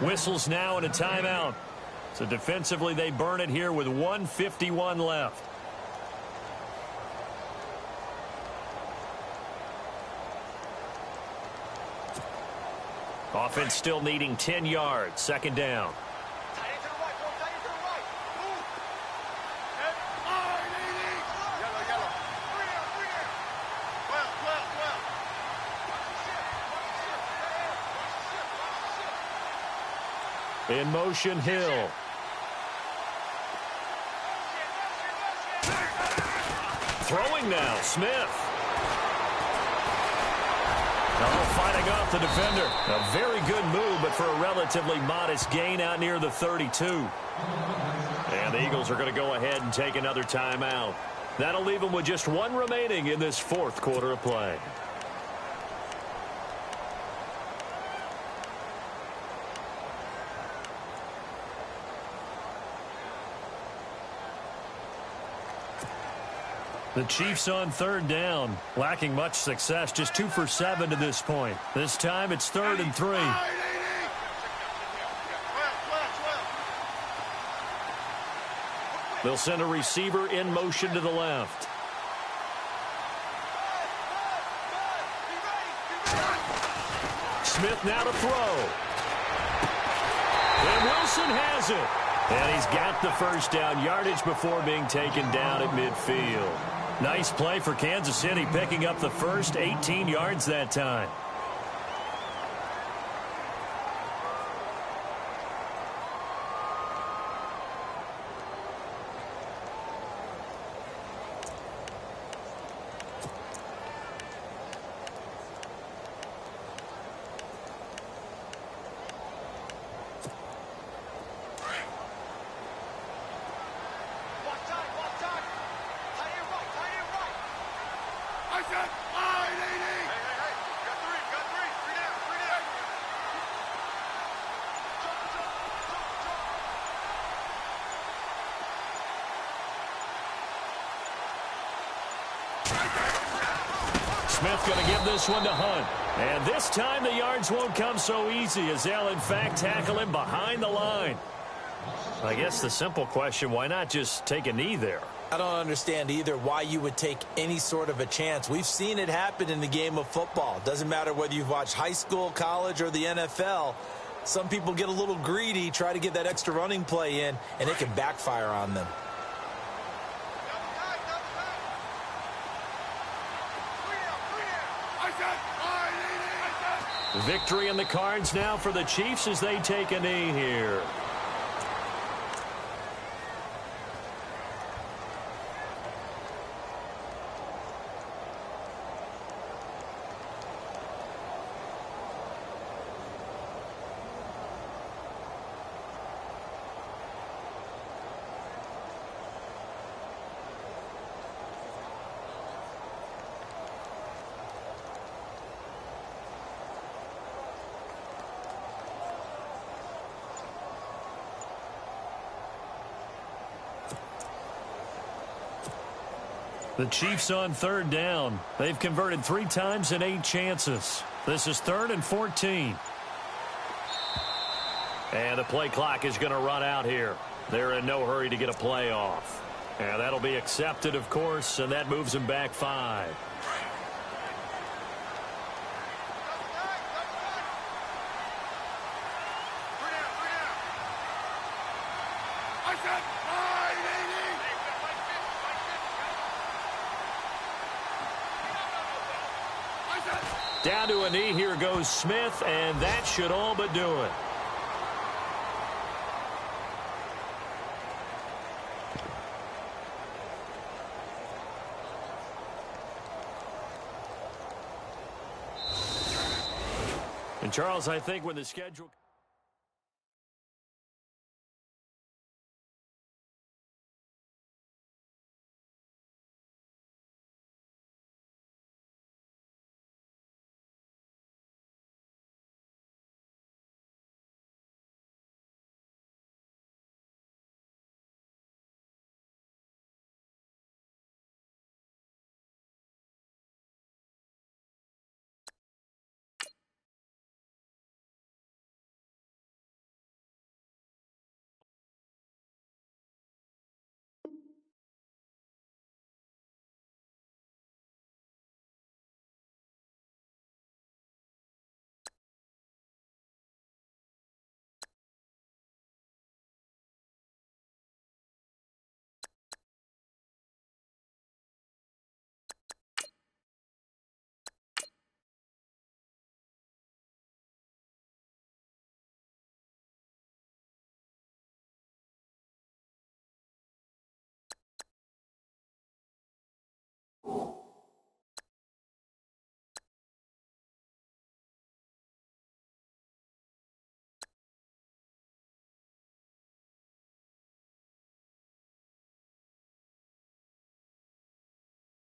Whistles now and a timeout. So defensively, they burn it here with 1:51 left. Offense still needing 10 yards. 2nd down. In motion, Hill. Throwing now, Smith. Fighting off the defender. A very good move, but for a relatively modest gain out near the 32. And the Eagles are going to go ahead and take another timeout. That'll leave them with just 1 remaining in this 4th quarter of play. The Chiefs on 3rd down, lacking much success, just 2 for 7 to this point. This time it's 3rd and 3. They'll send a receiver in motion to the left. Smith now to throw. And Wilson has it. And he's got the first down, yardage before being taken down at midfield. Nice play for Kansas City, picking up the first 18 yards that time. Smith going to give this one to Hunt. And this time the yards won't come so easy as they'll, in fact, tackle him behind the line. I guess the simple question, why not just take a knee there? I don't understand either why you would take any sort of a chance. We've seen it happen in the game of football. Doesn't matter whether you've watched high school, college, or the NFL. Some people get a little greedy, try to get that extra running play in, and it can backfire on them. Victory in the cards now for the Chiefs as they take a knee here. The Chiefs on third down. They've converted 3 times in 8 chances. This is 3rd and 14. And the play clock is going to run out here. They're in no hurry to get a play off. And that'll be accepted, of course, and that moves them back 5. Down to a knee, here goes Smith, and that should all but do it. And Charles, I think when the schedule...